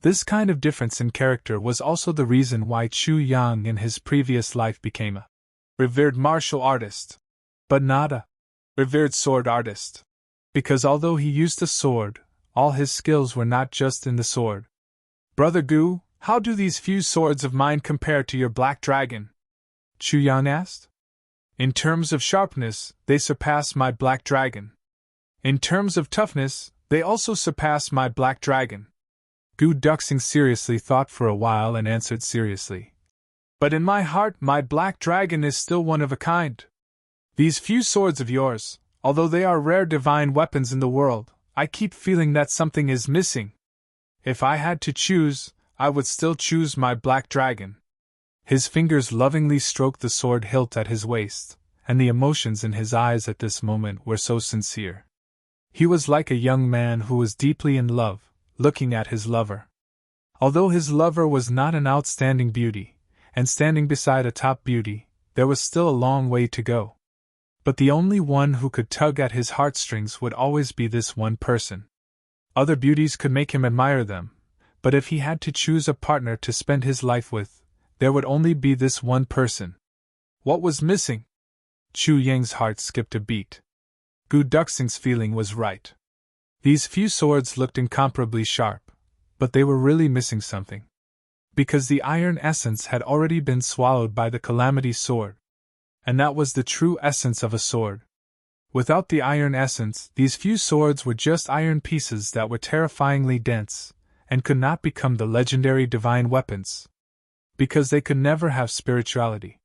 A: This kind of difference in character was also the reason why Chu Yang in his previous life became a revered martial artist, but not a revered sword artist. Because although he used a sword, all his skills were not just in the sword. Brother Gu, how do these few swords of mine compare to your Black Dragon? Chu Yang asked. In terms of sharpness, they surpass my Black Dragon. In terms of toughness, they also surpass my Black Dragon. Gu Duxing seriously thought for a while and answered seriously. But in my heart, my Black Dragon is still one of a kind. These few swords of yours, although they are rare divine weapons in the world, I keep feeling that something is missing. If I had to choose, I would still choose my Black Dragon. His fingers lovingly stroked the sword hilt at his waist, and the emotions in his eyes at this moment were so sincere. He was like a young man who was deeply in love, looking at his lover. Although his lover was not an outstanding beauty, and standing beside a top beauty, there was still a long way to go. But the only one who could tug at his heartstrings would always be this one person. Other beauties could make him admire them, but if he had to choose a partner to spend his life with, there would only be this one person. What was missing? Chu Yang's heart skipped a beat. Gu Duxing's feeling was right. These few swords looked incomparably sharp, but they were really missing something. Because the iron essence had already been swallowed by the Calamity Sword. And that was the true essence of a sword. Without the iron essence, these few swords were just iron pieces that were terrifyingly dense, and could not become the legendary divine weapons. Because they could never have spirituality.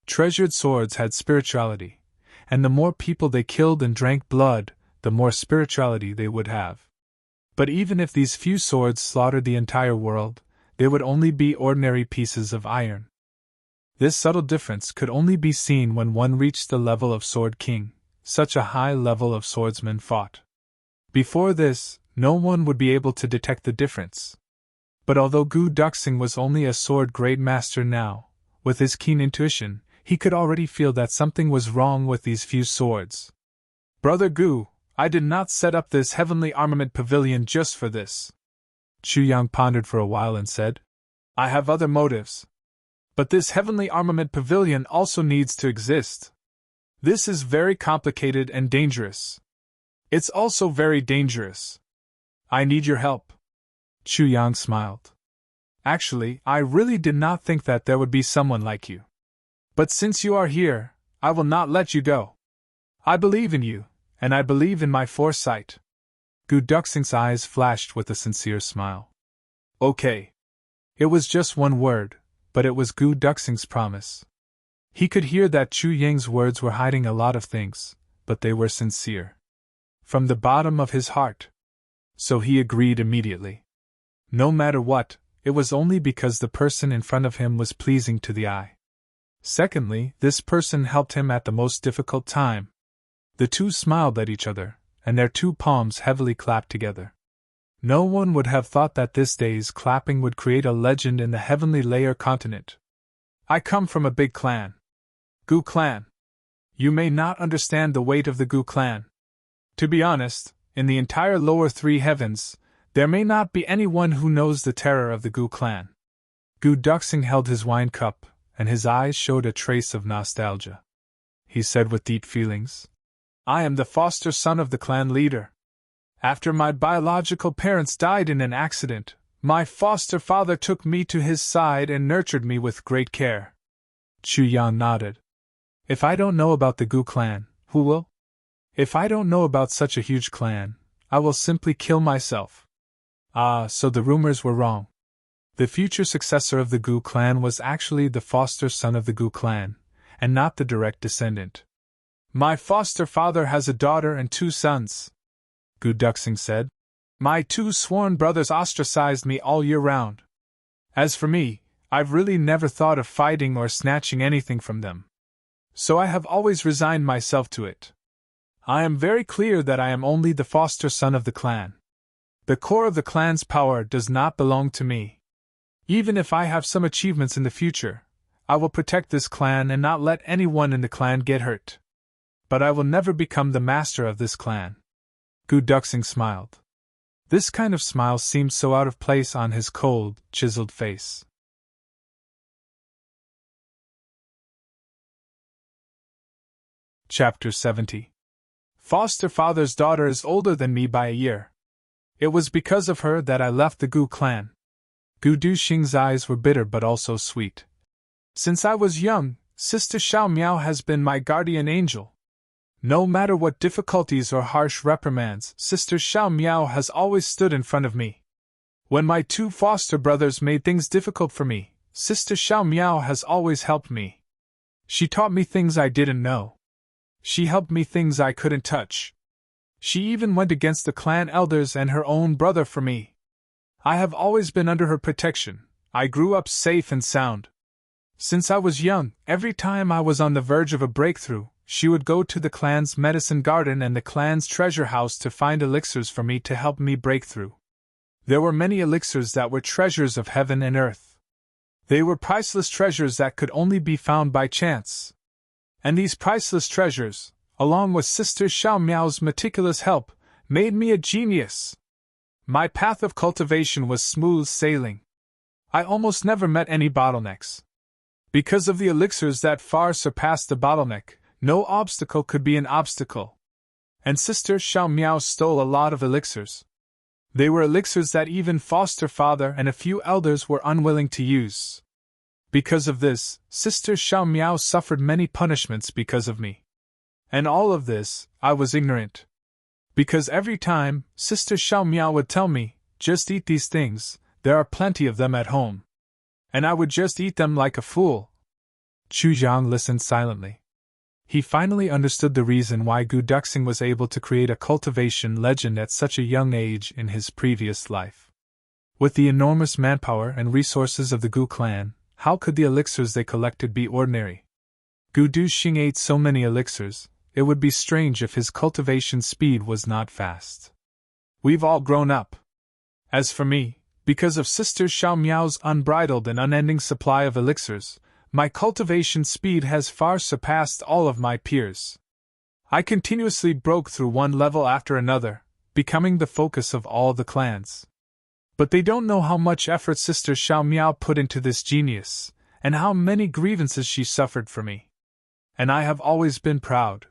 A: Treasured swords had spirituality, and the more people they killed and drank blood, the more spirituality they would have. But even if these few swords slaughtered the entire world, they would only be ordinary pieces of iron. This subtle difference could only be seen when one reached the level of Sword King, such a high level of swordsmen fought. Before this, no one would be able to detect the difference. But although Gu Duxing was only a sword grade master now, with his keen intuition, he could already feel that something was wrong with these few swords. Brother Gu, I did not set up this heavenly armament pavilion just for this. Chu Yang pondered for a while and said, I have other motives. But this heavenly armament pavilion also needs to exist. This is very complicated and dangerous. It's also very dangerous. I need your help. Chu Yang smiled. Actually, I really did not think that there would be someone like you. But since you are here, I will not let you go. I believe in you, and I believe in my foresight. Gu Duxing's eyes flashed with a sincere smile. Okay. It was just one word, but it was Gu Duxing's promise. He could hear that Chu Yang's words were hiding a lot of things, but they were sincere. From the bottom of his heart. So he agreed immediately. No matter what, it was only because the person in front of him was pleasing to the eye. Secondly, this person helped him at the most difficult time. The two smiled at each other, and their two palms heavily clapped together. No one would have thought that this day's clapping would create a legend in the heavenly layer continent. I come from a big clan. Gu clan. You may not understand the weight of the Gu clan. To be honest, in the entire lower three heavens, there may not be anyone who knows the terror of the Gu clan. Gu Duxing held his wine cup, and his eyes showed a trace of nostalgia. He said with deep feelings, I am the foster son of the clan leader. After my biological parents died in an accident, my foster father took me to his side and nurtured me with great care. Chu Yang nodded. If I don't know about the Gu clan, who will? If I don't know about such a huge clan, I will simply kill myself. Ah, so the rumors were wrong. The future successor of the Gu clan was actually the foster son of the Gu clan, and not the direct descendant. My foster father has a daughter and 2 sons, Gu Duxing said. My 2 sworn brothers ostracized me all year round. As for me, I've really never thought of fighting or snatching anything from them. So I have always resigned myself to it. I am very clear that I am only the foster son of the clan. The core of the clan's power does not belong to me. Even if I have some achievements in the future, I will protect this clan and not let anyone in the clan get hurt. But I will never become the master of this clan. Gu Duxing smiled. This kind of smile seemed so out of place on his cold, chiseled face. Chapter 70. Foster father's daughter is older than me by a year. It was because of her that I left the Gu clan. Gu Duxing's eyes were bitter but also sweet. Since I was young, Sister Xiao Miao has been my guardian angel. No matter what difficulties or harsh reprimands, Sister Xiao Miao has always stood in front of me. When my 2 foster brothers made things difficult for me, Sister Xiao Miao has always helped me. She taught me things I didn't know. She helped me things I couldn't touch. She even went against the clan elders and her own brother for me. I have always been under her protection. I grew up safe and sound. Since I was young, every time I was on the verge of a breakthrough, she would go to the clan's medicine garden and the clan's treasure house to find elixirs for me to help me break through. There were many elixirs that were treasures of heaven and earth. They were priceless treasures that could only be found by chance. And these priceless treasures, along with Sister Xiao Miao's meticulous help, made me a genius. My path of cultivation was smooth sailing. I almost never met any bottlenecks. Because of the elixirs that far surpassed the bottleneck, no obstacle could be an obstacle. And Sister Xiao Miao stole a lot of elixirs. They were elixirs that even foster father and a few elders were unwilling to use. Because of this, Sister Xiao Miao suffered many punishments because of me. And all of this, I was ignorant. Because every time, Sister Xiao Miao would tell me, just eat these things, there are plenty of them at home. And I would just eat them like a fool. Chu Yang listened silently. He finally understood the reason why Gu Duxing was able to create a cultivation legend at such a young age in his previous life. With the enormous manpower and resources of the Gu clan, how could the elixirs they collected be ordinary? Gu Duxing ate so many elixirs, it would be strange if his cultivation speed was not fast. We've all grown up. As for me, because of Sister Xiao Miao's unbridled and unending supply of elixirs, my cultivation speed has far surpassed all of my peers. I continuously broke through one level after another, becoming the focus of all the clans. But they don't know how much effort Sister Xiao Miao put into this genius, and how many grievances she suffered for me. And I have always been proud.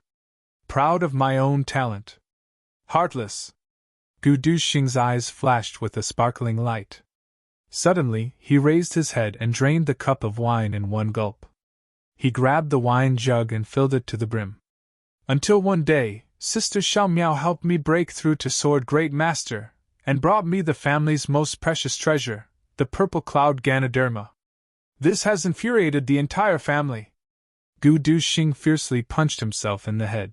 A: Proud of my own talent. Heartless. Gu Duxing's eyes flashed with a sparkling light. Suddenly, he raised his head and drained the cup of wine in one gulp. He grabbed the wine jug and filled it to the brim. Until one day, Sister Xiao Miao helped me break through to Sword Great Master, and brought me the family's most precious treasure, the purple cloud Ganoderma. This has infuriated the entire family. Gu Duxing fiercely punched himself in the head.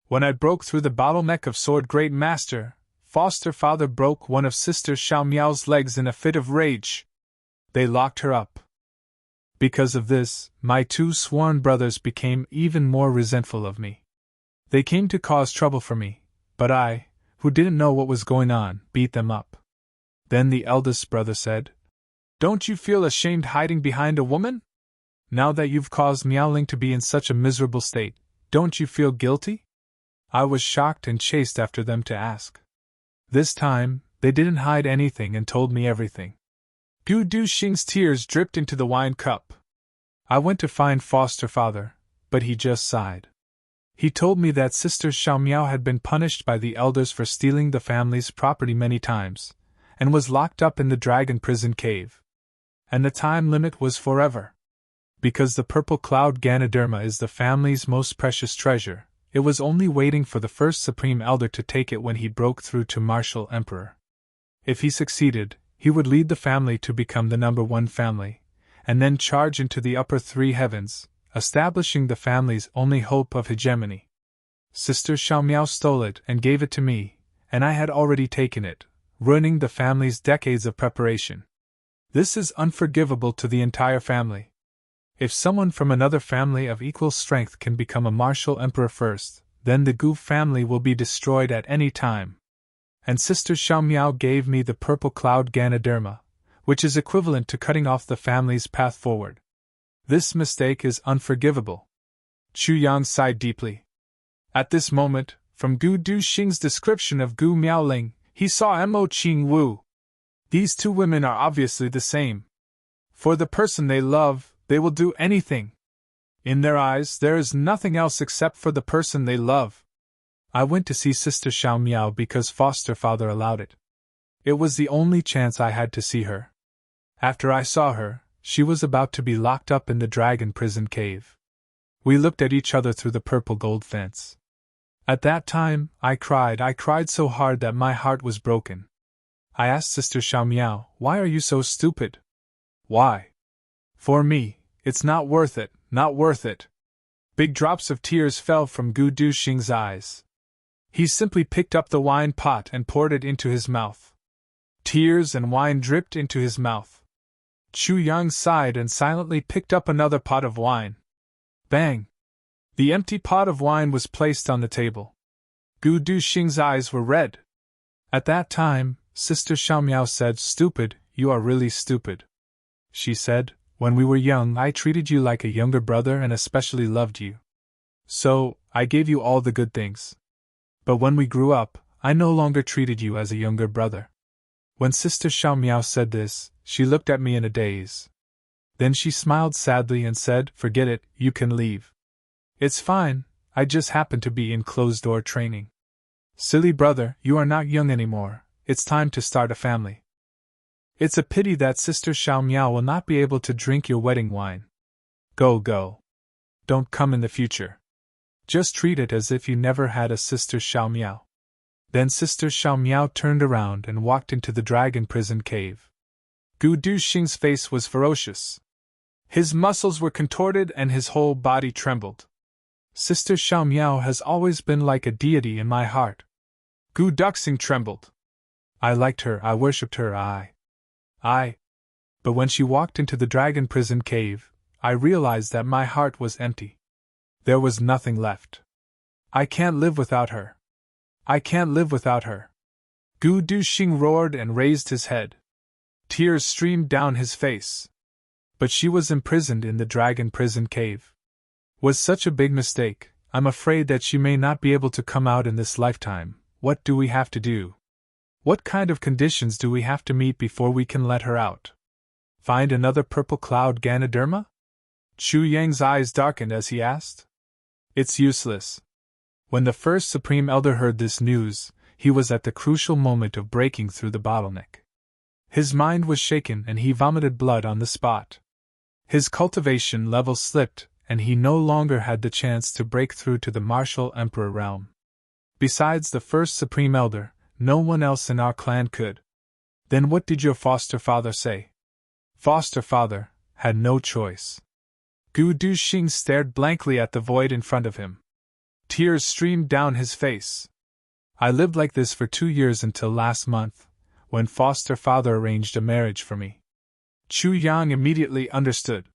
A: When I broke through the bottleneck of Sword Great Master, foster father broke one of Sister Xiao Miao's legs in a fit of rage. They locked her up. Because of this, my two sworn brothers became even more resentful of me. They came to cause trouble for me, but I, who didn't know what was going on, beat them up. Then the eldest brother said, "Don't you feel ashamed hiding behind a woman? Now that you've caused Miaoling to be in such a miserable state, don't you feel guilty?" I was shocked and chased after them to ask. This time, they didn't hide anything and told me everything. Gu Duxing's tears dripped into the wine cup. I went to find foster father, but he just sighed. He told me that Sister Xiao Miao had been punished by the elders for stealing the family's property many times, and was locked up in the dragon prison cave. And the time limit was forever. Because the purple cloud Ganoderma is the family's most precious treasure, it was only waiting for the first Supreme Elder to take it when he broke through to Martial Emperor. If he succeeded, he would lead the family to become the #1 family, and then charge into the upper three heavens, establishing the family's only hope of hegemony. Sister Xiao Miao stole it and gave it to me, and I had already taken it, ruining the family's decades of preparation. This is unforgivable to the entire family. If someone from another family of equal strength can become a martial emperor first, then the Gu family will be destroyed at any time. And Sister Xiao Miao gave me the purple cloud Ganoderma, which is equivalent to cutting off the family's path forward. This mistake is unforgivable. Chu Yang sighed deeply. At this moment, from Gu Duxing's description of Gu Miaoling, he saw Mo Qing Wu. These two women are obviously the same. For the person they love, they will do anything. In their eyes, there is nothing else except for the person they love. I went to see Sister Xiao Miao because foster father allowed it. It was the only chance I had to see her. After I saw her, she was about to be locked up in the dragon prison cave. We looked at each other through the purple gold fence. At that time, I cried so hard that my heart was broken. I asked Sister Xiao Miao, "Why are you so stupid?" "Why? For me, it's not worth it, not worth it." Big drops of tears fell from Gu Duxing's eyes. He simply picked up the wine pot and poured it into his mouth. Tears and wine dripped into his mouth. Chu Yang sighed and silently picked up another pot of wine. Bang! The empty pot of wine was placed on the table. Gu Duxing's eyes were red. At that time, Sister Xiao Miao said, "Stupid, you are really stupid." She said, "When we were young, I treated you like a younger brother and especially loved you. So, I gave you all the good things. But when we grew up, I no longer treated you as a younger brother." When Sister Xiao Miao said this, she looked at me in a daze. Then she smiled sadly and said, "Forget it, you can leave. It's fine, I just happen to be in closed-door training. Silly brother, you are not young anymore, it's time to start a family. It's a pity that Sister Xiao Miao will not be able to drink your wedding wine. Go. Don't come in the future." Just treat it as if you never had a Sister Xiao Miao. Then Sister Xiao Miao turned around and walked into the dragon prison cave. Gu Duxing's face was ferocious. His muscles were contorted and his whole body trembled. Sister Xiao Miao has always been like a deity in my heart. Gu Duxing trembled. I liked her, I worshipped her, But when she walked into the dragon prison cave, I realized that my heart was empty. There was nothing left. I can't live without her. I can't live without her. Gu Duxing roared and raised his head. Tears streamed down his face. But she was imprisoned in the dragon prison cave. Was such a big mistake. I'm afraid that she may not be able to come out in this lifetime. What do we have to do? What kind of conditions do we have to meet before we can let her out? Find another purple cloud Ganoderma? Chu Yang's eyes darkened as he asked. It's useless. When the first Supreme Elder heard this news, he was at the crucial moment of breaking through the bottleneck. His mind was shaken and he vomited blood on the spot. His cultivation level slipped, and he no longer had the chance to break through to the martial emperor realm. Besides the first Supreme Elder, no one else in our clan could. Then what did your foster father say? Foster father had no choice. Gu Duxing stared blankly at the void in front of him. Tears streamed down his face. I lived like this for 2 years until last month, when foster father arranged a marriage for me. Chu Yang immediately understood.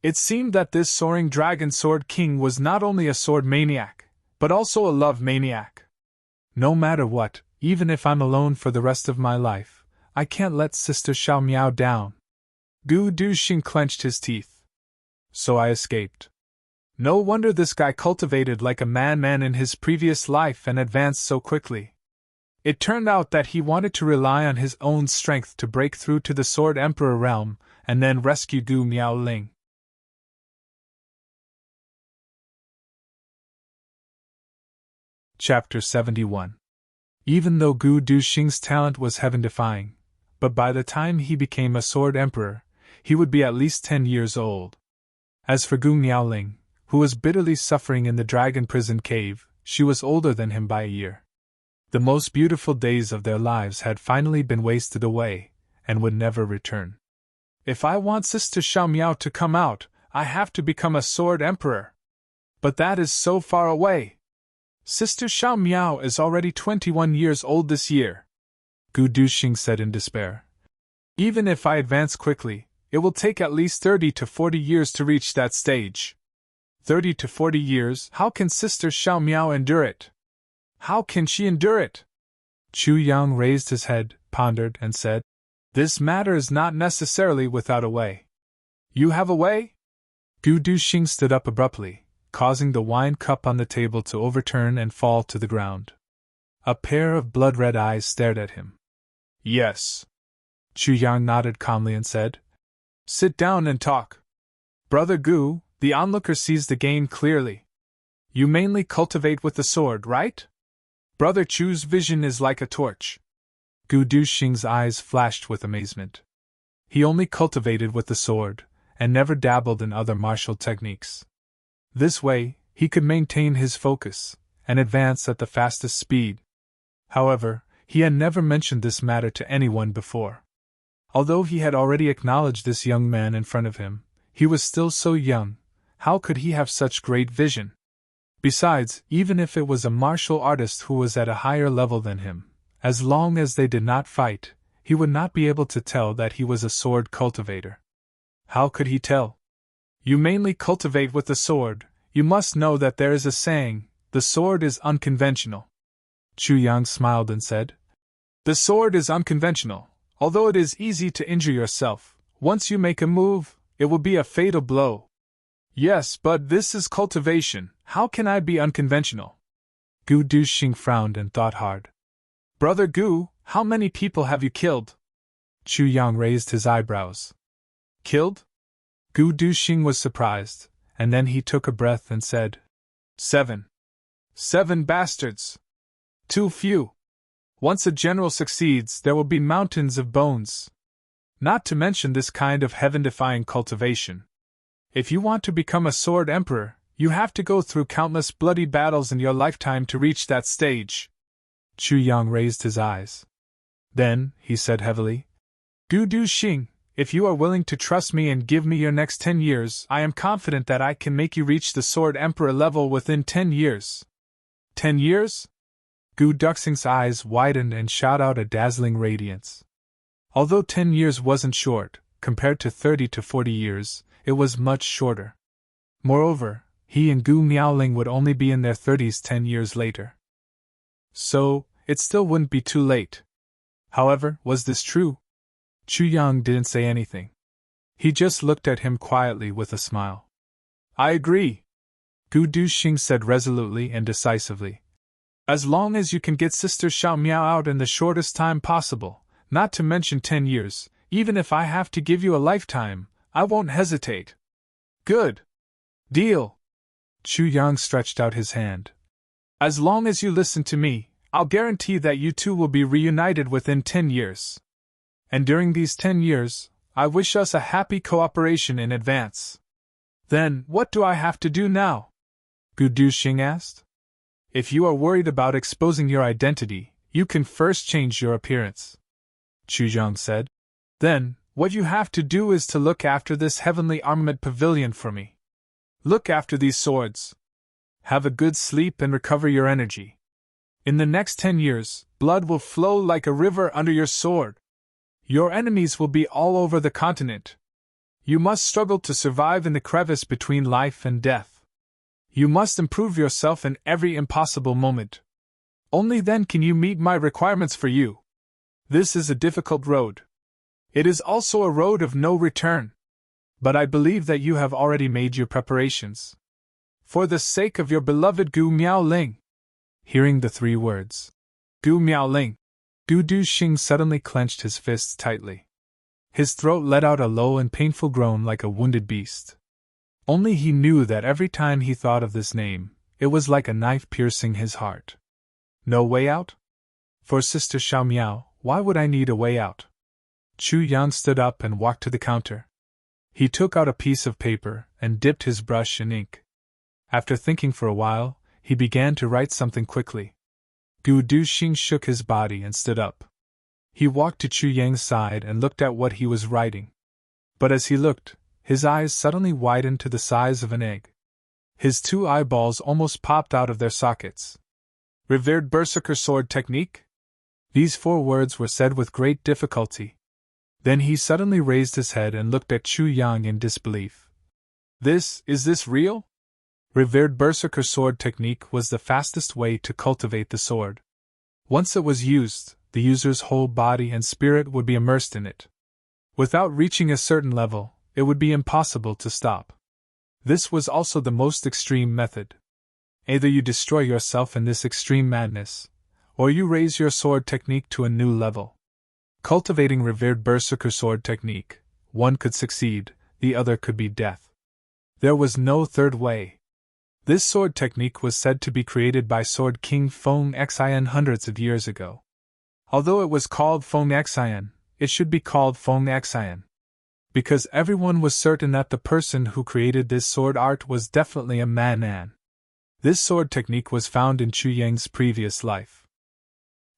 A: It seemed that this soaring dragon sword king was not only a sword maniac, but also a love maniac. No matter what, even if I'm alone for the rest of my life, I can't let Sister Xiao Miao down. Gu Duxing clenched his teeth. So I escaped. No wonder this guy cultivated like a madman in his previous life and advanced so quickly. It turned out that he wanted to rely on his own strength to break through to the Sword Emperor realm and then rescue Gu Miaoling. Chapter 71. Even though Gu Duxing's talent was heaven-defying, but by the time he became a Sword Emperor, he would be at least 10 years old. As for Gu Miaoling, who was bitterly suffering in the dragon prison cave, she was older than him by a year. The most beautiful days of their lives had finally been wasted away, and would never return. If I want Sister Xiao Miao to come out, I have to become a Sword Emperor. But that is so far away. Sister Xiao Miao is already 21 years old this year, Gu Duxing said in despair. Even if I advance quickly, it will take at least 30 to 40 years to reach that stage. 30 to 40 years, how can Sister Xiao Miao endure it? How can she endure it? Chu Yang raised his head, pondered, and said, This matter is not necessarily without a way. You have a way? Gu Duxing stood up abruptly, causing the wine cup on the table to overturn and fall to the ground. A pair of blood-red eyes stared at him. Yes. Chu Yang nodded calmly and said, Sit down and talk. Brother Gu, the onlooker sees the game clearly. You mainly cultivate with the sword, right? Brother Chu's vision is like a torch. Gu Duxing's eyes flashed with amazement. He only cultivated with the sword, and never dabbled in other martial techniques. This way, he could maintain his focus, and advance at the fastest speed. However, he had never mentioned this matter to anyone before. Although he had already acknowledged this young man in front of him, he was still so young. How could he have such great vision? Besides, even if it was a martial artist who was at a higher level than him, as long as they did not fight, he would not be able to tell that he was a sword cultivator. How could he tell? You mainly cultivate with the sword. You must know that there is a saying, the sword is unconventional. Chu Yang smiled and said, The sword is unconventional. Although it is easy to injure yourself, once you make a move, it will be a fatal blow. Yes, but this is cultivation. How can I be unconventional? Gu Duxing frowned and thought hard. Brother Gu, how many people have you killed? Chu Yang raised his eyebrows. Killed? Gu Duxing was surprised, and then he took a breath and said, 7. 7 bastards. Too few. Once a general succeeds, there will be mountains of bones. Not to mention this kind of heaven-defying cultivation. If you want to become a Sword Emperor, You have to go through countless bloody battles in your lifetime to reach that stage. Chu Yang raised his eyes. Then, he said heavily, Gu Du Xing, if you are willing to trust me and give me your next 10 years, I am confident that I can make you reach the Sword Emperor level within 10 years. 10 years? Gu Duxing's eyes widened and shot out a dazzling radiance. Although 10 years wasn't short, compared to 30 to 40 years, it was much shorter. Moreover, he and Gu Miaoling would only be in their 30s 10 years later. So, it still wouldn't be too late. However, was this true? Chu Yang didn't say anything. He just looked at him quietly with a smile. I agree, Gu Duxing said resolutely and decisively. As long as you can get Sister Xiao Miao out in the shortest time possible, not to mention 10 years, even if I have to give you a lifetime, I won't hesitate. Good. Deal. Chu Yang stretched out his hand. As long as you listen to me, I'll guarantee that you two will be reunited within 10 years. And during these 10 years, I wish us a happy cooperation in advance. Then, what do I have to do now? Gu Duxing asked. If you are worried about exposing your identity, you can first change your appearance, Chu Yang said. Then, what you have to do is to look after this heavenly armament pavilion for me. Look after these swords. Have a good sleep and recover your energy. In the next 10 years, blood will flow like a river under your sword. Your enemies will be all over the continent. You must struggle to survive in the crevice between life and death. You must improve yourself in every impossible moment. Only then can you meet my requirements for you. This is a difficult road. It is also a road of no return. But I believe that you have already made your preparations. For the sake of your beloved Gu Miaoling. Hearing the 3 words, Gu Miaoling, Gu Duxing suddenly clenched his fists tightly. His throat let out a low and painful groan like a wounded beast. Only he knew that every time he thought of this name, it was like a knife piercing his heart. No way out? For Sister Xiao Miao, why would I need a way out? Chu Yang stood up and walked to the counter. He took out a piece of paper and dipped his brush in ink. After thinking for a while, he began to write something quickly. Gu Duxing shook his body and stood up. He walked to Chu Yang's side and looked at what he was writing. But as he looked, his eyes suddenly widened to the size of an egg. His 2 eyeballs almost popped out of their sockets. Revered Berserker Sword Technique? These 4 words were said with great difficulty. Then he suddenly raised his head and looked at Chu Yang in disbelief. Is this real? Revered Berserker Sword Technique was the fastest way to cultivate the sword. Once it was used, the user's whole body and spirit would be immersed in it. Without reaching a certain level, it would be impossible to stop. This was also the most extreme method. Either you destroy yourself in this extreme madness, or you raise your sword technique to a new level. Cultivating Revered Berserker Sword Technique, one could succeed, the other could be death. There was no third way. This sword technique was said to be created by Sword King Feng Xian hundreds of years ago. Although it was called Feng Xian, it should be called Feng Xian. Because everyone was certain that the person who created this sword art was definitely a man. This sword technique was found in Chu Yang's previous life.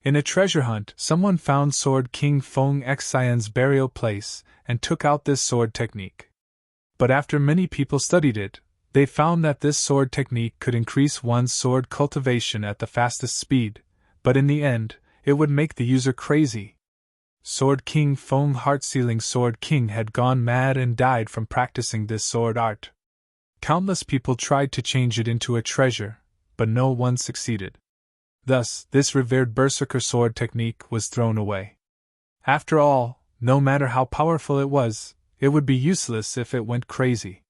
A: In a treasure hunt, someone found Sword King Feng Xian's burial place and took out this sword technique. But after many people studied it, they found that this sword technique could increase one's sword cultivation at the fastest speed, but in the end, it would make the user crazy. Sword King Feng Heart-Sealing Sword King had gone mad and died from practicing this sword art. Countless people tried to change it into a treasure, but no one succeeded. Thus, this revered Berserker Sword Technique was thrown away. After all, no matter how powerful it would be useless if it went crazy.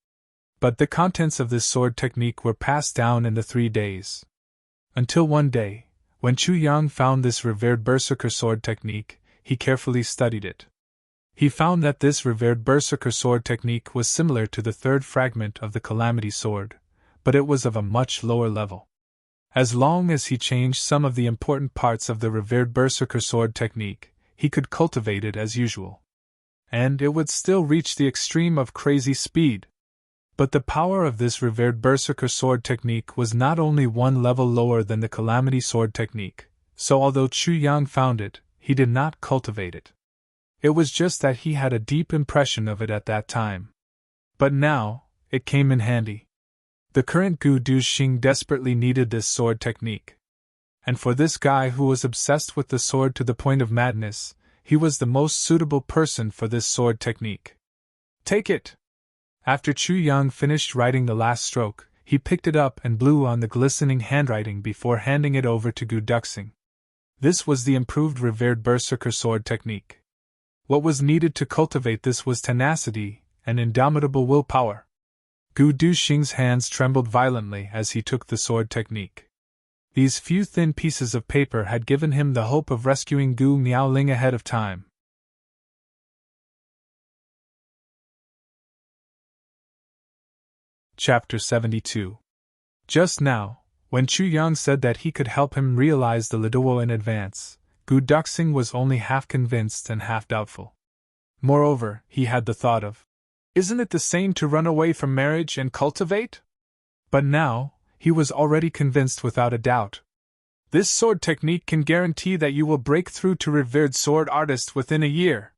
A: But the contents of this sword technique were passed down in the 3 days. Until one day, when Chu Yang found this revered Berserker Sword Technique, he carefully studied it. He found that this revered Berserker Sword Technique was similar to the 3rd fragment of the Calamity Sword, but it was of a much lower level. As long as he changed some of the important parts of the revered Berserker Sword Technique, he could cultivate it as usual. And it would still reach the extreme of crazy speed. But the power of this revered berserker sword technique was not only one level lower than the calamity sword technique, so although Chu Yang found it, he did not cultivate it. It was just that he had a deep impression of it at that time. But now, it came in handy. The current Gu Du Xing desperately needed this sword technique. And for this guy who was obsessed with the sword to the point of madness, he was the most suitable person for this sword technique. Take it! After Chu Yang finished writing the last stroke, he picked it up and blew on the glistening handwriting before handing it over to Gu Duxing. This was the improved revered berserker sword technique. What was needed to cultivate this was tenacity and indomitable willpower. Gu Duxing's hands trembled violently as he took the sword technique. These few thin pieces of paper had given him the hope of rescuing Gu Miaoling ahead of time. Chapter 72. Just now, when Chu Yang said that he could help him realize the Liduo in advance, Gu Duxing was only half convinced and half doubtful. Moreover, he had the thought of, isn't it the same to run away from marriage and cultivate? But now, he was already convinced without a doubt. This sword technique can guarantee that you will break through to revered sword artist within a year.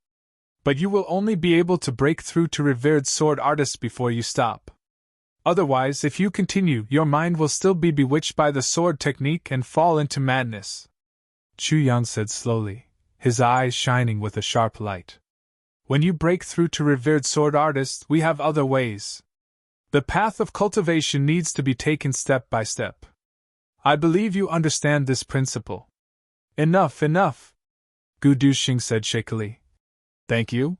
A: But you will only be able to break through to revered sword artist before you stop. Otherwise, if you continue, your mind will still be bewitched by the sword technique and fall into madness. Chu Yang said slowly, his eyes shining with a sharp light. When you break through to revered sword artist, we have other ways. The path of cultivation needs to be taken step by step. I believe you understand this principle. Enough, enough, Gu Duxing said shakily. Thank you?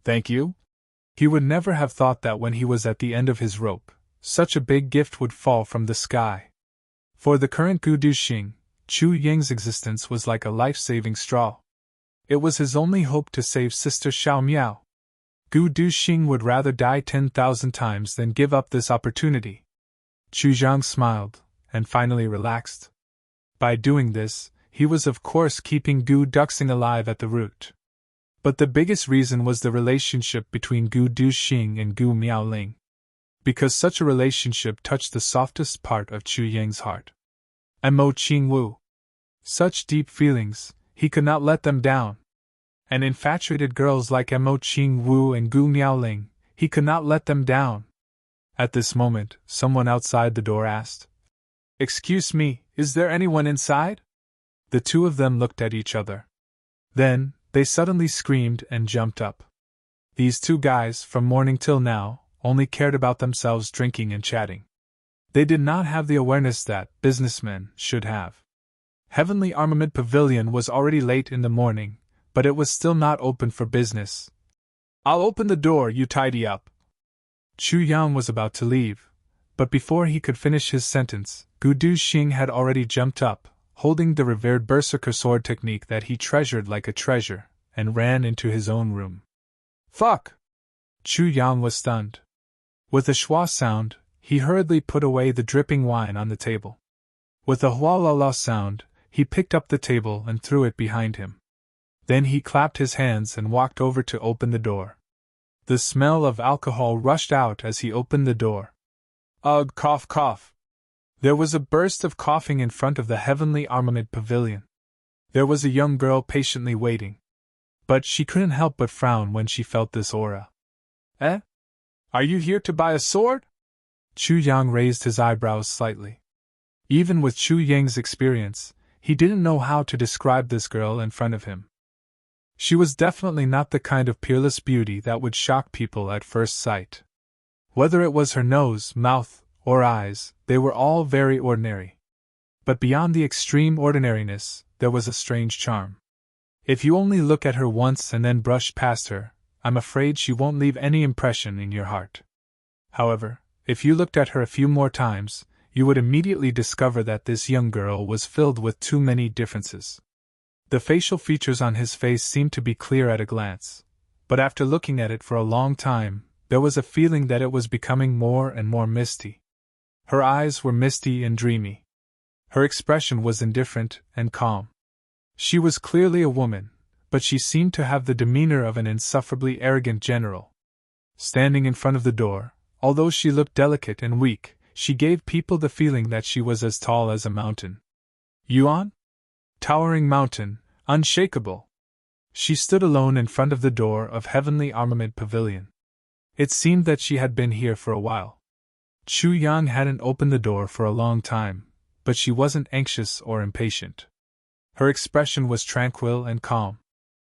A: Thank you? He would never have thought that when he was at the end of his rope, such a big gift would fall from the sky. For the current Gu Duxing, Chu Yang's existence was like a life-saving straw. It was his only hope to save Sister Xiao Miao. Gu Duxing would rather die 10,000 times than give up this opportunity. Chu Zhang smiled, and finally relaxed. By doing this, he was of course keeping Gu Duxing alive at the root. But the biggest reason was the relationship between Gu Duxing and Gu Miaoling. Because such a relationship touched the softest part of Chu Yang's heart. Mo Qing Wu. Such deep feelings, he could not let them down. And infatuated girls like Mo Qing Wu and Gu Miaoling, he could not let them down. At this moment, someone outside the door asked, "Excuse me, is there anyone inside?" The two of them looked at each other. Then, they suddenly screamed and jumped up. These two guys, from morning till now, only cared about themselves drinking and chatting. They did not have the awareness that businessmen should have. Heavenly Armament Pavilion was already late in the morning, but it was still not open for business. "I'll open the door, you tidy up." Chu Yang was about to leave, but before he could finish his sentence, Gu Duxing had already jumped up, holding the revered berserker sword technique that he treasured like a treasure, and ran into his own room. "Fuck!" Chu Yang was stunned. With a schwa sound, he hurriedly put away the dripping wine on the table. With a hua la la sound, he picked up the table and threw it behind him. Then he clapped his hands and walked over to open the door. The smell of alcohol rushed out as he opened the door. Ugh, cough, cough. There was a burst of coughing in front of the Heavenly Armament Pavilion. There was a young girl patiently waiting. But she couldn't help but frown when she felt this aura. "Eh? Are you here to buy a sword?" Chu Yang raised his eyebrows slightly. Even with Chu Yang's experience, he didn't know how to describe this girl in front of him. She was definitely not the kind of peerless beauty that would shock people at first sight. Whether it was her nose, mouth, or eyes, they were all very ordinary. But beyond the extreme ordinariness, there was a strange charm. If you only look at her once and then brush past her, I'm afraid she won't leave any impression in your heart. However, if you looked at her a few more times, you would immediately discover that this young girl was filled with too many differences. The facial features on his face seemed to be clear at a glance, but after looking at it for a long time, there was a feeling that it was becoming more and more misty. Her eyes were misty and dreamy. Her expression was indifferent and calm. She was clearly a woman, but she seemed to have the demeanor of an insufferably arrogant general. Standing in front of the door, Although she looked delicate and weak, she gave people the feeling that she was as tall as a mountain. Yuan? Towering mountain, unshakable. She stood alone in front of the door of Heavenly Armament Pavilion. It seemed that she had been here for a while. Chu Yang hadn't opened the door for a long time, but she wasn't anxious or impatient. Her expression was tranquil and calm.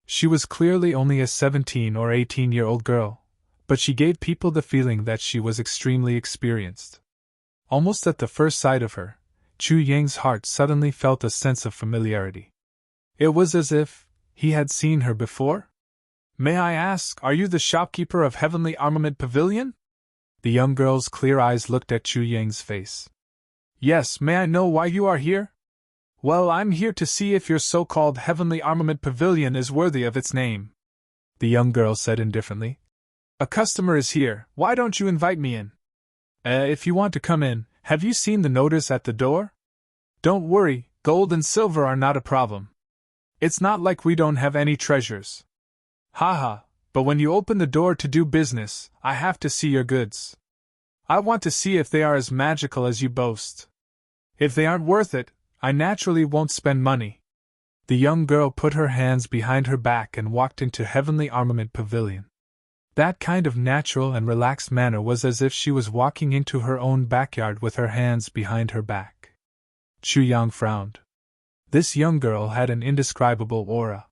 A: She was clearly only a 17 or 18-year-old girl, but she gave people the feeling that she was extremely experienced. Almost at the first sight of her, Chu Yang's heart suddenly felt a sense of familiarity. It was as if he had seen her before? May I ask, are you the shopkeeper of Heavenly Armament Pavilion? The young girl's clear eyes looked at Chu Yang's face. Yes, may I know why you are here? Well, I'm here to see if your so-called Heavenly Armament Pavilion is worthy of its name, the young girl said indifferently. A customer is here, why don't you invite me in? If you want to come in, have you seen the notice at the door? Don't worry, gold and silver are not a problem. It's not like we don't have any treasures. Haha, but when you open the door to do business, I have to see your goods. I want to see if they are as magical as you boast. If they aren't worth it, I naturally won't spend money. The young girl put her hands behind her back and walked into Heavenly Armament Pavilion. That kind of natural and relaxed manner was as if she was walking into her own backyard with her hands behind her back. Chu Yang frowned. This young girl had an indescribable aura.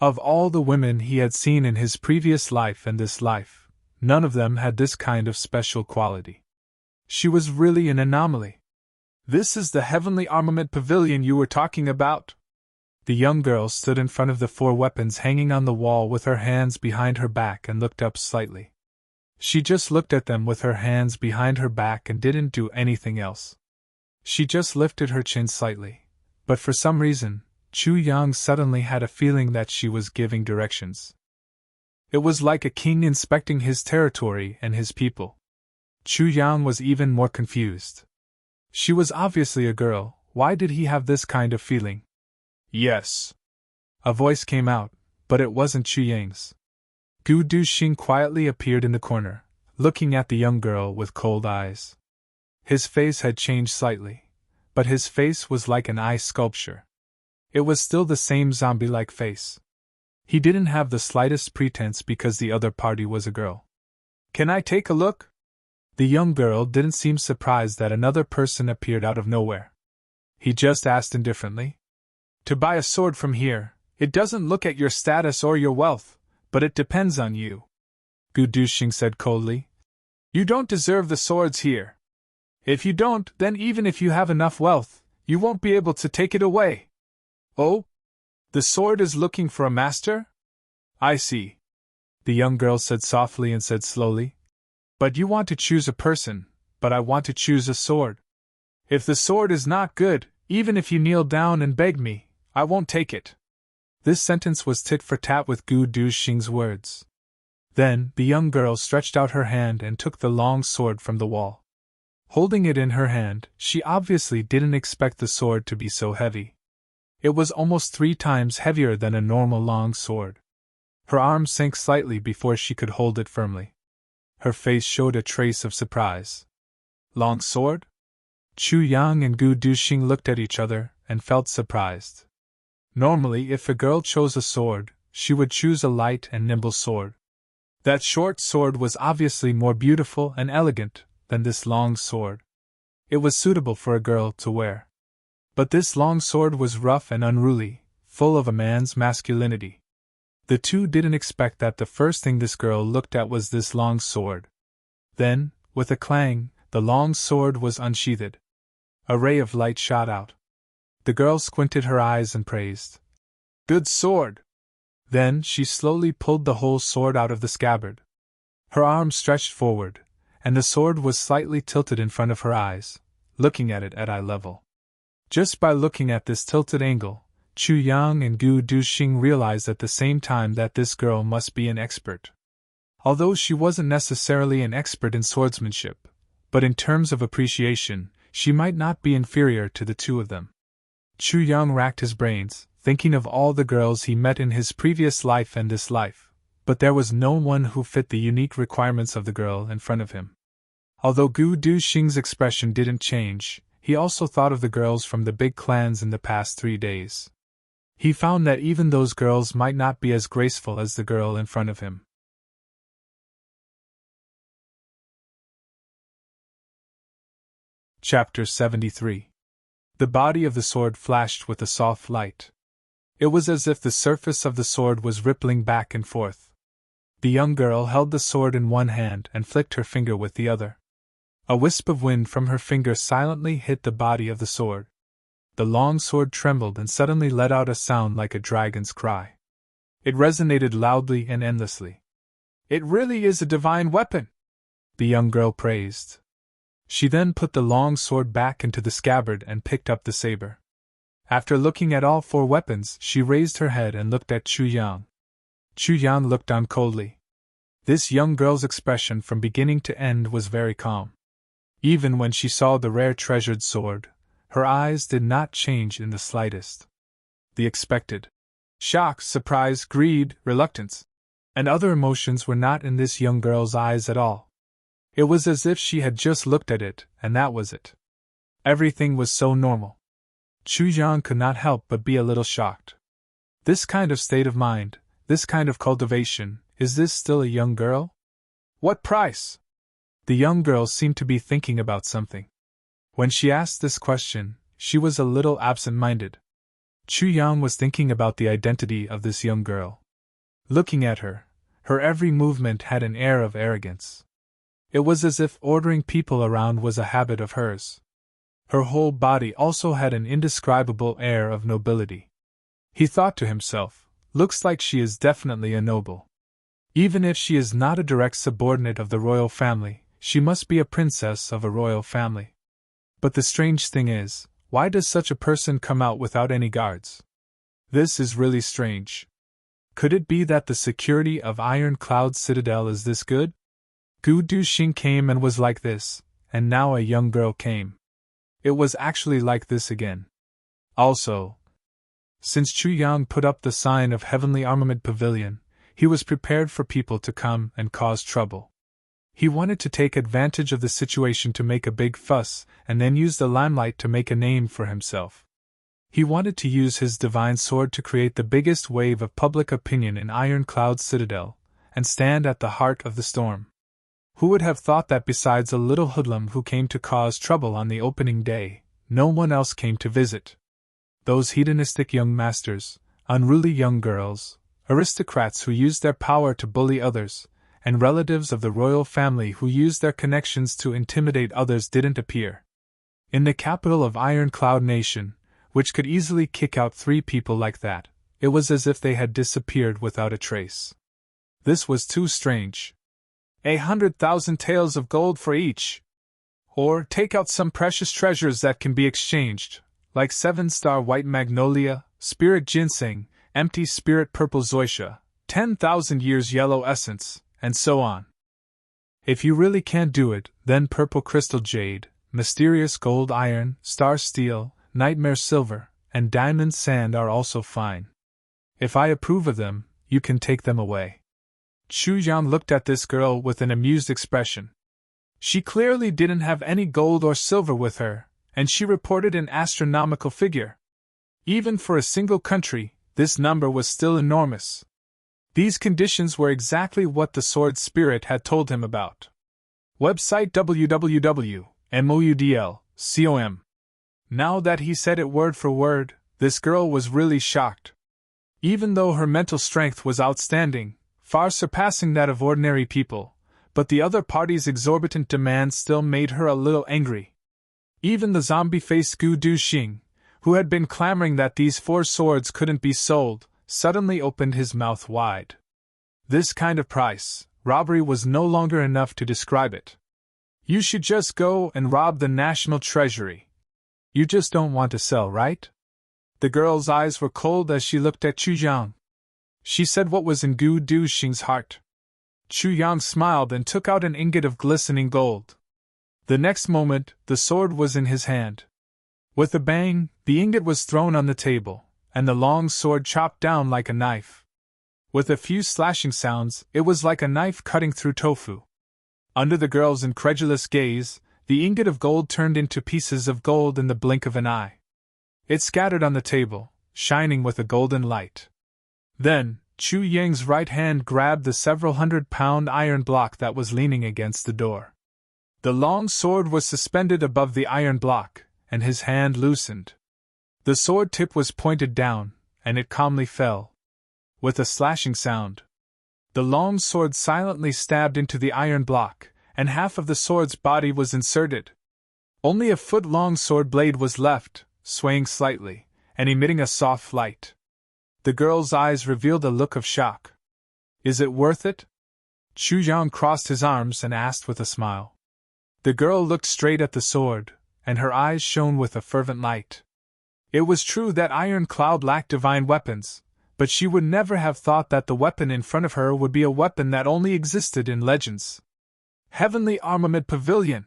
A: Of all the women he had seen in his previous life and this life, none of them had this kind of special quality. She was really an anomaly. This is the Heavenly Armament Pavilion you were talking about? The young girl stood in front of the 4 weapons hanging on the wall with her hands behind her back and looked up slightly. She just looked at them with her hands behind her back and didn't do anything else. She just lifted her chin slightly. But for some reason, Chu Yang suddenly had a feeling that she was giving directions. It was like a king inspecting his territory and his people. Chu Yang was even more confused. She was obviously a girl, why did he have this kind of feeling? Yes. A voice came out, but it wasn't Chu Yang's. Gu Duxing quietly appeared in the corner, looking at the young girl with cold eyes. His face had changed slightly, but his face was like an eye sculpture. It was still the same zombie-like face. He didn't have the slightest pretense because the other party was a girl. Can I take a look? The young girl didn't seem surprised that another person appeared out of nowhere. He just asked indifferently. To buy a sword from here, it doesn't look at your status or your wealth, but it depends on you. Gu Duxing said coldly. You don't deserve the swords here. If you don't, then even if you have enough wealth, you won't be able to take it away. Oh? The sword is looking for a master? I see. The young girl said softly and said slowly. But you want to choose a person, but I want to choose a sword. If the sword is not good, even if you kneel down and beg me, I won't take it. This sentence was tit for tat with Gu Duxing's words. Then, the young girl stretched out her hand and took the long sword from the wall. Holding it in her hand, she obviously didn't expect the sword to be so heavy. It was almost 3 times heavier than a normal long sword. Her arm sank slightly before she could hold it firmly. Her face showed a trace of surprise. Long sword? Chu Yang and Gu Duxing looked at each other and felt surprised. Normally, if a girl chose a sword, she would choose a light and nimble sword. That short sword was obviously more beautiful and elegant than this long sword. It was suitable for a girl to wear. But this long sword was rough and unruly, full of a man's masculinity. The two didn't expect that the first thing this girl looked at was this long sword. Then, with a clang, the long sword was unsheathed. A ray of light shot out. The girl squinted her eyes and praised. Good sword! Then she slowly pulled the whole sword out of the scabbard. Her arm stretched forward, and the sword was slightly tilted in front of her eyes, looking at it at eye level. Just by looking at this tilted angle, Chu Yang and Gu Duxing realized at the same time that this girl must be an expert. Although she wasn't necessarily an expert in swordsmanship, but in terms of appreciation, she might not be inferior to the two of them. Chu Yang racked his brains, thinking of all the girls he met in his previous life and this life, but there was no one who fit the unique requirements of the girl in front of him. Although Gu Duxing's expression didn't change, he also thought of the girls from the big clans in the past 3 days. He found that even those girls might not be as graceful as the girl in front of him. Chapter 73. The body of the sword flashed with a soft light. It was as if the surface of the sword was rippling back and forth. The young girl held the sword in one hand and flicked her finger with the other. A wisp of wind from her finger silently hit the body of the sword. The long sword trembled and suddenly let out a sound like a dragon's cry. It resonated loudly and endlessly. "It really is a divine weapon!" the young girl praised. She then put the long sword back into the scabbard and picked up the saber. After looking at all 4 weapons, she raised her head and looked at Chu Yang. Chu Yang looked on coldly. This young girl's expression from beginning to end was very calm. Even when she saw the rare treasured sword, her eyes did not change in the slightest. The expected shock, surprise, greed, reluctance, and other emotions were not in this young girl's eyes at all. It was as if she had just looked at it, and that was it. Everything was so normal. Chu Yang could not help but be a little shocked. This kind of state of mind, this kind of cultivation, is this still a young girl? What price? The young girl seemed to be thinking about something. When she asked this question, she was a little absent-minded. Chu Yang was thinking about the identity of this young girl. Looking at her, her every movement had an air of arrogance. It was as if ordering people around was a habit of hers. Her whole body also had an indescribable air of nobility. He thought to himself, looks like she is definitely a noble. Even if she is not a direct subordinate of the royal family, she must be a princess of a royal family. But the strange thing is, why does such a person come out without any guards? This is really strange. Could it be that the security of Iron Cloud Citadel is this good? Gu Duxing came and was like this, and now a young girl came. It was actually like this again. Also, since Chu Yang put up the sign of Heavenly Armament Pavilion, he was prepared for people to come and cause trouble. He wanted to take advantage of the situation to make a big fuss, and then use the limelight to make a name for himself. He wanted to use his divine sword to create the biggest wave of public opinion in Iron Cloud Citadel, and stand at the heart of the storm. Who would have thought that besides a little hoodlum who came to cause trouble on the opening day, no one else came to visit? Those hedonistic young masters, unruly young girls, aristocrats who used their power to bully others, and relatives of the royal family who used their connections to intimidate others didn't appear. In the capital of Iron Cloud Nation, which could easily kick out 3 people like that, it was as if they had disappeared without a trace. This was too strange. 100,000 taels of gold for each. Or take out some precious treasures that can be exchanged, like 7-star white magnolia, spirit ginseng, empty spirit purple zoysia, 10,000 years yellow essence, and so on. If you really can't do it, then purple crystal jade, mysterious gold iron, star steel, nightmare silver, and diamond sand are also fine. If I approve of them, you can take them away. Chu Yang looked at this girl with an amused expression. She clearly didn't have any gold or silver with her, and she reported an astronomical figure. Even for a single country, this number was still enormous. These conditions were exactly what the sword spirit had told him about. Website www.moudl.com. Now that he said it word for word, this girl was really shocked. Even though her mental strength was outstanding, far surpassing that of ordinary people, but the other party's exorbitant demands still made her a little angry. Even the zombie-faced Gu Duxing, who had been clamoring that these 4 swords couldn't be sold, suddenly opened his mouth wide. This kind of price, robbery was no longer enough to describe it. You should just go and rob the national treasury. You just don't want to sell, right? The girl's eyes were cold as she looked at Chu Yang. She said what was in Gu Duxing's heart. Chu Yang smiled and took out an ingot of glistening gold. The next moment, the sword was in his hand. With a bang, the ingot was thrown on the table, and the long sword chopped down like a knife. With a few slashing sounds, it was like a knife cutting through tofu. Under the girl's incredulous gaze, the ingot of gold turned into pieces of gold in the blink of an eye. It scattered on the table, shining with a golden light. Then, Chu Yang's right hand grabbed the several hundred-pound iron block that was leaning against the door. The long sword was suspended above the iron block, and his hand loosened. The sword tip was pointed down, and it calmly fell. With a slashing sound, the long sword silently stabbed into the iron block, and half of the sword's body was inserted. Only a foot-long sword blade was left, swaying slightly, and emitting a soft light. The girl's eyes revealed a look of shock. "Is it worth it?" Chu Yang crossed his arms and asked with a smile. The girl looked straight at the sword, and her eyes shone with a fervent light. It was true that Iron Cloud lacked divine weapons, but she would never have thought that the weapon in front of her would be a weapon that only existed in legends. Heavenly Armament Pavilion!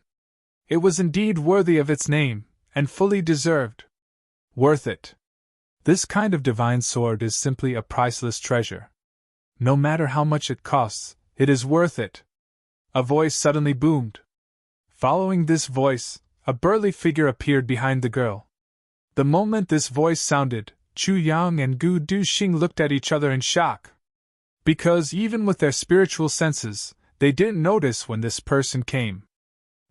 A: It was indeed worthy of its name, and fully deserved. Worth it. This kind of divine sword is simply a priceless treasure. No matter how much it costs, it is worth it. A voice suddenly boomed. Following this voice, a burly figure appeared behind the girl. The moment this voice sounded, Chu Yang and Gu Duxing looked at each other in shock. Because even with their spiritual senses, they didn't notice when this person came.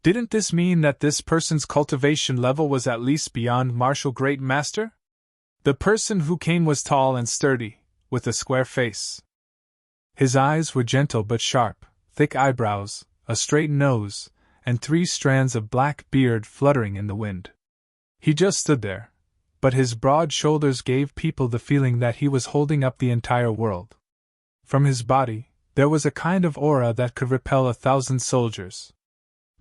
A: Didn't this mean that this person's cultivation level was at least beyond martial great master? The person who came was tall and sturdy, with a square face. His eyes were gentle but sharp, thick eyebrows, a straight nose, and 3 strands of black beard fluttering in the wind. He just stood there, but his broad shoulders gave people the feeling that he was holding up the entire world. From his body, there was a kind of aura that could repel 1,000 soldiers.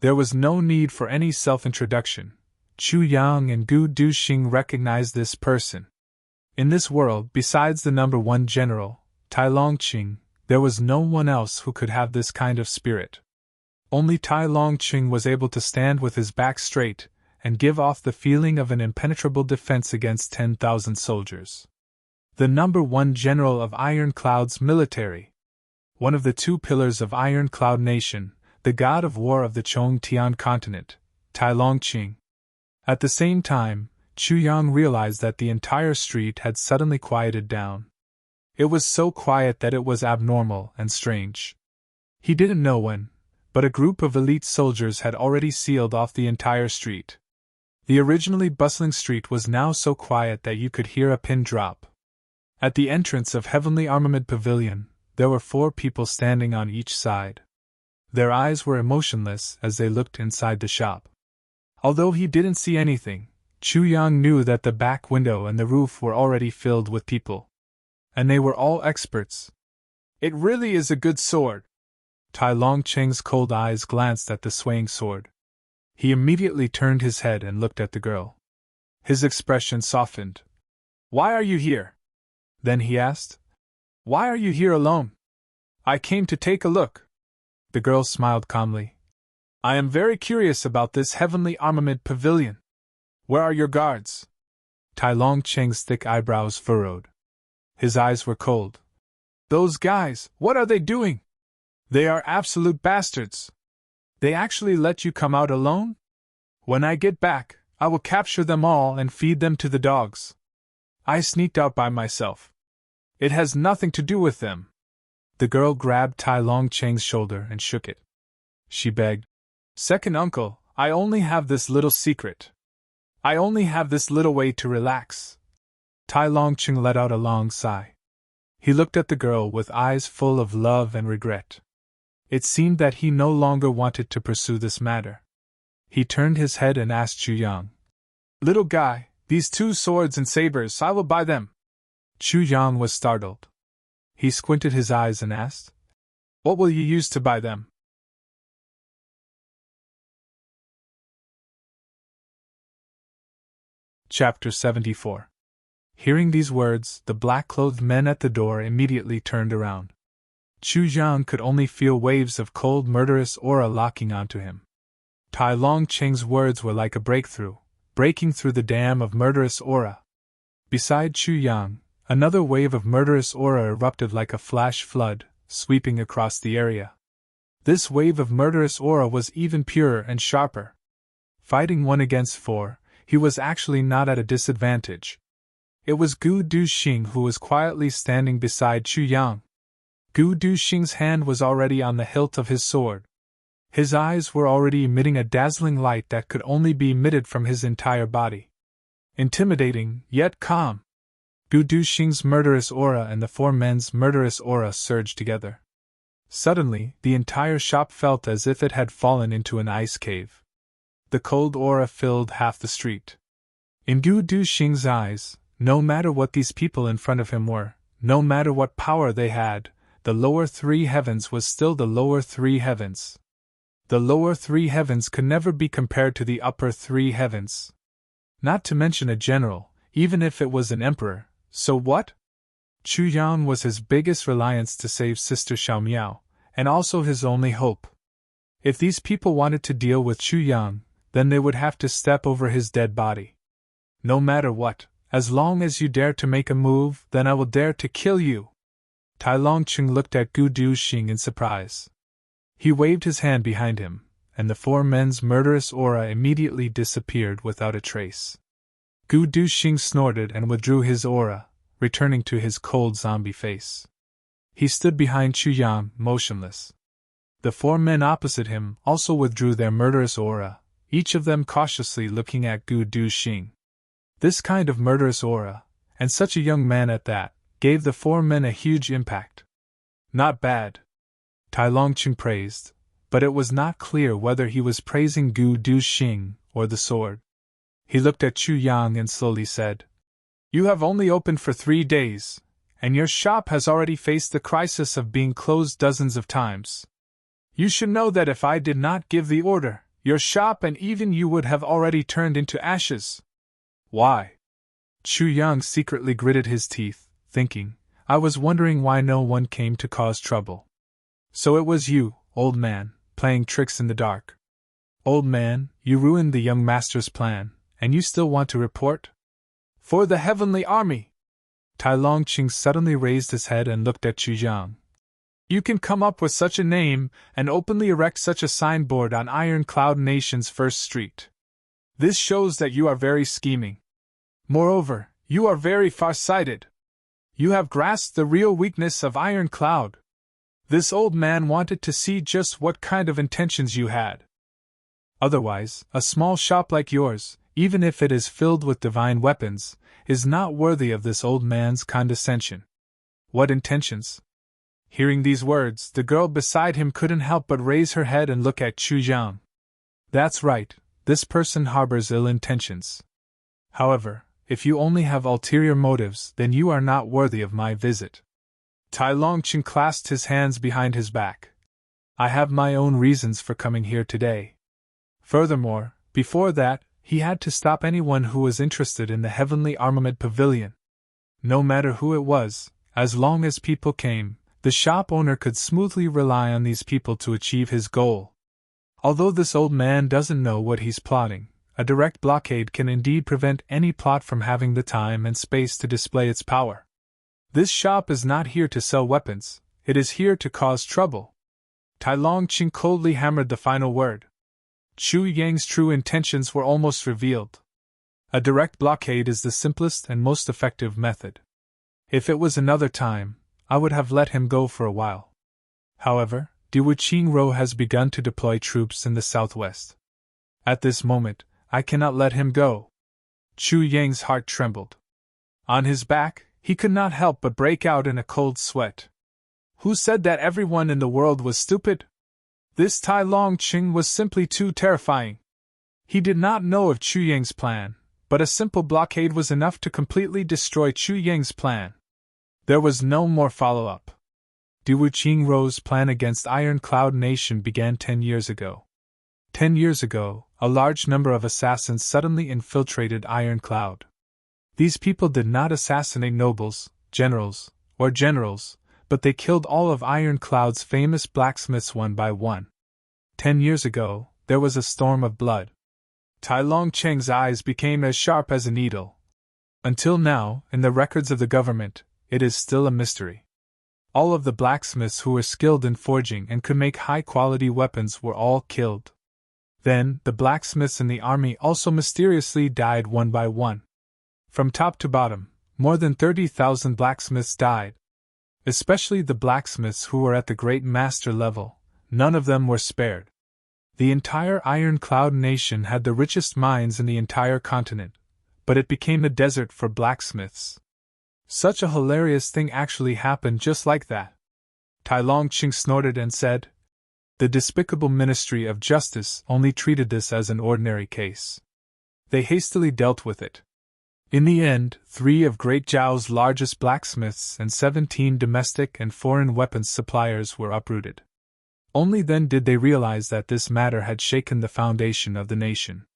A: There was no need for any self-introduction. Chu Yang and Gu Duxing recognized this person. In this world, besides the number 1 general, Tai Longqing, there was no one else who could have this kind of spirit. Only Tai Longqing was able to stand with his back straight and give off the feeling of an impenetrable defense against 10,000 soldiers. The number 1 general of Iron Cloud's military. One of the 2 pillars of Iron Cloud Nation, the god of war of the Chongtian continent, Tai Longqing. At the same time, Chu Yang realized that the entire street had suddenly quieted down. It was so quiet that it was abnormal and strange. He didn't know when, but a group of elite soldiers had already sealed off the entire street. The originally bustling street was now so quiet that you could hear a pin drop. At the entrance of Heavenly Armament Pavilion, there were 4 people standing on each side. Their eyes were emotionless as they looked inside the shop. Although he didn't see anything, Chu Yang knew that the back window and the roof were already filled with people. And they were all experts. "It really is a good sword." Tai Longqing's cold eyes glanced at the swaying sword. He immediately turned his head and looked at the girl. His expression softened. "Why are you here?" Then he asked. "Why are you here alone?" "I came to take a look." The girl smiled calmly. "I am very curious about this Heavenly Armament Pavilion. Where are your guards?" Tai Longqing's thick eyebrows furrowed. His eyes were cold. "Those guys, what are they doing? They are absolute bastards. They actually let you come out alone? When I get back, I will capture them all and feed them to the dogs. I sneaked out by myself. It has nothing to do with them." The girl grabbed Tai Longqing's shoulder and shook it. She begged, "Second uncle, I only have this little secret. I only have this little way to relax." Tai Longqing let out a long sigh. He looked at the girl with eyes full of love and regret. It seemed that he no longer wanted to pursue this matter. He turned his head and asked Chu Yang, "Little guy, these 2 swords and sabers, I will buy them." Chu Yang was startled. He squinted his eyes and asked, "What will you use to buy them?" Chapter 74. Hearing these words, the black-clothed men at the door immediately turned around. Chu Yang could only feel waves of cold, murderous aura locking onto him. Tai Longqing's words were like a breakthrough, breaking through the dam of murderous aura. Beside Chu Yang, another wave of murderous aura erupted like a flash flood, sweeping across the area. This wave of murderous aura was even purer and sharper. Fighting 1 against 4, he was actually not at a disadvantage. It was Gu Duxing who was quietly standing beside Chu Yang. Gu Duxing's hand was already on the hilt of his sword. His eyes were already emitting a dazzling light that could only be emitted from his entire body. Intimidating, yet calm. Gu Duxing's murderous aura and the 4 men's murderous aura surged together. Suddenly, the entire shop felt as if it had fallen into an ice cave. The cold aura filled half the street. In Gu Duxing's eyes, no matter what these people in front of him were, no matter what power they had, the lower 3 heavens was still the lower 3 heavens. The lower 3 heavens could never be compared to the upper 3 heavens. Not to mention a general, even if it was an emperor, so what? Chu Yang was his biggest reliance to save Sister Xiaomiao, and also his only hope. If these people wanted to deal with Chu Yang, then they would have to step over his dead body. No matter what, as long as you dare to make a move, then I will dare to kill you. Tai Longqing looked at Gu Duxing in surprise. He waved his hand behind him, and the 4 men's murderous aura immediately disappeared without a trace. Gu Duxing snorted and withdrew his aura, returning to his cold zombie face. He stood behind Chu Yang, motionless. The 4 men opposite him also withdrew their murderous aura, each of them cautiously looking at Gu Duxing. This kind of murderous aura, and such a young man at that, gave the 4 men a huge impact. Not bad, Tai Longqing praised, but it was not clear whether he was praising Gu Duxing or the sword. He looked at Chu Yang and slowly said, "You have only opened for 3 days, and your shop has already faced the crisis of being closed dozens of times. You should know that if I did not give the order, your shop and even you would have already turned into ashes." "Why?" Chu Yang secretly gritted his teeth, thinking, "I was wondering why no one came to cause trouble." "So it was you, old man, playing tricks in the dark. Old man, you ruined the young master's plan, and you still want to report?" "For the Heavenly Army!" Tai Longqing suddenly raised his head and looked at Chu Yang. "You can come up with such a name, and openly erect such a signboard on Iron Cloud Nation's first street. This shows that you are very scheming. Moreover, you are very far-sighted. You have grasped the real weakness of Iron Cloud. This old man wanted to see just what kind of intentions you had. Otherwise, a small shop like yours, even if it is filled with divine weapons, is not worthy of this old man's condescension." "What intentions?" Hearing these words, the girl beside him couldn't help but raise her head and look at Chu Yang. "That's right, this person harbors ill intentions. However, if you only have ulterior motives, then you are not worthy of my visit." Tai Longqing clasped his hands behind his back. "I have my own reasons for coming here today." Furthermore, before that, he had to stop anyone who was interested in the Heavenly Armament Pavilion. No matter who it was, as long as people came, the shop owner could smoothly rely on these people to achieve his goal. Although this old man doesn't know what he's plotting, a direct blockade can indeed prevent any plot from having the time and space to display its power. This shop is not here to sell weapons, it is here to cause trouble. Tai Longqing coldly hammered the final word. Chu Yang's true intentions were almost revealed. A direct blockade is the simplest and most effective method. If it was another time, I would have let him go for a while. However, Diwu Qingro has begun to deploy troops in the southwest. At this moment, I cannot let him go. Chu Yang's heart trembled. On his back, he could not help but break out in a cold sweat. Who said that everyone in the world was stupid? This Tai Longqing was simply too terrifying. He did not know of Chu Yang's plan, but a simple blockade was enough to completely destroy Chu Yang's plan. There was no more follow-up. Diwu Qingrou's plan against Iron Cloud Nation began 10 years ago. 10 years ago, a large number of assassins suddenly infiltrated Iron Cloud. These people did not assassinate nobles, generals, but they killed all of Iron Cloud's famous blacksmiths one by one. 10 years ago, there was a storm of blood. Tai Longqing's eyes became as sharp as a needle. Until now, in the records of the government, it is still a mystery. All of the blacksmiths who were skilled in forging and could make high-quality weapons were all killed. Then, the blacksmiths in the army also mysteriously died one by one. From top to bottom, more than 30,000 blacksmiths died. Especially the blacksmiths who were at the great master level, none of them were spared. The entire Ironclad nation had the richest mines in the entire continent, but it became a desert for blacksmiths. Such a hilarious thing actually happened just like that. Tai Longqing snorted and said, "The despicable Ministry of Justice only treated this as an ordinary case. They hastily dealt with it. In the end, 3 of Great Zhao's largest blacksmiths and 17 domestic and foreign weapons suppliers were uprooted. Only then did they realize that this matter had shaken the foundation of the nation.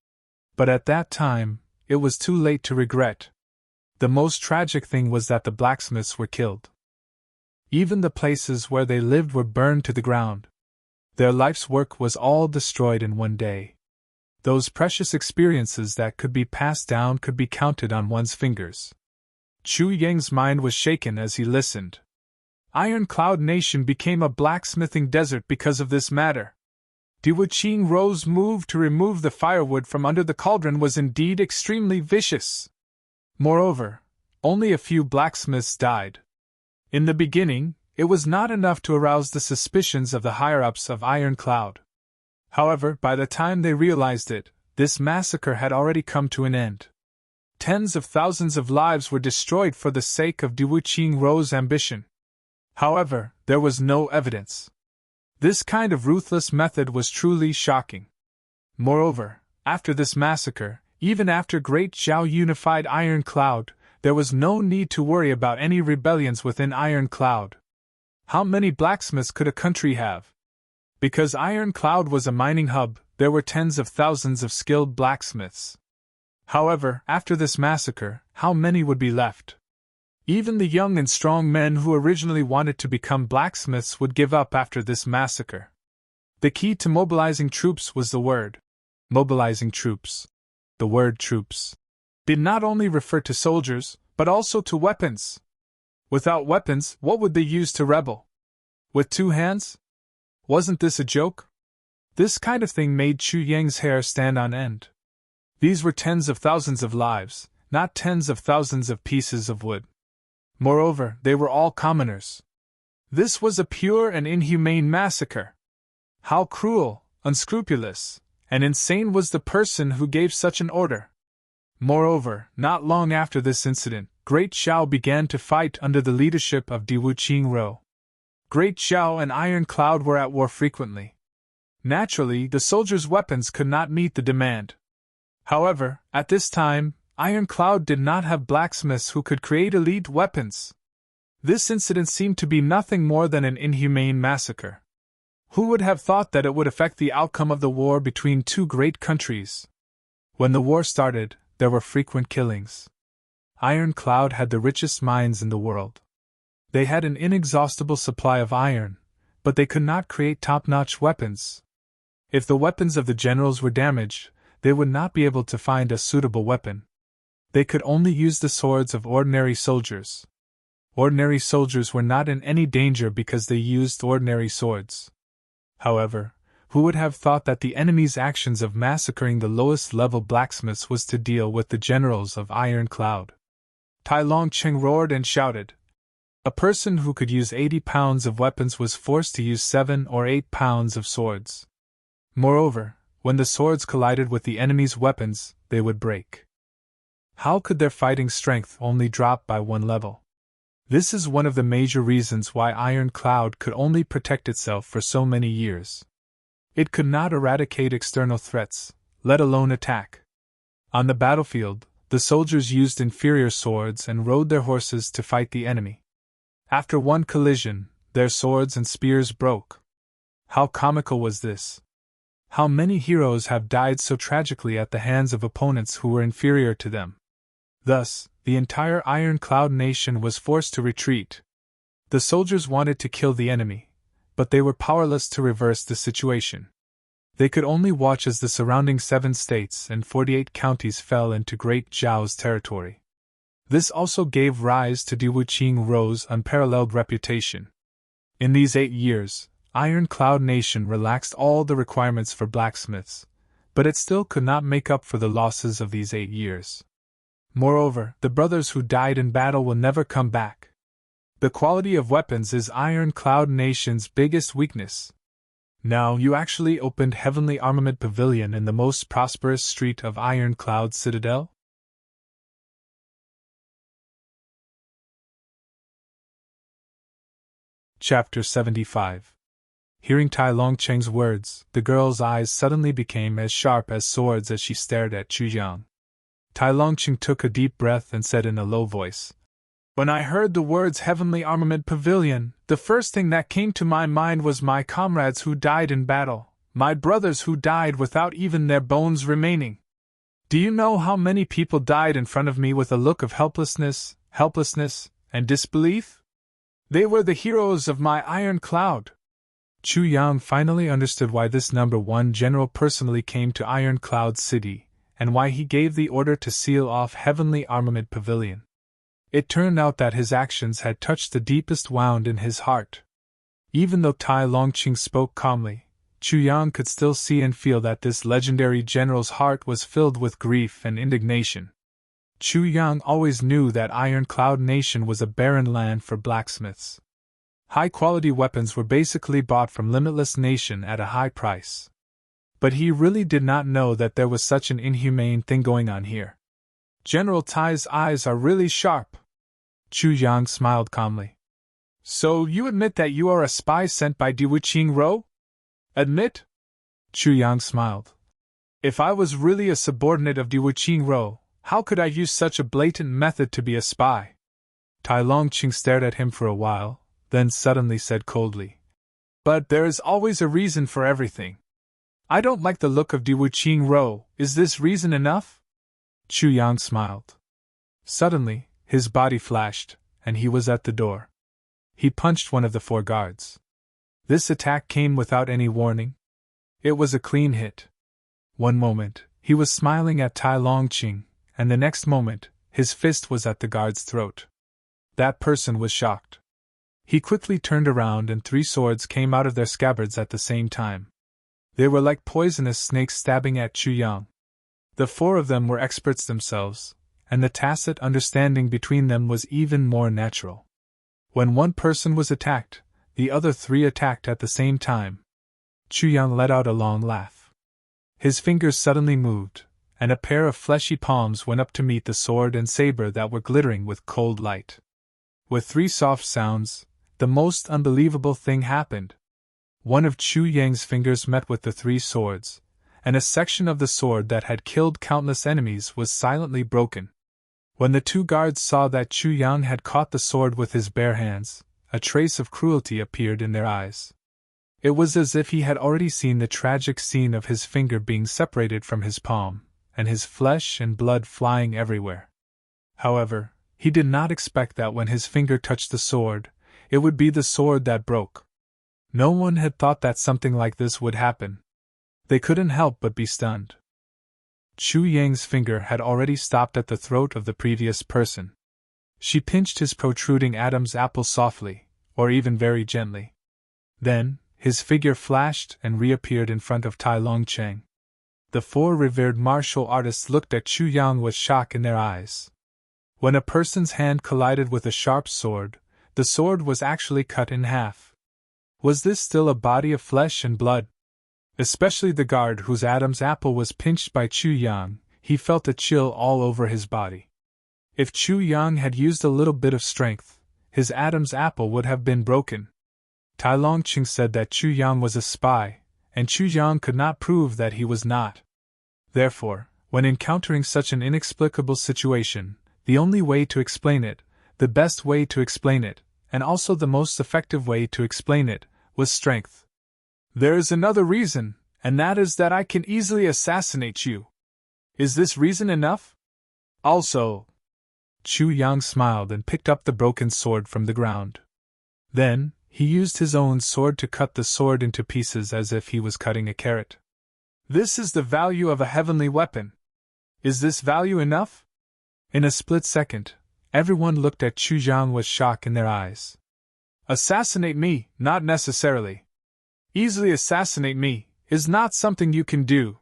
A: But at that time, it was too late to regret. The most tragic thing was that the blacksmiths were killed. Even the places where they lived were burned to the ground. Their life's work was all destroyed in one day. Those precious experiences that could be passed down could be counted on one's fingers." Chu Yang's mind was shaken as he listened. Ironclad Nation became a blacksmithing desert because of this matter. Diwuqing Ro's move to remove the firewood from under the cauldron was indeed extremely vicious. Moreover, only a few blacksmiths died. In the beginning, it was not enough to arouse the suspicions of the higher-ups of Ironclad. However, by the time they realized it, this massacre had already come to an end. Tens of thousands of lives were destroyed for the sake of Diwuqing Ro's ambition. However, there was no evidence. This kind of ruthless method was truly shocking. Moreover, after this massacre, even after Great Zhao unified Ironclad, there was no need to worry about any rebellions within Ironclad. How many blacksmiths could a country have? Because Ironclad was a mining hub, there were tens of thousands of skilled blacksmiths. However, after this massacre, how many would be left? Even the young and strong men who originally wanted to become blacksmiths would give up after this massacre. The key to mobilizing troops was the word mobilizing troops. The word troops did not only refer to soldiers, but also to weapons. Without weapons, what would they use to rebel? With 2 hands? Wasn't this a joke? This kind of thing made Chu Yang's hair stand on end. These were tens of thousands of lives, not tens of thousands of pieces of wood. Moreover, they were all commoners. This was a pure and inhumane massacre. How cruel, unscrupulous, and insane was the person who gave such an order. Moreover, not long after this incident, Great Zhao began to fight under the leadership of Diwuqing Ro. Great Zhao and Ironclad were at war frequently. Naturally, the soldiers' weapons could not meet the demand. However, at this time, Ironclad did not have blacksmiths who could create elite weapons. This incident seemed to be nothing more than an inhumane massacre. Who would have thought that it would affect the outcome of the war between 2 great countries? When the war started, there were frequent killings. Ironclad had the richest mines in the world. They had an inexhaustible supply of iron, but they could not create top-notch weapons. If the weapons of the generals were damaged, they would not be able to find a suitable weapon. They could only use the swords of ordinary soldiers. Ordinary soldiers were not in any danger because they used ordinary swords. However, who would have thought that the enemy's actions of massacring the lowest-level blacksmiths was to deal with the generals of Ironclad? Tai Longqing roared and shouted. A person who could use 80 pounds of weapons was forced to use 7 or 8 pounds of swords. Moreover, when the swords collided with the enemy's weapons, they would break. How could their fighting strength only drop by 1 level? This is one of the major reasons why Ironclad could only protect itself for so many years. It could not eradicate external threats, let alone attack. On the battlefield, the soldiers used inferior swords and rode their horses to fight the enemy. After one collision, their swords and spears broke. How comical was this? How many heroes have died so tragically at the hands of opponents who were inferior to them? Thus, the entire Ironclad nation was forced to retreat. The soldiers wanted to kill the enemy, but they were powerless to reverse the situation. They could only watch as the surrounding 7 states and 48 counties fell into Great Zhao's territory. This also gave rise to Diwuqing Ro's unparalleled reputation. In these 8 years, Iron Cloud Nation relaxed all the requirements for blacksmiths, but it still could not make up for the losses of these 8 years. Moreover, the brothers who died in battle will never come back. The quality of weapons is Iron Cloud Nation's biggest weakness. Now you actually opened Heavenly Armament Pavilion in the most prosperous street of Iron Cloud Citadel? Chapter 75. Hearing Tai Longqing's words, the girl's eyes suddenly became as sharp as swords as she stared at Chu Yang. Tai Longqing took a deep breath and said in a low voice, "When I heard the words Heavenly Armament Pavilion, the first thing that came to my mind was my comrades who died in battle, my brothers who died without even their bones remaining. Do you know how many people died in front of me with a look of helplessness, and disbelief? They were the heroes of my Iron Cloud." Chu Yang finally understood why this number 1 general personally came to Iron Cloud City, and why he gave the order to seal off Heavenly Armament Pavilion. It turned out that his actions had touched the deepest wound in his heart. Even though Tai Longqing spoke calmly, Chu Yang could still see and feel that this legendary general's heart was filled with grief and indignation. Chu Yang always knew that Iron Cloud Nation was a barren land for blacksmiths. High-quality weapons were basically bought from Limitless Nation at a high price. But he really did not know that there was such an inhumane thing going on here. General Tai's eyes are really sharp. Chu Yang smiled calmly. "So you admit that you are a spy sent by Diwuqing Ro?" "Admit?" Chu Yang smiled. "If I was really a subordinate of Diwuqing Ro, how could I use such a blatant method to be a spy?" Tai Longqing stared at him for a while, then suddenly said coldly, "But there is always a reason for everything. I don't like the look of Diwuqing Ro, is this reason enough?" Chu Yang smiled. Suddenly, his body flashed, and he was at the door. He punched one of the 4 guards. This attack came without any warning. It was a clean hit. One moment, he was smiling at Tai Longqing, and the next moment, his fist was at the guard's throat. That person was shocked. He quickly turned around and 3 swords came out of their scabbards at the same time. They were like poisonous snakes stabbing at Chu Yang. The 4 of them were experts themselves, and the tacit understanding between them was even more natural. When one person was attacked, the other 3 attacked at the same time. Chu Yang let out a long laugh. His fingers suddenly moved, and a pair of fleshy palms went up to meet the sword and saber that were glittering with cold light. With 3 soft sounds, the most unbelievable thing happened. One of Chu Yang's fingers met with the 3 swords, and a section of the sword that had killed countless enemies was silently broken. When the 2 guards saw that Chu Yang had caught the sword with his bare hands, a trace of cruelty appeared in their eyes. It was as if he had already seen the tragic scene of his finger being separated from his palm, and his flesh and blood flying everywhere. However, he did not expect that when his finger touched the sword, it would be the sword that broke. No one had thought that something like this would happen. They couldn't help but be stunned. Chu Yang's finger had already stopped at the throat of the previous person. She pinched his protruding Adam's apple softly, or even very gently. Then, his figure flashed and reappeared in front of Tai Longqing. The 4 revered martial artists looked at Chu Yang with shock in their eyes. When a person's hand collided with a sharp sword, the sword was actually cut in half. Was this still a body of flesh and blood? Especially the guard whose Adam's apple was pinched by Chu Yang, he felt a chill all over his body. If Chu Yang had used a little bit of strength, his Adam's apple would have been broken. Tai Longqing said that Chu Yang was a spy, and Chu Yang could not prove that he was not. Therefore, when encountering such an inexplicable situation, the only way to explain it, the best way to explain it, and also the most effective way to explain it, was strength. "There is another reason, and that is that I can easily assassinate you. Is this reason enough? Also..." Chu Yang smiled and picked up the broken sword from the ground. Then, he used his own sword to cut the sword into pieces as if he was cutting a carrot. "This is the value of a heavenly weapon. Is this value enough?" In a split second, everyone looked at Chu Yang with shock in their eyes. Assassinate me, not necessarily. Easily assassinate me is not something you can do.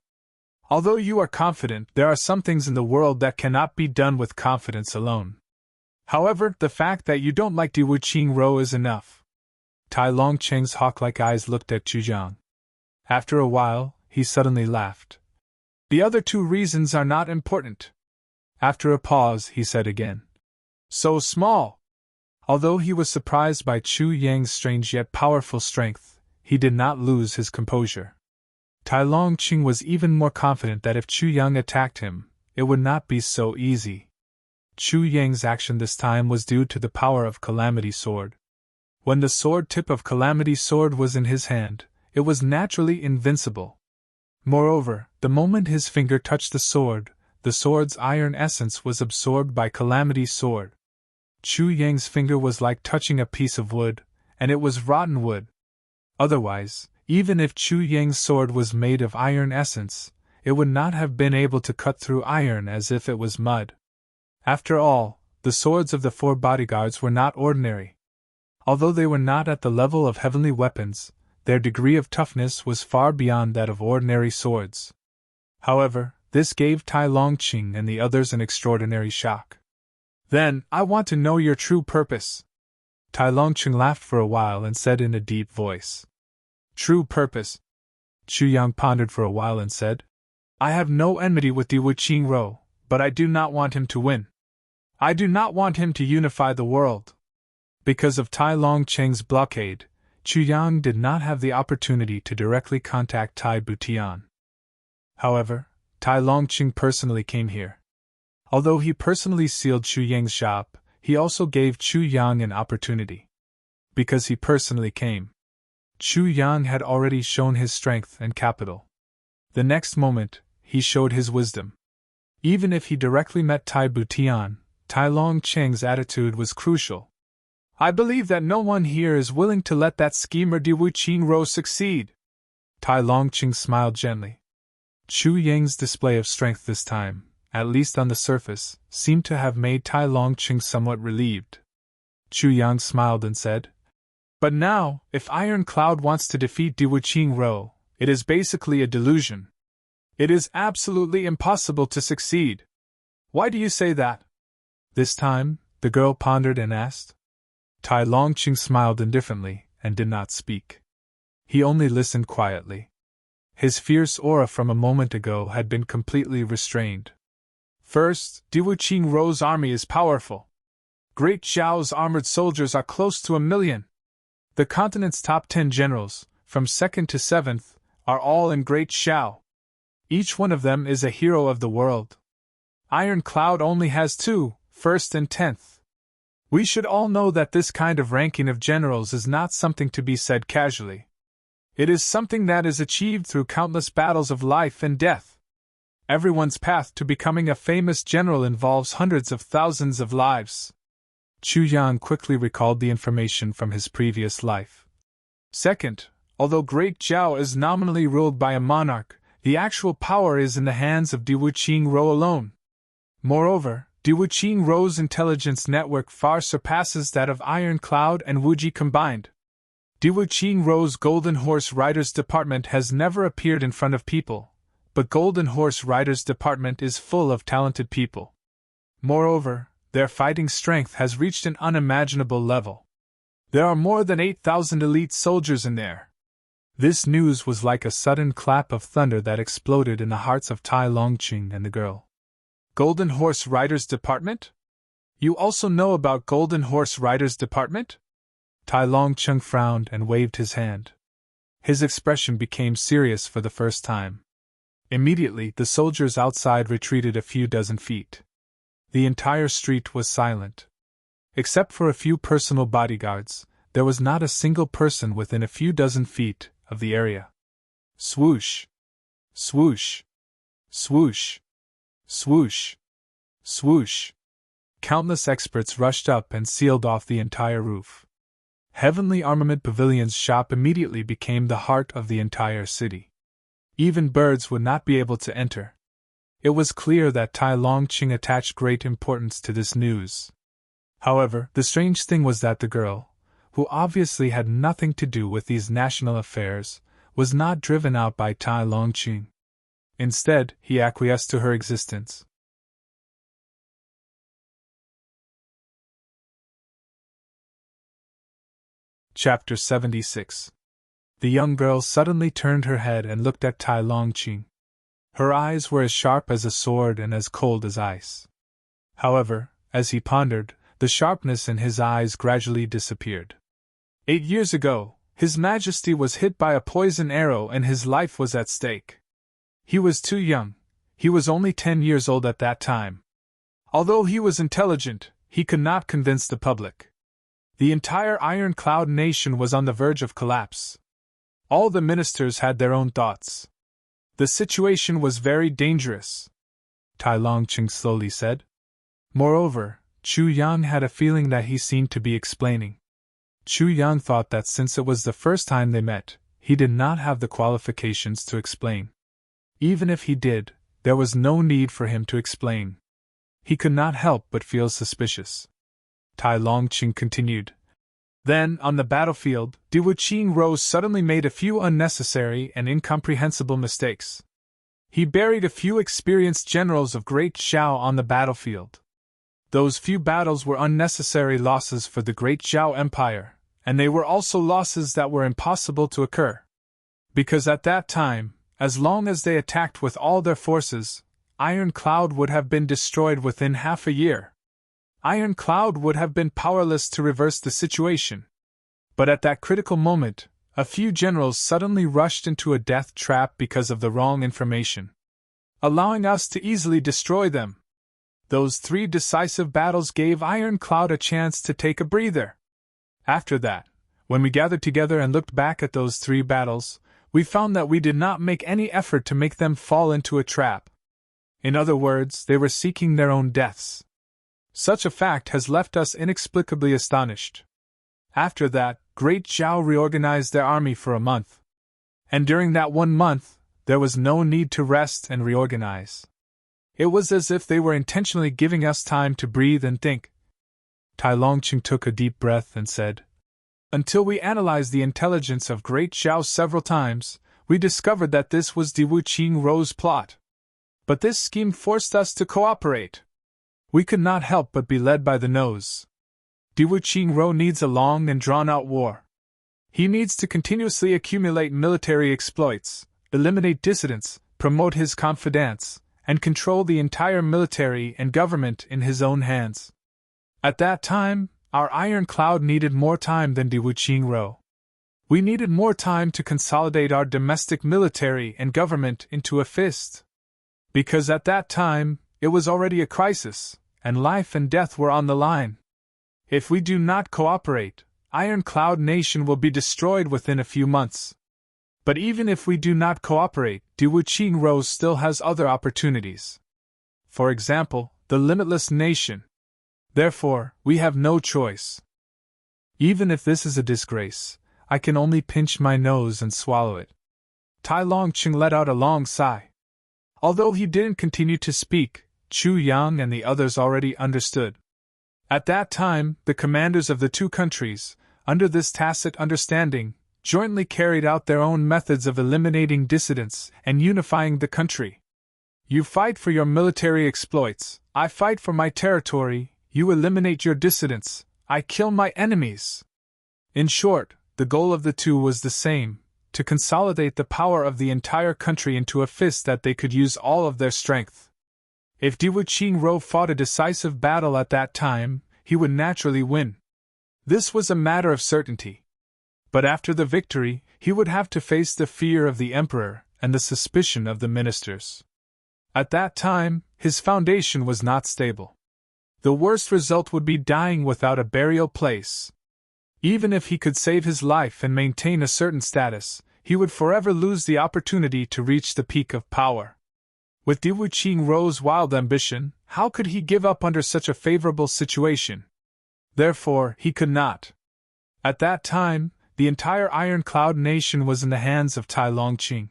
A: Although you are confident, there are some things in the world that cannot be done with confidence alone. However, the fact that you don't like Diwu Qingro is enough. Tai Longqing's hawk-like eyes looked at Chu Yang. After a while, he suddenly laughed. The other two reasons are not important. After a pause, he said again. So small! Although he was surprised by Chu Yang's strange yet powerful strength, he did not lose his composure. Tai Longqing was even more confident that if Chu Yang attacked him, it would not be so easy. Chu Yang's action this time was due to the power of Calamity Sword. When the sword tip of Calamity Sword was in his hand, it was naturally invincible. Moreover, the moment his finger touched the sword's iron essence was absorbed by Calamity Sword. Chu Yang's finger was like touching a piece of wood, and it was rotten wood. Otherwise, even if Chu Yang's sword was made of iron essence, it would not have been able to cut through iron as if it was mud. After all, the swords of the 4 bodyguards were not ordinary. Although they were not at the level of heavenly weapons, their degree of toughness was far beyond that of ordinary swords. However, this gave Tai Longqing and the others an extraordinary shock. Then, I want to know your true purpose. Tai Longqing laughed for a while and said in a deep voice. True purpose? Chu Yang pondered for a while and said, I have no enmity with Diwu Qingro, but I do not want him to win. I do not want him to unify the world. Because of Tai Longqing's blockade, Chu Yang did not have the opportunity to directly contact Tai Butian. However, Tai Longqing personally came here. Although he personally sealed Chu Yang's shop, he also gave Chu Yang an opportunity. Because he personally came, Chu Yang had already shown his strength and capital. The next moment, he showed his wisdom. Even if he directly met Tai Butian, Tai Longqing's attitude was crucial. I believe that no one here is willing to let that schemer Diwu Qingro succeed. Tai Longqing smiled gently. Chu Yang's display of strength this time, at least on the surface, seemed to have made Tai Longqing somewhat relieved. Chu Yang smiled and said, But now, if Iron Cloud wants to defeat Diwu Qingro, it is basically a delusion. It is absolutely impossible to succeed. Why do you say that? This time, the girl pondered and asked. Tai Longqing smiled indifferently and did not speak. He only listened quietly. His fierce aura from a moment ago had been completely restrained. First, Diwu Qingro's army is powerful. Great Zhao's armored soldiers are close to 1,000,000. The continent's top 10 generals, from 2nd to 7th, are all in Great Zhao. Each one of them is a hero of the world. Iron Cloud only has 2, 1st and 10th. We should all know that this kind of ranking of generals is not something to be said casually. It is something that is achieved through countless battles of life and death. Everyone's path to becoming a famous general involves hundreds of thousands of lives. Chu Yang quickly recalled the information from his previous life. Second, although Great Zhao is nominally ruled by a monarch, the actual power is in the hands of Diwu Qingro alone. Moreover, Diwu Qingro's intelligence network far surpasses that of Iron Cloud and Wuji combined. Diwu Qingro's Golden Horse Riders Department has never appeared in front of people, but Golden Horse Riders Department is full of talented people. Moreover, their fighting strength has reached an unimaginable level. There are more than 8,000 elite soldiers in there. This news was like a sudden clap of thunder that exploded in the hearts of Tai Longqing and the girl. Golden Horse Riders Department? You also know about Golden Horse Riders Department? Tai Longqing frowned and waved his hand. His expression became serious for the first time. Immediately, the soldiers outside retreated a few dozen feet. The entire street was silent. Except for a few personal bodyguards, there was not a single person within a few dozen feet of the area. Swoosh! Swoosh! Swoosh! Swoosh! Swoosh! Countless experts rushed up and sealed off the entire roof. Heavenly Armament Pavilion's shop immediately became the heart of the entire city. Even birds would not be able to enter. It was clear that Tai Longqing attached great importance to this news. However, the strange thing was that the girl, who obviously had nothing to do with these national affairs, was not driven out by Tai Longqing. Instead, he acquiesced to her existence. Chapter 76. The young girl suddenly turned her head and looked at Tai Longqing. Her eyes were as sharp as a sword and as cold as ice. However, as he pondered, the sharpness in his eyes gradually disappeared. 8 years ago, His Majesty was hit by a poison arrow and his life was at stake. He was too young. He was only 10 years old at that time. Although he was intelligent, he could not convince the public. The entire Iron Cloud nation was on the verge of collapse. All the ministers had their own thoughts. The situation was very dangerous, Tai Longqing slowly said. Moreover, Chu Yang had a feeling that he seemed to be explaining. Chu Yang thought that since it was the first time they met, he did not have the qualifications to explain. Even if he did, there was no need for him to explain. He could not help but feel suspicious. Tai Longqing continued. Then, on the battlefield, Di Wuqing Rose suddenly made a few unnecessary and incomprehensible mistakes. He buried a few experienced generals of Great Zhao on the battlefield. Those few battles were unnecessary losses for the Great Zhao Empire, and they were also losses that were impossible to occur. Because at that time, as long as they attacked with all their forces, Iron Cloud would have been destroyed within half a year. Iron Cloud would have been powerless to reverse the situation. But at that critical moment, a few generals suddenly rushed into a death trap because of the wrong information, allowing us to easily destroy them. Those 3 decisive battles gave Iron Cloud a chance to take a breather. After that, when we gathered together and looked back at those 3 battles, we found that we did not make any effort to make them fall into a trap. In other words, they were seeking their own deaths. Such a fact has left us inexplicably astonished. After that, Great Zhao reorganized their army for a month. And during that 1 month, there was no need to rest and reorganize. It was as if they were intentionally giving us time to breathe and think. Tai Longqing took a deep breath and said, Until we analyzed the intelligence of Great Zhao several times, we discovered that this was Di Wuqing Ro's plot. But this scheme forced us to cooperate. We could not help but be led by the nose. Di Wuqing Ro needs a long and drawn-out war. He needs to continuously accumulate military exploits, eliminate dissidents, promote his confidence, and control the entire military and government in his own hands. At that time, our Iron Cloud needed more time than Di Wuqing Ro. We needed more time to consolidate our domestic military and government into a fist. Because at that time, it was already a crisis, and life and death were on the line. If we do not cooperate, Iron Cloud Nation will be destroyed within a few months. But even if we do not cooperate, Di Wuqing Ro still has other opportunities. For example, the Limitless Nation. Therefore, we have no choice. Even if this is a disgrace, I can only pinch my nose and swallow it. Tai Longqing let out a long sigh. Although he didn't continue to speak, Chu Yang and the others already understood. At that time, the commanders of the 2 countries, under this tacit understanding, jointly carried out their own methods of eliminating dissidents and unifying the country. You fight for your military exploits, I fight for my territory, you eliminate your dissidents, I kill my enemies. In short, the goal of the 2 was the same, to consolidate the power of the entire country into a fist that they could use all of their strength. If Di Wuqing Ro fought a decisive battle at that time, he would naturally win. This was a matter of certainty. But after the victory, he would have to face the fear of the emperor and the suspicion of the ministers. At that time, his foundation was not stable. The worst result would be dying without a burial place. Even if he could save his life and maintain a certain status, he would forever lose the opportunity to reach the peak of power. With Di Wuqing Ro's wild ambition, how could he give up under such a favorable situation? Therefore, he could not. At that time, the entire Iron Cloud Nation was in the hands of Tai Longqing.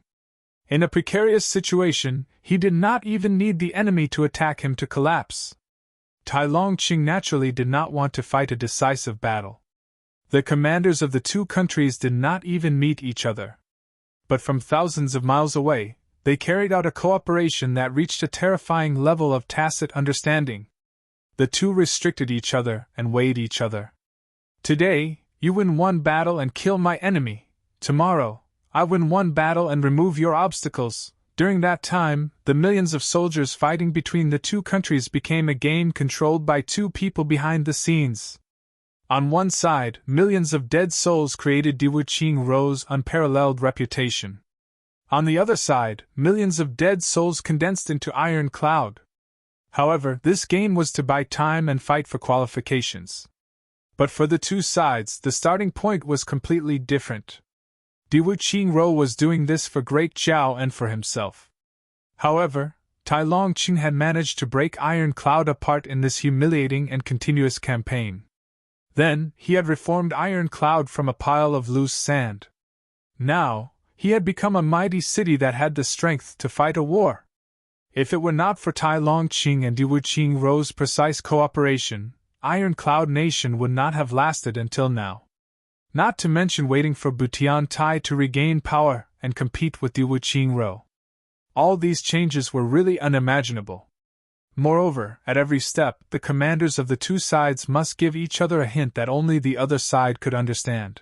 A: In a precarious situation, he did not even need the enemy to attack him to collapse. Tai Longqing naturally did not want to fight a decisive battle. The commanders of the two countries did not even meet each other. But from thousands of miles away, they carried out a cooperation that reached a terrifying level of tacit understanding. The two restricted each other and weighed each other. Today, you win one battle and kill my enemy. Tomorrow, I win one battle and remove your obstacles. During that time, the millions of soldiers fighting between the two countries became a game controlled by two people behind the scenes. On one side, millions of dead souls created Diwuqing Rou's unparalleled reputation. On the other side, millions of dead souls condensed into Iron Cloud. However, this game was to buy time and fight for qualifications. But for the two sides, the starting point was completely different. Diwuqing Rou was doing this for Great Zhao and for himself. However, Tai Longqing had managed to break Iron Cloud apart in this humiliating and continuous campaign. Then, he had reformed Iron Cloud from a pile of loose sand. Now, he had become a mighty city that had the strength to fight a war. If it were not for Tai Longqing and Diwuqing Rou's precise cooperation, Iron Cloud Nation would not have lasted until now. Not to mention waiting for Butian Tai to regain power and compete with Diwuqing Rou. All these changes were really unimaginable. Moreover, at every step, the commanders of the two sides must give each other a hint that only the other side could understand.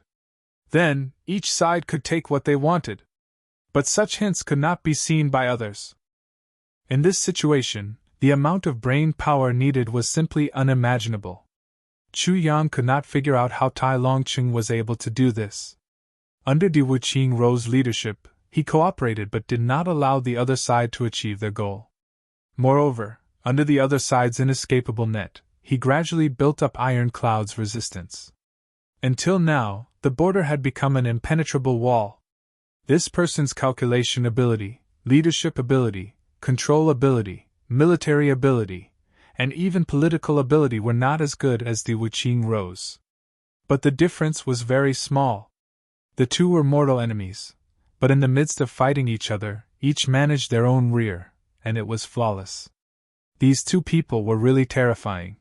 A: Then, each side could take what they wanted. But such hints could not be seen by others. In this situation, the amount of brain power needed was simply unimaginable. Chu Yang could not figure out how Tai Longqing was able to do this. Under Diwuqing Rou's leadership, he cooperated but did not allow the other side to achieve their goal. Moreover, under the other side's inescapable net, he gradually built up Iron Cloud's resistance. Until now, the border had become an impenetrable wall. This person's calculation ability, leadership ability, control ability, military ability, and even political ability were not as good as Diwuqing Rou's. But the difference was very small. The two were mortal enemies, but in the midst of fighting each other, each managed their own rear, and it was flawless. These two people were really terrifying.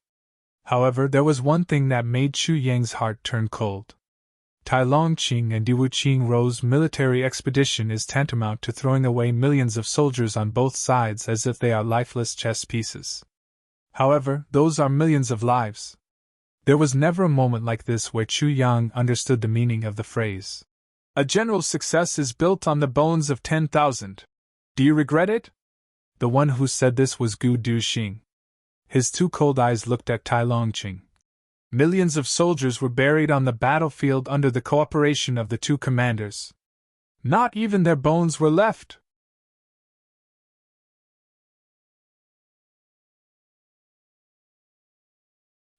A: However, there was one thing that made Chu Yang's heart turn cold. Tai Longqing and Diwuqing Rou's military expedition is tantamount to throwing away millions of soldiers on both sides as if they are lifeless chess pieces. However, those are millions of lives. There was never a moment like this where Chu Yang understood the meaning of the phrase. A general's success is built on the bones of 10,000. Do you regret it? The one who said this was Gu Duxing. His two cold eyes looked at Tai Longqing. Millions of soldiers were buried on the battlefield under the cooperation of the two commanders. Not even their bones were left.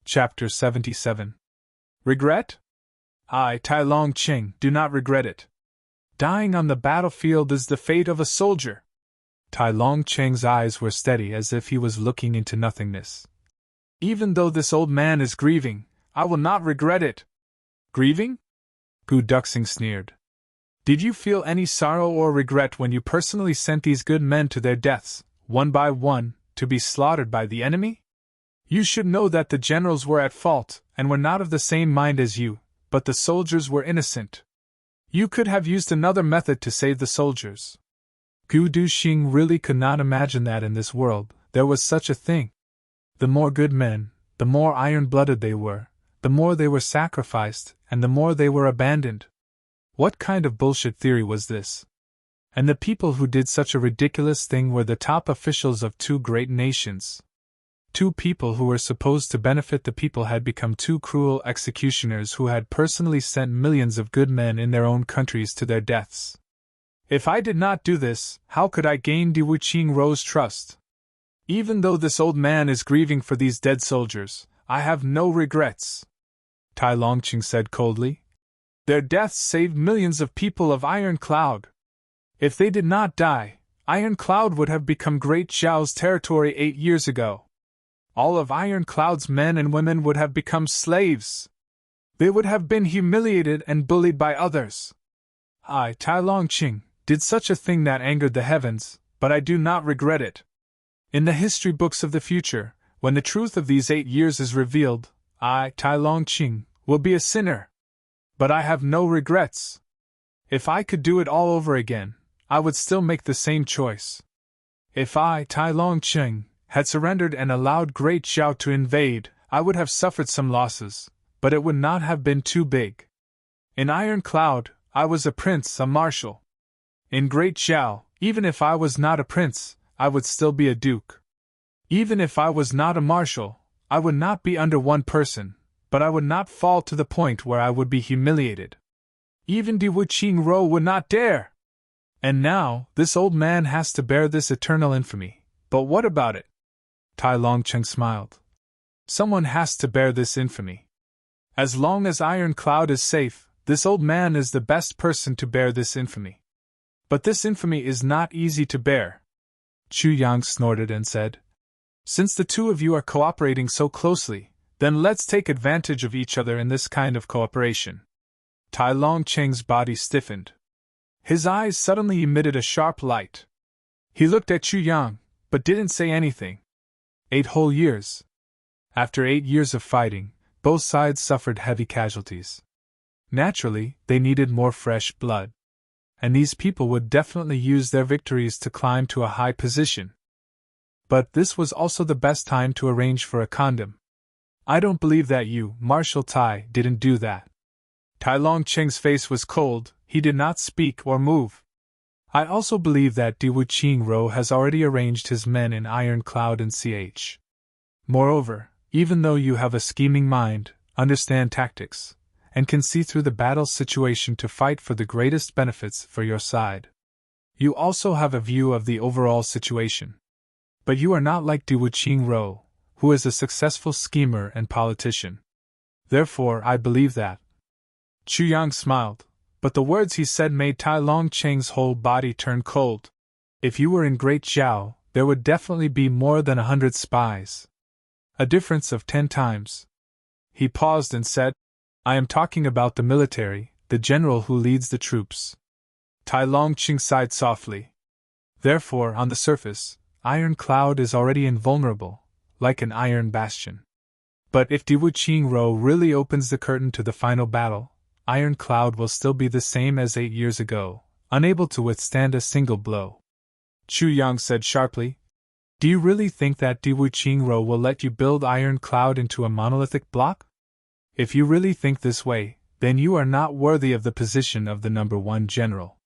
A: Chapter 77. Regret? I, Tai Longqing, do not regret it. Dying on the battlefield is the fate of a soldier. Tai Longqing's eyes were steady as if he was looking into nothingness. Even though this old man is grieving, I will not regret it. Grieving? Gu Duxing sneered. Did you feel any sorrow or regret when you personally sent these good men to their deaths, one by one, to be slaughtered by the enemy? You should know that the generals were at fault, and were not of the same mind as you, but the soldiers were innocent. You could have used another method to save the soldiers. Gu Duxing really could not imagine that in this world there was such a thing. The more good men, the more iron-blooded they were, the more they were sacrificed, and the more they were abandoned. What kind of bullshit theory was this? And the people who did such a ridiculous thing were the top officials of two great nations. Two people who were supposed to benefit the people had become two cruel executioners who had personally sent millions of good men in their own countries to their deaths. If I did not do this, how could I gain Diwuqing Rou's trust? Even though this old man is grieving for these dead soldiers, I have no regrets. Tai Longqing said coldly. Their deaths saved millions of people of Iron Cloud. If they did not die, Iron Cloud would have become Great Zhao's territory 8 years ago. All of Iron Cloud's men and women would have become slaves. They would have been humiliated and bullied by others. I, Tai Longqing, did such a thing that angered the heavens, but I do not regret it. In the history books of the future, when the truth of these 8 years is revealed, I, Tai Longqing, will be a sinner. But I have no regrets. If I could do it all over again, I would still make the same choice. If I, Tai Long Cheng, had surrendered and allowed Great Xiao to invade, I would have suffered some losses, but it would not have been too big. In Iron Cloud, I was a prince, a marshal. In Great Xiao, even if I was not a prince, I would still be a duke. Even if I was not a marshal, I would not be under one person, but I would not fall to the point where I would be humiliated. Even Di Wuqing would not dare. And now, this old man has to bear this eternal infamy. But what about it? Tai Longcheng smiled. Someone has to bear this infamy. As long as Iron Cloud is safe, this old man is the best person to bear this infamy. But this infamy is not easy to bear. Chu Yang snorted and said, Since the two of you are cooperating so closely, then let's take advantage of each other in this kind of cooperation. Tai Longcheng's body stiffened. His eyes suddenly emitted a sharp light. He looked at Chu Yang, but didn't say anything. 8 whole years. After 8 years of fighting, both sides suffered heavy casualties. Naturally, they needed more fresh blood. And these people would definitely use their victories to climb to a high position. But this was also the best time to arrange for a condom. I don't believe that you, Marshal Tai, didn't do that. Tai Longcheng's face was cold, he did not speak or move. I also believe that Di Wuqing has already arranged his men in Iron Cloud and CH. Moreover, even though you have a scheming mind, understand tactics, and can see through the battle situation to fight for the greatest benefits for your side, you also have a view of the overall situation. But you are not like Di Wuqing, who is a successful schemer and politician. Therefore, I believe that. Chu Yang smiled, but the words he said made Tai Longcheng's whole body turn cold. If you were in Great Xiao, there would definitely be more than 100 spies. A difference of 10 times. He paused and said, I am talking about the military, the general who leads the troops. Tai Longcheng sighed softly. Therefore, on the surface, Iron Cloud is already invulnerable, like an iron bastion. But if Di Wuqing really opens the curtain to the final battle, Iron Cloud will still be the same as 8 years ago, unable to withstand a single blow. Chu Yang said sharply, Do you really think that Di Wuqing will let you build Iron Cloud into a monolithic block? If you really think this way, then you are not worthy of the position of the #1 general.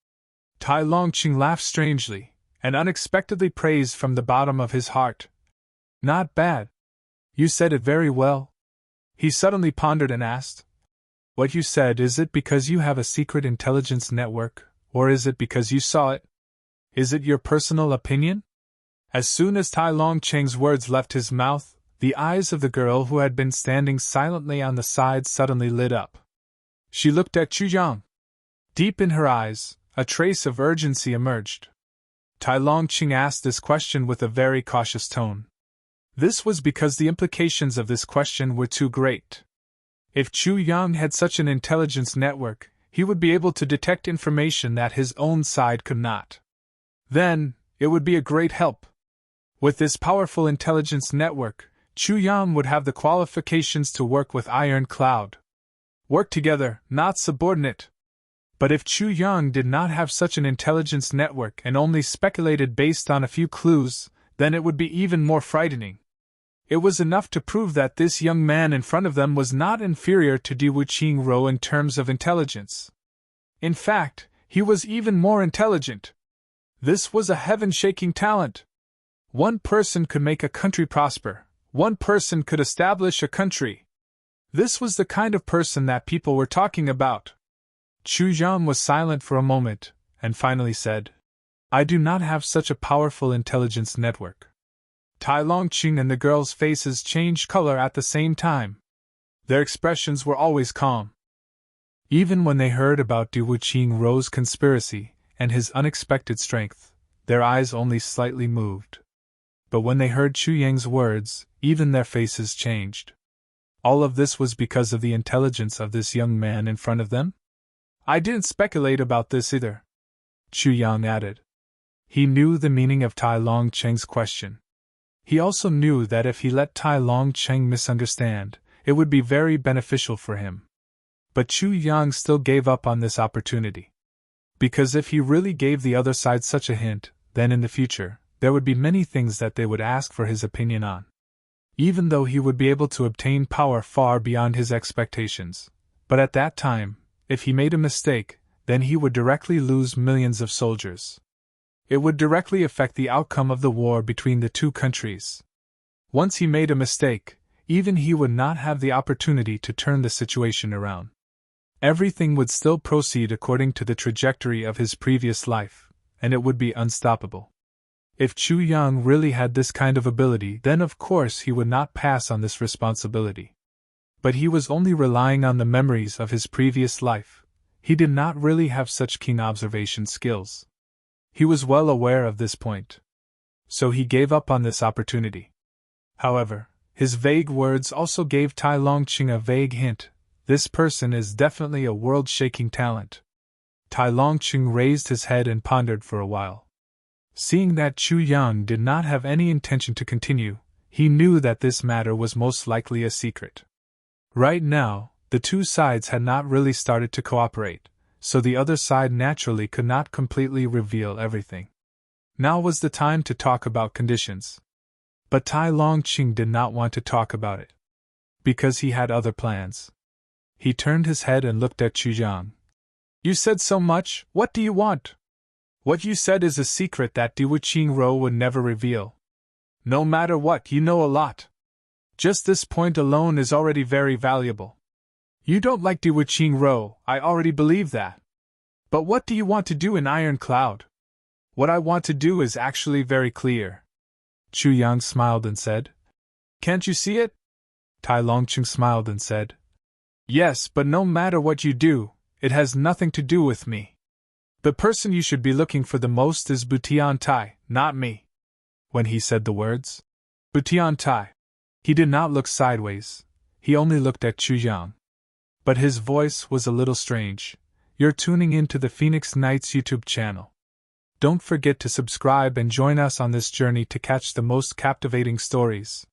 A: Tai Longcheng laughed strangely, and unexpectedly praised from the bottom of his heart. Not bad. You said it very well. He suddenly pondered and asked, What you said, is it because you have a secret intelligence network, or is it because you saw it? Is it your personal opinion? As soon as Tai Longcheng's words left his mouth, the eyes of the girl who had been standing silently on the side suddenly lit up. She looked at Chu Yang. Deep in her eyes, a trace of urgency emerged. Tai Longcheng asked this question with a very cautious tone. This was because the implications of this question were too great. If Chu Yang had such an intelligence network, he would be able to detect information that his own side could not. Then, it would be a great help. With this powerful intelligence network, Chu Yang would have the qualifications to work with Iron Cloud. Work together, not subordinate. But if Chu Yang did not have such an intelligence network and only speculated based on a few clues, then it would be even more frightening. It was enough to prove that this young man in front of them was not inferior to Di Wuqing in terms of intelligence. In fact, he was even more intelligent. This was a heaven-shaking talent. One person could make a country prosper. One person could establish a country. This was the kind of person that people were talking about. Chu Yang was silent for a moment, and finally said, I do not have such a powerful intelligence network. Tai Longcheng and the girls' faces changed color at the same time. Their expressions were always calm. Even when they heard about Di Wuqing's conspiracy and his unexpected strength, their eyes only slightly moved. But when they heard Chu Yang's words, even their faces changed. All of this was because of the intelligence of this young man in front of them? I didn't speculate about this either, Chu Yang added. He knew the meaning of Tai Longcheng's question. He also knew that if he let Tai Longcheng misunderstand, it would be very beneficial for him. But Chu Yang still gave up on this opportunity. Because if he really gave the other side such a hint, then in the future, there would be many things that they would ask for his opinion on. Even though he would be able to obtain power far beyond his expectations. But at that time, if he made a mistake, then he would directly lose millions of soldiers. It would directly affect the outcome of the war between the two countries. Once he made a mistake, even he would not have the opportunity to turn the situation around. Everything would still proceed according to the trajectory of his previous life, and it would be unstoppable. If Chu Yang really had this kind of ability, then of course he would not pass on this responsibility. But he was only relying on the memories of his previous life. He did not really have such keen observation skills. He was well aware of this point. So he gave up on this opportunity. However, his vague words also gave Tai Longqing a vague hint. This person is definitely a world-shaking talent. Tai Longqing raised his head and pondered for a while. Seeing that Chu Yang did not have any intention to continue, he knew that this matter was most likely a secret. Right now, the two sides had not really started to cooperate, so the other side naturally could not completely reveal everything. Now was the time to talk about conditions. But Tai Longqing did not want to talk about it. Because he had other plans. He turned his head and looked at Chu Yang. You said so much, what do you want? What you said is a secret that Diwu Qingro would never reveal. No matter what, you know a lot. Just this point alone is already very valuable. You don't like Diwu Qingro, I already believe that. But what do you want to do in Iron Cloud? What I want to do is actually very clear. Chu Yang smiled and said. Can't you see it? Tai Longqing smiled and said. Yes, but no matter what you do, it has nothing to do with me. The person you should be looking for the most is Butian Tai, not me. When he said the words, Butian Tai, he did not look sideways, he only looked at Chu Yang. But his voice was a little strange. You're tuning into the Phoenix Nights YouTube channel. Don't forget to subscribe and join us on this journey to catch the most captivating stories.